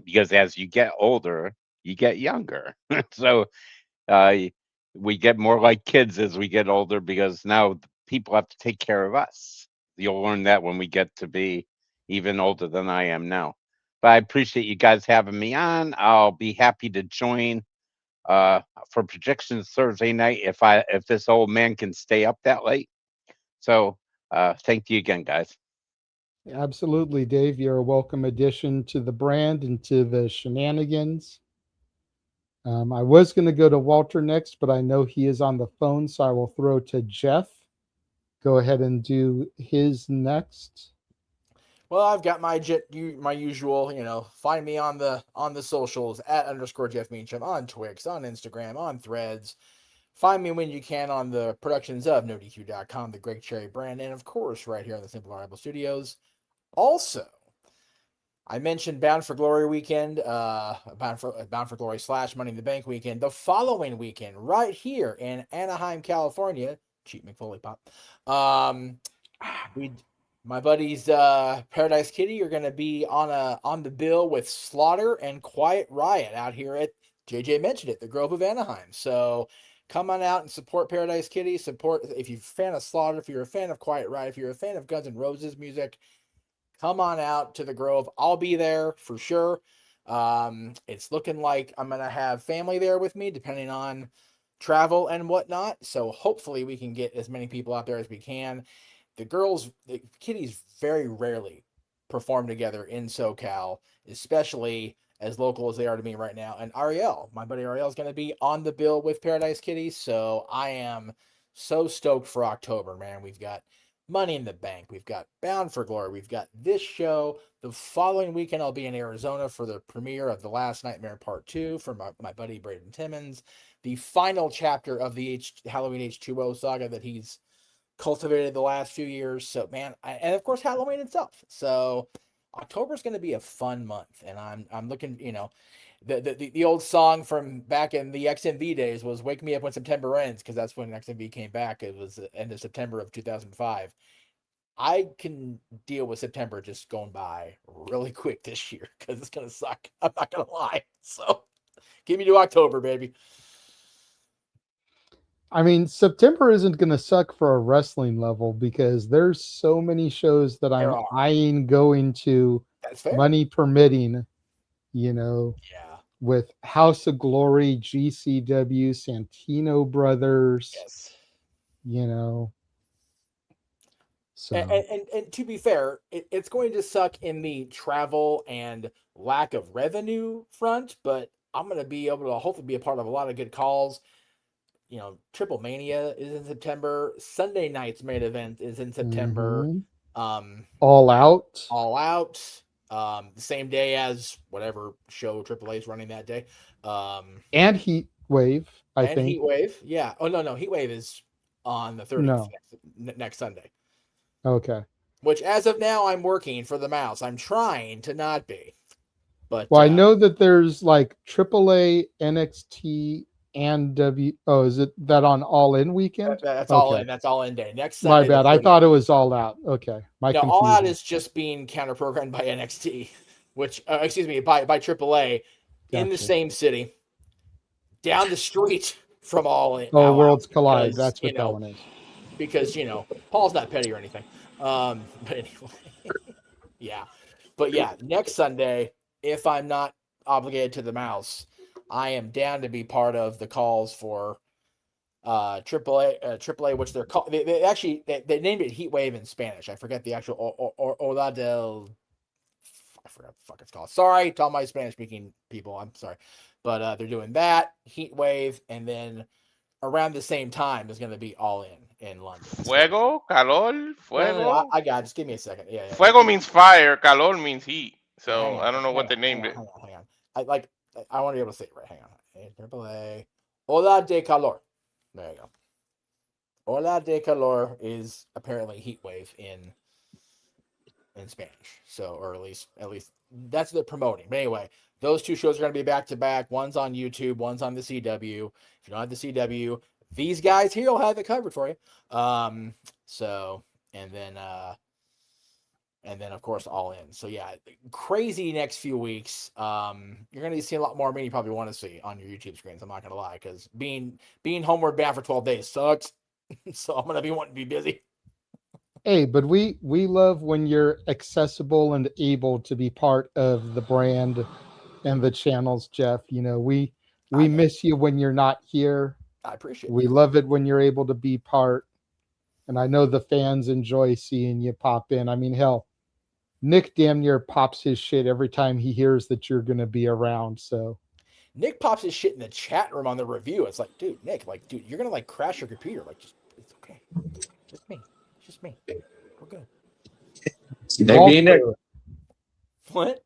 because as you get older, you get younger. So we get more like kids as we get older, because now people have to take care of us. You'll learn that when we get to be even older than I am now. But I appreciate you guys having me on. I'll be happy to join for predictions Thursday night if this old man can stay up that late. So thank you again, guys. Absolutely, Dave. You're a welcome addition to the brand and to the Shenanigans. I was going to go to Walter next, but I know he is on the phone, so I will throw to Jeff. Go ahead and do his next. Well, I've got my usual, find me on the socials at _Jeff Meacham on Twix, on Instagram, on Threads. Find me when you can on the productions of NoDQ.com, the Greg Cherry brand, and of course, right here on the Simple Reliable Studios. Also, I mentioned Bound for Glory weekend, Bound for Glory / Money in the Bank weekend. The following weekend, right here in Anaheim, California, cheap McFoley pop. My buddies Paradise Kitty are going to be on the bill with Slaughter and Quiet Riot out here at, JJ mentioned it, the Grove of Anaheim. So come on out and support Paradise Kitty. Support, if you're a fan of Slaughter, if you're a fan of Quiet Riot, if you're a fan of Guns N' Roses music, come on out to the Grove. I'll be there for sure. It's looking like I'm going to have family there with me, depending on travel and whatnot. So hopefully we can get as many people out there as we can. The kitties very rarely perform together in SoCal, especially as local as they are to me right now. And Ariel, my buddy Ariel, is going to be on the bill with Paradise Kitty. So I am so stoked for October, man. We've got Money in the Bank. We've got Bound for Glory. We've got this show. The following weekend, I'll be in Arizona for the premiere of The Last Nightmare Part 2 from my buddy Braden Timmons. The final chapter of the Halloween H2O saga that he's cultivated the last few years. So, man, and of course, Halloween itself. So, October is going to be a fun month, and I'm looking. You know, the old song from back in the XMV days was "Wake Me Up When September Ends," because that's when XMV came back. It was the end of September of 2005. I can deal with September just going by really quick this year because it's going to suck. I'm not going to lie. So, give me to October, baby. I mean, September isn't going to suck for a wrestling level because there's so many shows that I'm eyeing going to, money permitting, you know, with House of Glory, GCW, Santino Brothers, you know. So. And to be fair, it's going to suck in the travel and lack of revenue front, but I'm going to be able to hopefully be a part of a lot of good calls. You know, Triple Mania is in September. Sunday night's main event is in September. All Out. All Out. The same day as whatever show AAA is running that day. And Heat Wave, I think. Heat Wave, yeah. Oh, no. Heat Wave is on the 30th next Sunday. Okay. Which, as of now, I'm working for the mouse. I'm trying to not be. But well, I know that there's like AAA, NXT, and is it that on All In weekend? That's All In. That's All In day. Next Sunday. My bad. I thought it was All Out. Okay. No, All Out is just being counter-programmed by NXT, which, excuse me, by AAA in the same city, down the street from All In. Oh, Worlds Collide. That's what that one is. Because, you know, Paul's not petty or anything. But anyway, yeah. But yeah, next Sunday, if I'm not obligated to the mouse, I am down to be part of the calls for AAA, which they're called. They actually named it Heat Wave in Spanish. I forget the actual Ola del. I forgot what the fuck it's called. Sorry to all my Spanish speaking people. I'm sorry, but they're doing that Heat Wave, and then around the same time is going to be All In London. Fuego, calor, fuego. No, I got it. Just give me a second. Yeah. Fuego means fire. Calor means heat. So I don't know what they named it. Hang on. I want to be able to say it right. Hang on. AAA. Ola de calor. There you go. Ola de calor is apparently heat wave in Spanish. So, or at least that's what they're promoting. But anyway, those two shows are going to be back to back. One's on YouTube. One's on the CW. If you don't have the CW, these guys here will have it covered for you. So, and then of course All In. So yeah, crazy next few weeks. You're going to see a lot more than you probably want to see on your YouTube screens. I'm not going to lie, because being homeward bound for 12 days sucks. So I'm going to be wanting to be busy. Hey, but we love when you're accessible and able to be part of the brand and the channels, Jeff. You know, we miss you when you're not here. I appreciate it. We love it when you're able to be part. And I know the fans enjoy seeing you pop in. I mean, hell, Nick damn near pops his shit every time he hears that you're going to be around. So Nick pops his shit in the chat room on the review. It's like, dude, Nick, you're going to crash your computer. It's okay. Just me. We're good. Nick. What?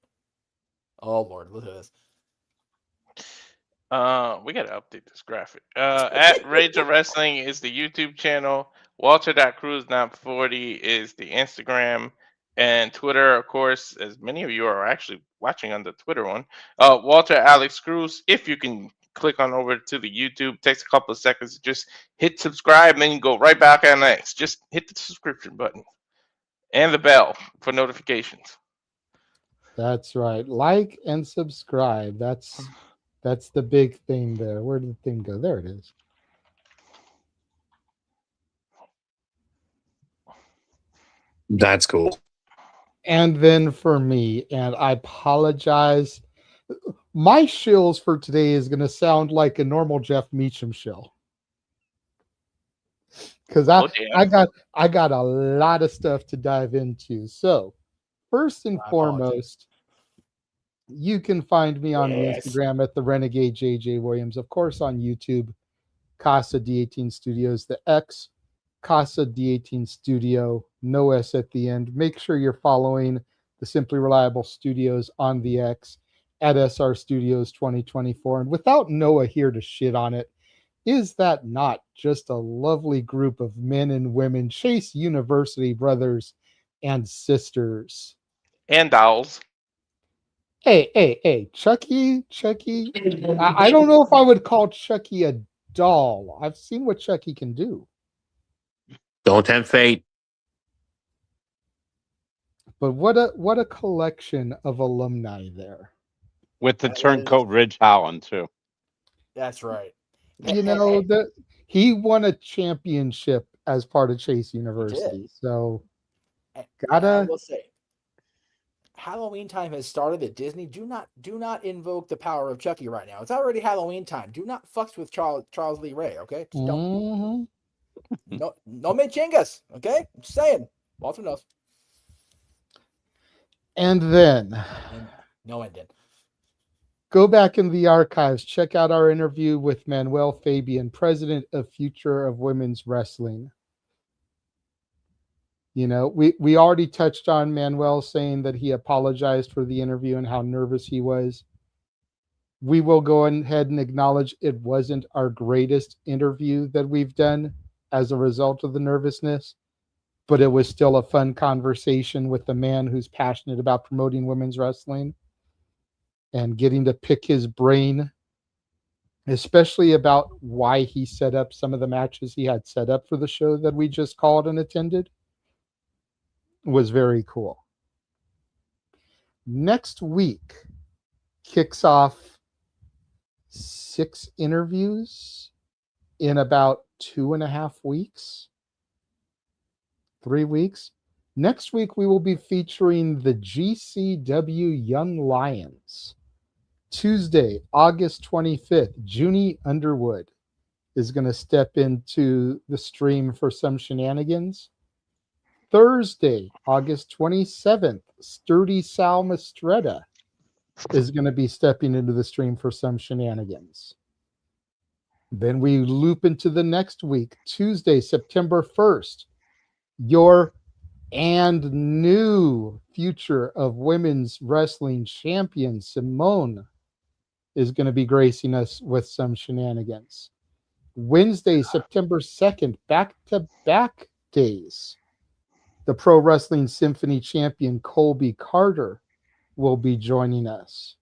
Oh, Lord, look at this. We gotta update this graphic. At Rage of Wrestling is the YouTube channel. Walter.Cruz940 is the Instagram, and Twitter, of course, as many of you are actually watching on the Twitter one. Walter Alex Cruz. If you can click on over to the YouTube, takes a couple of seconds. Just hit subscribe, and then you go right back on next. Just hit the subscription button and the bell for notifications. That's right. Like and subscribe. That's the big thing there. Where did the thing go? There it is. That's cool. And then for me, and I apologize, my shills for today is going to sound like a normal Jeff Meacham shill. Because I got a lot of stuff to dive into. So first and foremost, you can find me on the Yes. Instagram at the Renegade J.J. Williams. Of course, on YouTube, Casa D18 Studios, the X, Casa D18 Studio, no S at the end. Make sure you're following the Simply Reliable Studios on the X at SR Studios 2024. And without Noah here to shit on it, is that not just a lovely group of men and women, Chase University brothers and sisters? And dolls. Hey, Chucky. I don't know if I would call Chucky a doll. I've seen what Chucky can do. Don't tempt fate. But what a collection of alumni there. With the turncoat Ridge Holland too. That's right. You know that he won a championship as part of Chase University. So I gotta will say, Halloween time has started at Disney. Do not invoke the power of Chucky right now. It's already Halloween time. Do not fucks with Charles Lee Ray. Okay, just don't. No me chingas. Okay, I'm just saying. Walter knows. And then No ending. go back in the archives, check out our interview with Manuel Fabian, president of Future of Women's Wrestling. You know, we already touched on Manuel saying that he apologized for the interview and how nervous he was. We will go ahead and acknowledge it wasn't our greatest interview that we've done as a result of the nervousness, but it was still a fun conversation with a man who's passionate about promoting women's wrestling and getting to pick his brain, especially about why he set up some of the matches he had set up for the show that we just called and attended. Was very cool. Next week kicks off 6 interviews in about 2.5 weeks, 3 weeks. Next week, we will be featuring the GCW Young Lions. Tuesday, August 25th, Junie Underwood is going to step into the stream for some shenanigans. Thursday, August 27th, Sturdy Sal Mastretta is going to be stepping into the stream for some shenanigans. Then we loop into the next week, Tuesday, September 1st, your and new Future of Women's Wrestling champion, Simone, is going to be gracing us with some shenanigans. Wednesday, September 2nd, back-to-back days. The Pro Wrestling Symphony champion Colby Carter will be joining us.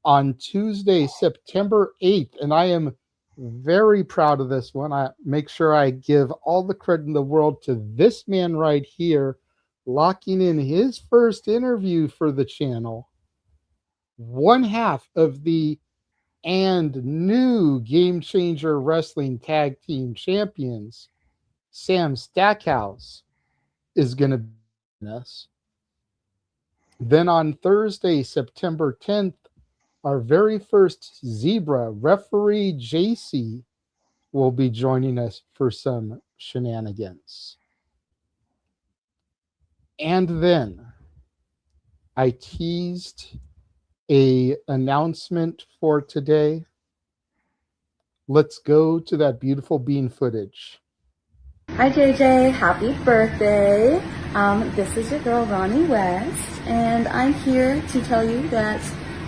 On Tuesday, September 8th, and I am very proud of this one. I make sure I give all the credit in the world to this man right here, locking in his first interview for the channel. One half of the and new Game Changer Wrestling Tag Team Champions, Sam Stackhouse, is going to be with us. Then on Thursday, September 10th, our very first Zebra, referee JC, will be joining us for some shenanigans. And then I teased an announcement for today. Let's go to that beautiful bean footage. Hi JJ, happy birthday. This is your girl Ronnie West, and I'm here to tell you that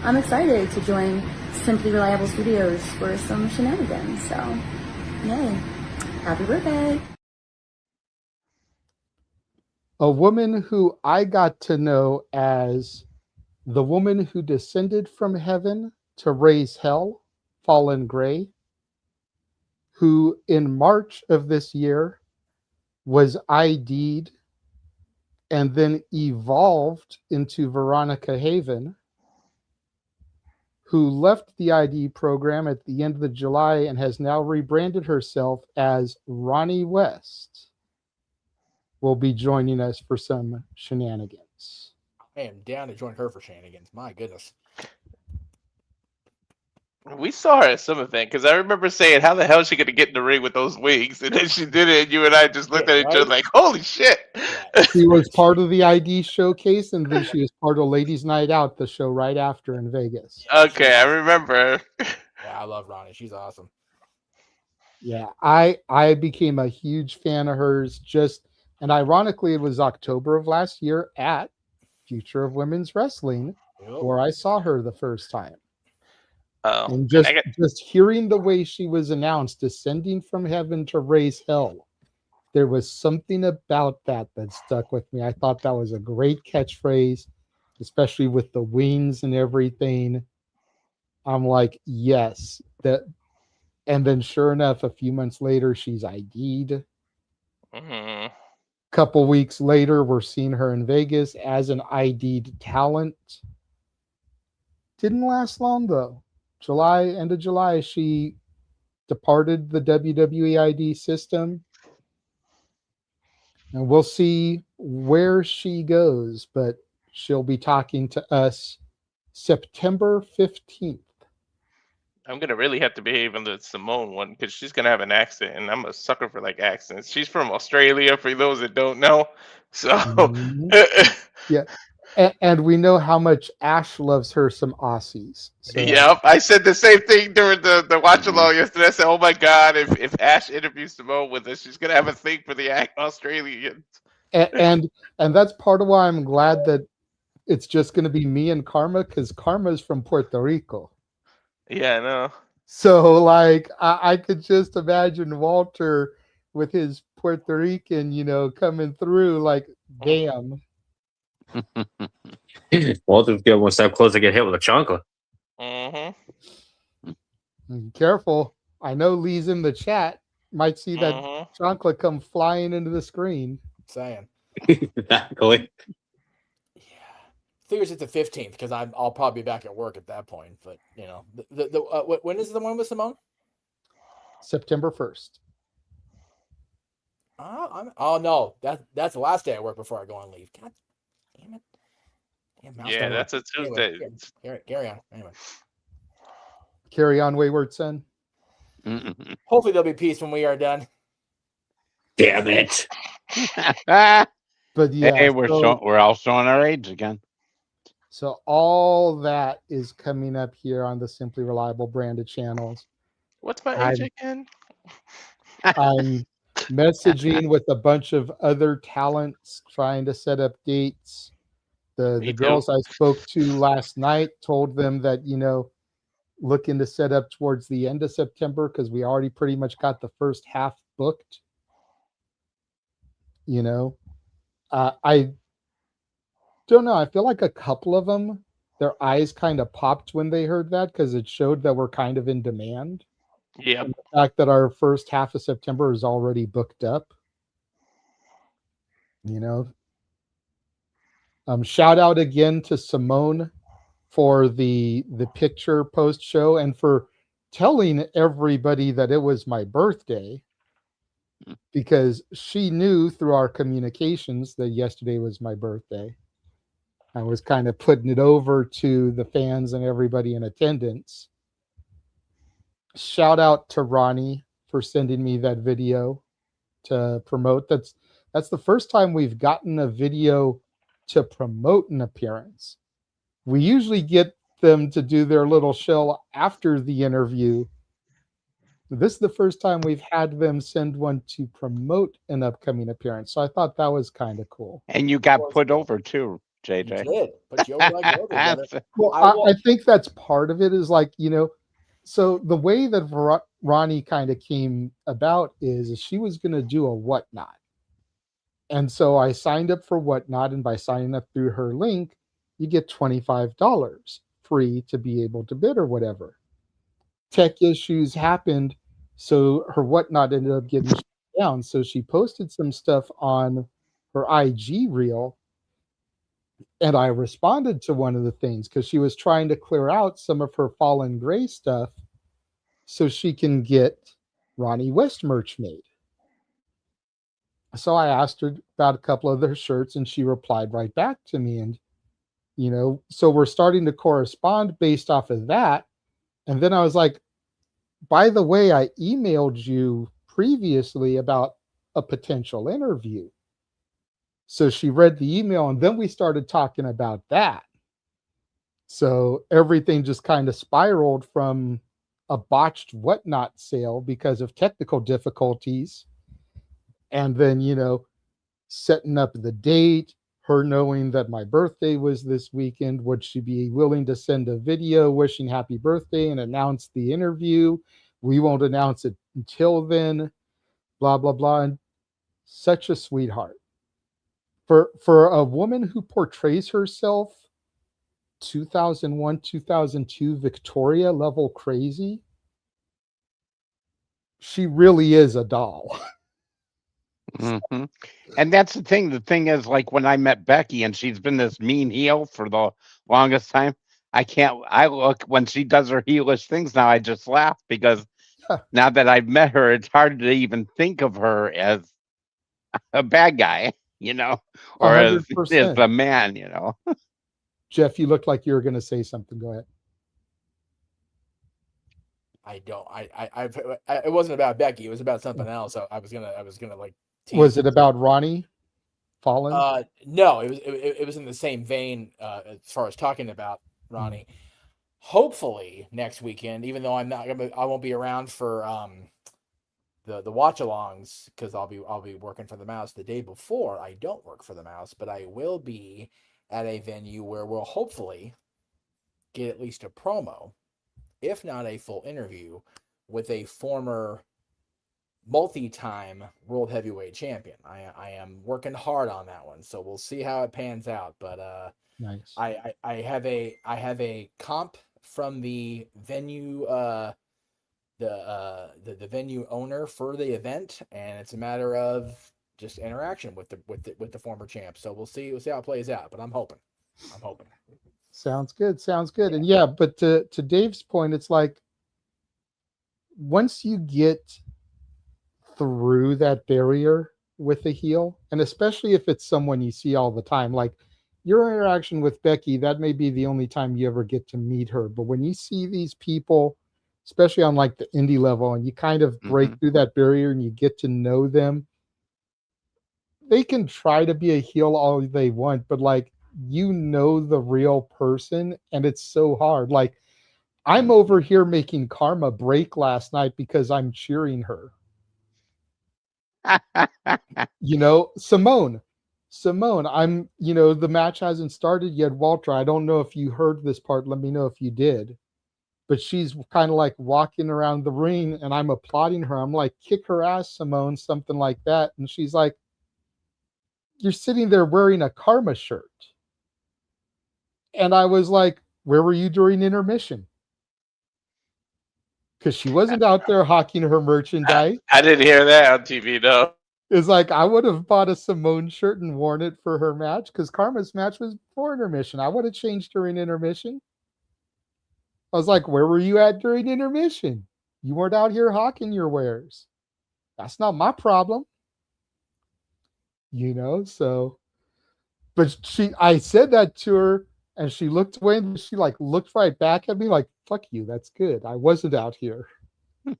I'm excited to join Simply Reliable Studios for some shenanigans. So, yay. Happy birthday. A woman who I got to know as the woman who descended from heaven to raise hell, Fallen Gray, who in March of this year was ID'd and then evolved into Veronica Haven, who left the ID program at the end of July and has now rebranded herself as Ronnie West, will be joining us for some shenanigans. I am down to join her for shenanigans. My goodness. We saw her at some event because I remember saying, "How the hell is she gonna get in the ring with those wings?" And then she did it, and you and I just looked at each other like, "Holy shit!" She was part of the ID showcase, and then she was part of Ladies Night Out, the show right after in Vegas. Okay, I remember. Yeah, I love Ronnie. She's awesome. Yeah, I became a huge fan of hers and ironically, it was October of last year at Future of Women's Wrestling where I saw her the first time. Oh, And just hearing the way she was announced, descending from heaven to raise hell, there was something about that stuck with me. I thought that was a great catchphrase, especially with the wings and everything. I'm like, yes, that. And then sure enough, a few months later, she's ID'd. Mhm. Couple weeks later, we're seeing her in Vegas as an ID'd talent. Didn't last long though. End of July, she departed the WWE ID system. And we'll see where she goes, but she'll be talking to us September 15th. I'm gonna really have to behave on the Simone one because she's gonna have an accent, and I'm a sucker for like accents. She's from Australia, for those that don't know. So, Yeah. And we know how much Ash loves her some Aussies. So. Yep, I said the same thing during the watch along yesterday. I said, "Oh my god, if Ash interviews Simone with us, she's gonna have a thing for the Australians." And that's part of why I'm glad that it's just going to be me and Karma, because Karma's from Puerto Rico. Yeah, I know. So like I could just imagine Walter with his Puerto Rican, coming through like, damn. Walter's getting one step closer to get hit with a chancla. Careful. I know Lee's in the chat. Might see that chancla come flying into the screen. Saying. Exactly. Figures it's the 15th because I'll probably be back at work at that point. But when is the one with Simone? September 1st. Oh no, that's the last day I work before I go on leave. God damn it! Yeah, that's a Tuesday. Anyway, carry on. Anyway, carry on, wayward son. Hopefully there'll be peace when we are done. Damn it! But yeah, hey, we're all showing our age again. So all that is coming up here on the Simply Reliable branded channels. What's my age again? I'm messaging with a bunch of other talents trying to set up dates. The girls I spoke to last night told them that, looking to set up towards the end of September because we already pretty much got the first half booked. I don't know. I feel like a couple of them, their eyes kind of popped when they heard that because it showed that we're kind of in demand. Yeah. The fact that our first half of September is already booked up. Shout out again to Simone for the picture post show and for telling everybody that it was my birthday, because she knew through our communications that yesterday was my birthday. I was kind of putting it over to the fans and everybody in attendance. Shout out to Ronnie for sending me that video to promote. That's the first time we've gotten a video to promote an appearance. We usually get them to do their little show after the interview. This is the first time we've had them send one to promote an upcoming appearance. So I thought that was kind of cool. And you got put over too, JJ. You did, but you like over. Well, I think that's part of it is like, so the way that Ronnie kind of came about is she was going to do a whatnot. And so I signed up for whatnot. And by signing up through her link, you get $25 free to be able to bid or whatever. Tech issues happened. So her whatnot ended up getting shut down. So she posted some stuff on her IG reel. And I responded to one of the things because she was trying to clear out some of her Fallen Gray stuff so she can get Ronnie West merch made. So I asked her about a couple of their shirts and she replied right back to me. And, so we're starting to correspond based off of that. And then I was like, by the way, I emailed you previously about a potential interview. So she read the email, and then we started talking about that. So everything just kind of spiraled from a botched whatnot sale because of technical difficulties. And then, setting up the date, her knowing that my birthday was this weekend, would she be willing to send a video wishing happy birthday and announce the interview? We won't announce it until then, blah, blah, blah. And such a sweetheart. For a woman who portrays herself 2001, 2002 Victoria level crazy, she really is a doll. Mm-hmm. And that's the thing. The thing is, like when I met Becky, and she's been this mean heel for the longest time. I look when she does her heelish things now. I just laugh because now that I've met her, it's hard to even think of her as a bad guy, or as 100%. a man, Jeff, you looked like you were going to say something. Go ahead. I don't. It wasn't about Becky. It was about something else. I was gonna like. Was it about Ronnie Fallen? No, it was in the same vein as far as talking about Ronnie. Hopefully next weekend, even though I won't be around for the watch-alongs because I'll be working for the Mouse the day before. I don't work for the Mouse, but I will be at a venue where we'll hopefully get at least a promo, if not a full interview, with a former multi-time world heavyweight champion. I am working hard on that one, so we'll see how it pans out. But nice. I have a comp from the venue the venue owner for the event, and it's a matter of just interaction with the former champ. So we'll see how it plays out. But I'm hoping. Sounds good. And yeah, but to Dave's point, it's like once you get through that barrier with a heel, and especially if it's someone you see all the time, like your interaction with Becky, that may be the only time you ever get to meet her. But when you see these people, especially on like the indie level, and you kind of break through that barrier and you get to know them, they can try to be a heel all they want, but like, the real person, and it's so hard. Like, I'm over here making Karma break last night because I'm cheering her. Simone, I'm, the match hasn't started yet. Walter, I don't know if you heard this part. Let me know if you did. But she's kind of like walking around the ring and I'm applauding her. I'm like, kick her ass, Simone, something like that. And she's like, you're sitting there wearing a Karma shirt. And I was like, where were you during intermission? Because she wasn't out there hawking her merchandise. I didn't hear that on TV, no. It's like, I would have bought a Simone shirt and worn it for her match because Karma's match was before intermission. I would have changed during intermission. I was like, where were you at during intermission? You weren't out here hawking your wares. That's not my problem. So. But I said that to her, and she looked away, and she like looked right back at me like, fuck you, that's good. I wasn't out here.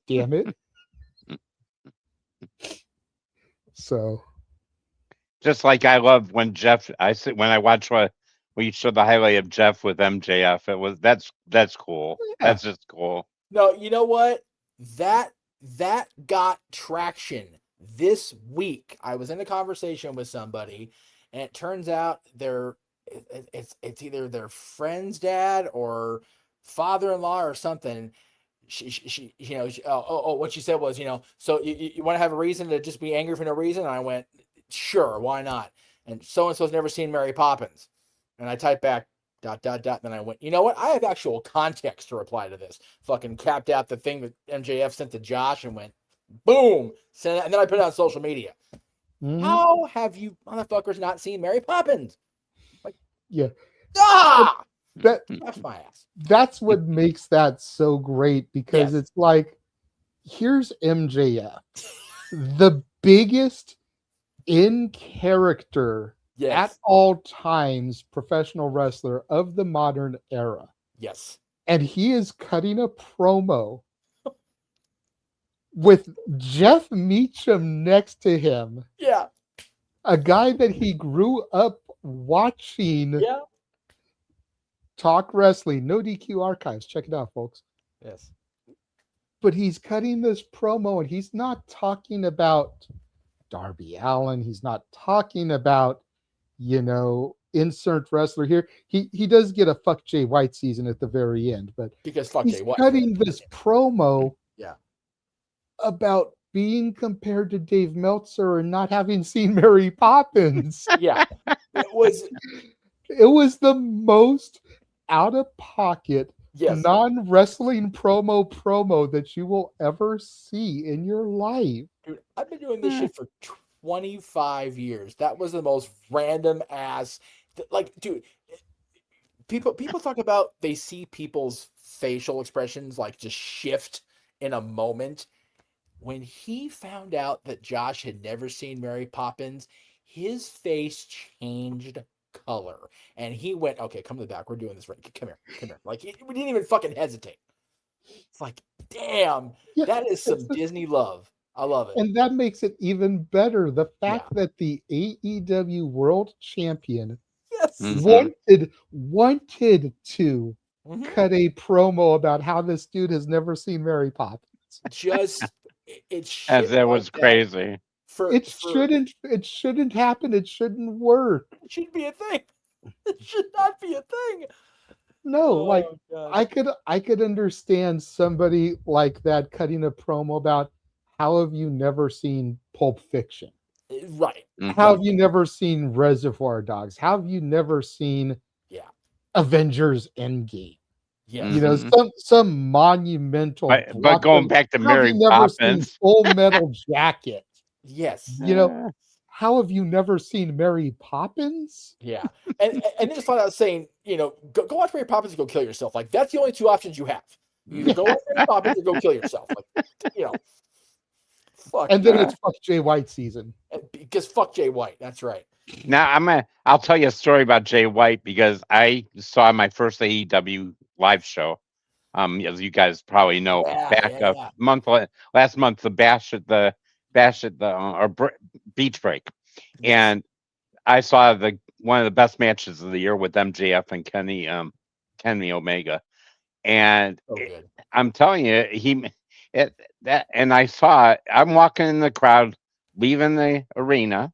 Damn it. So just like I love when when I watch when you show the highlight of Jeff with MJF, that's cool. Yeah. That's just cool. No, you know what? That got traction this week. I was in a conversation with somebody, and it turns out it's either their friend's dad or father-in-law or something. She what she said was, so you want to have a reason to just be angry for no reason? And I went, sure, why not? And so-and-so's never seen Mary Poppins. And I typed back, ... Then I went, you know what? I have actual context to reply to this. Fucking capped out the thing that MJF sent to Josh and went, boom. And then I put it on social media. Mm-hmm. How have you motherfuckers not seen Mary Poppins? Like, yeah. That's my ass. That's what makes that so great, because it's like, here's MJF, the biggest in character at all times professional wrestler of the modern era. Yes. and he is cutting a promo with Jeff Meacham next to him. Yeah. A guy that he grew up watching talk wrestling. No DQ archives. Check it out, folks. Yes. But he's cutting this promo and he's not talking about Darby Allin. He's not talking about, insert wrestler here. He does get a fuck Jay White season at the very end, but because fuck he's Jay White. Cutting this promo about being compared to Dave Meltzer and not having seen Mary Poppins. Yeah. It was the most out of pocket non-wrestling promo that you will ever see in your life. Dude, I've been doing this shit for 25 years. That was the most random ass. Dude, people talk about they see people's facial expressions like just shift in a moment. When he found out that Josh had never seen Mary Poppins, his face changed color. And he went, okay, come to the back. We're doing this right. Come here. Like, we didn't even fucking hesitate. It's like, damn, that is some Disney love. I love it. And that makes it even better. The fact that the AEW World Champion wanted to cut a promo about how this dude has never seen Mary Poppins. As that was crazy. It shouldn't happen. It shouldn't work. It shouldn't be a thing. It should not be a thing. No, I could understand somebody like that cutting a promo about how have you never seen Pulp Fiction? Right. How have you never seen Reservoir Dogs? How have you never seen Avengers Endgame? Yeah. Some monumental. But going back to Mary Poppins, Full Metal Jacket. Yes. How have you never seen Mary Poppins? Yeah. And then just find out saying, go watch Mary Poppins and go kill yourself. Like, that's the only two options you have. You either go watch Mary Poppins or go kill yourself. Like, fuck. And then it's fuck Jay White season. Because fuck Jay White. That's right. Now I'll tell you a story about Jay White because I saw my first AEW live show. As you guys probably know, last month, the Bash at the Beach Break, and I saw one of the best matches of the year with MJF and Kenny Omega, and I'm telling you, and I saw it. I'm walking in the crowd, leaving the arena.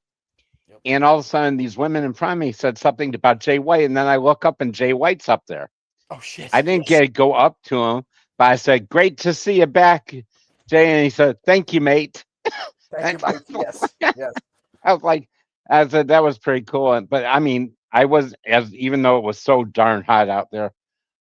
And all of a sudden, these women in front of me said something about Jay White, and then I look up and Jay White's up there. Oh shit! I didn't get to go up to him, but I said, "Great to see you back, Jay." And he said, "Thank you, mate." Thank you, mate. Yes. I said that was pretty cool. But I mean, even though it was so darn hot out there,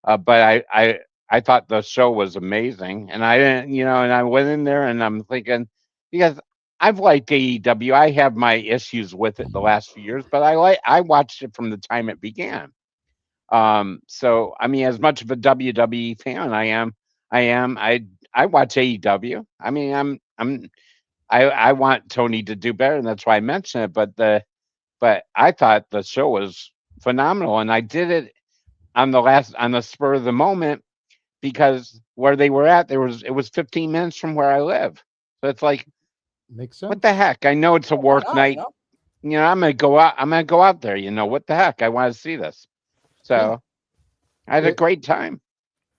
but I thought the show was amazing, and I didn't, and I went in there and I'm thinking because I've liked AEW. I have my issues with it the last few years, but I watched it from the time it began. So I mean, as much of a WWE fan I watch AEW. I mean, I want Tony to do better, and that's why I mentioned it. But I thought the show was phenomenal, and I did it on the spur of the moment because where they were at, it was 15 minutes from where I live. So it's like, makes sense. What the heck? I know it's a work night. I'm gonna go out. I'm gonna go out there. What the heck? I want to see this. So I had a great time.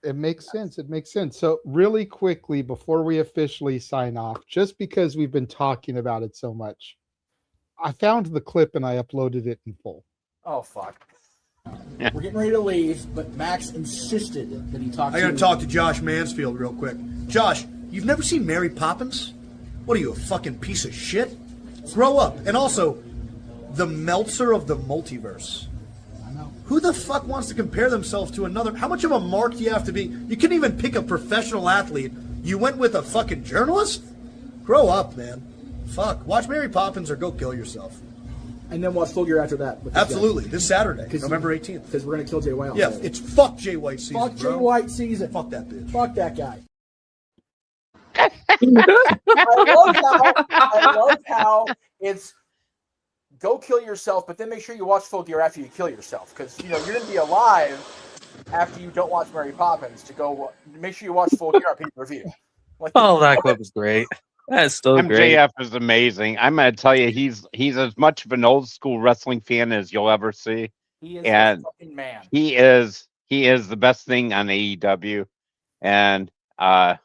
It makes sense. It makes sense. So really quickly before we officially sign off, just because we've been talking about it so much, I found the clip and I uploaded it in full. Oh fuck. We're getting ready to leave, but Max insisted that he talk I gotta talk to Josh Mansfield real quick. Josh, you've never seen Mary Poppins? What are you, a fucking piece of shit? Grow up. And also, the Meltzer of the multiverse. I know. Who the fuck wants to compare themselves to another? How much of a mark do you have to be? You couldn't even pick a professional athlete. You went with a fucking journalist? Grow up, man. Fuck. Watch Mary Poppins or go kill yourself. And then watch Full Gear after that. Absolutely. This Saturday, November 18th. Because we're going to kill Jay White. Yeah, it's fuck Jay White season, Fuck Jay White season. Fuck that bitch. Fuck that guy. I love how it's go kill yourself, but then make sure you watch Full Gear after you kill yourself, because you're going to be alive after you don't watch Mary Poppins to go make sure you watch Full Gear pay-per-view. Like, Oh, that clip is great. That's so great. MJF is amazing. I'm gonna tell you, he's as much of an old school wrestling fan as you'll ever see, he is and the fucking man. he is the best thing on AEW, and I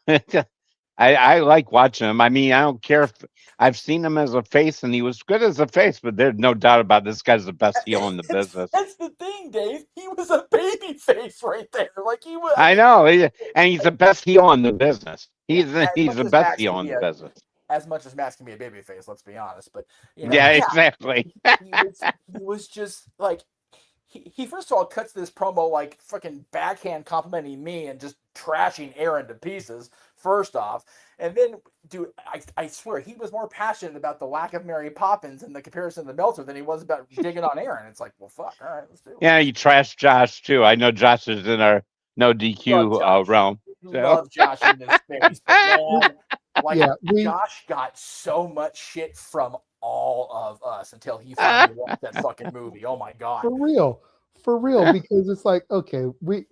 like watching him. I mean, I don't care if I've seen him as a face, and he was good as a face, but there's no doubt about this guy's the best heel in the business. That's the thing, Dave. He was a baby face right there. Like he was. I know, and he's the best heel in the business. He's the as best Max heel can in be the a- business. As much as Max can be a baby face, let's be honest. But Yeah, exactly. he was just like he first of all cuts this promo like fucking backhand complimenting me and just trashing Aaron to pieces. First off, and then, dude, I swear he was more passionate about the lack of Mary Poppins and the comparison to Meltzer than he was about digging on Aaron. It's like, well, fuck, all right, let's do it. Yeah, you trashed Josh too. I know Josh is in our no DQ realm. Love Josh in this space, but man, like Josh got so much shit from all of us until he finally watched that fucking movie. Oh my god, For real, because it's like, okay, we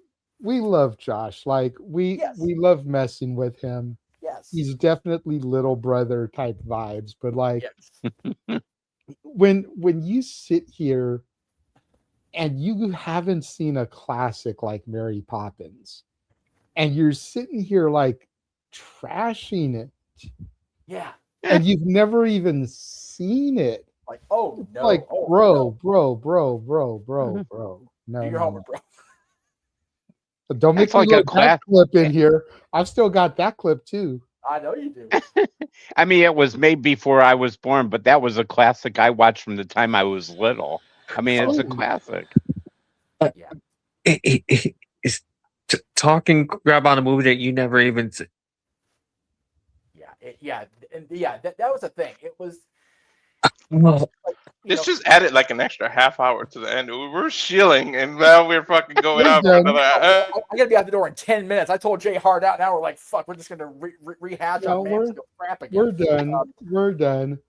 love Josh. Like we love messing with him. Yes. He's definitely little brother type vibes, but like when you sit here and you haven't seen a classic like Mary Poppins, and you're sitting here like trashing it. Yeah. And you've never even seen it. Like, oh no. Like, oh, bro. no. No, You're no, home, no. bro. But don't make That's me like a look that class- clip in here. I've still got that clip too. I know you do. I mean, it was made before I was born, but that was a classic I watched from the time I was little. I mean, it's a classic. Is talking grab on a movie that you never even see. That was a thing. It was. Let's just added like an extra half hour to the end. We were shilling, and now we're fucking going out for another. I gotta be out the door in 10 minutes. I told Jay Hard out. Now we're like, fuck. We're just gonna rehash No, on Mansfield crap again. We're done. We're done.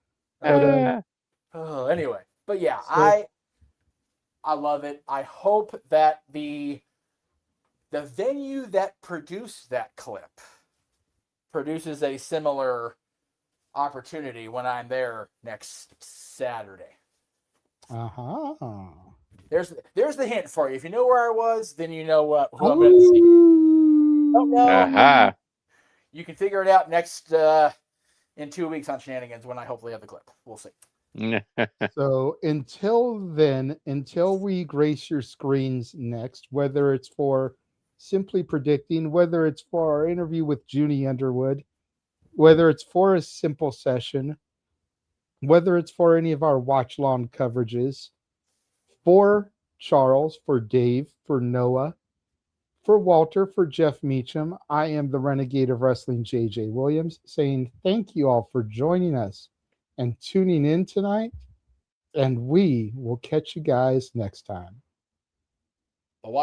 But, Anyway, but yeah, So- I love it. I hope that the venue that produced that clip produces a similar opportunity when I'm there next Saturday. uh-huh. There's the hint for you. If you know where I was, then you know who I'm going to see. Don't know. Uh-huh. You can figure it out next in 2 weeks on Shenanigans when I hopefully have the clip. We'll see. So until then, until we grace your screens next, whether it's for Simply Predicting, whether it's for our interview with Junie Underwood, whether it's for a simple session, whether it's for any of our watch long coverages, for Charles, for Dave, for Noah, for Walter, for Jeff Meacham, I am the Renegade of Wrestling, J.J. Williams, saying thank you all for joining us and tuning in tonight, and we will catch you guys next time. I'll watch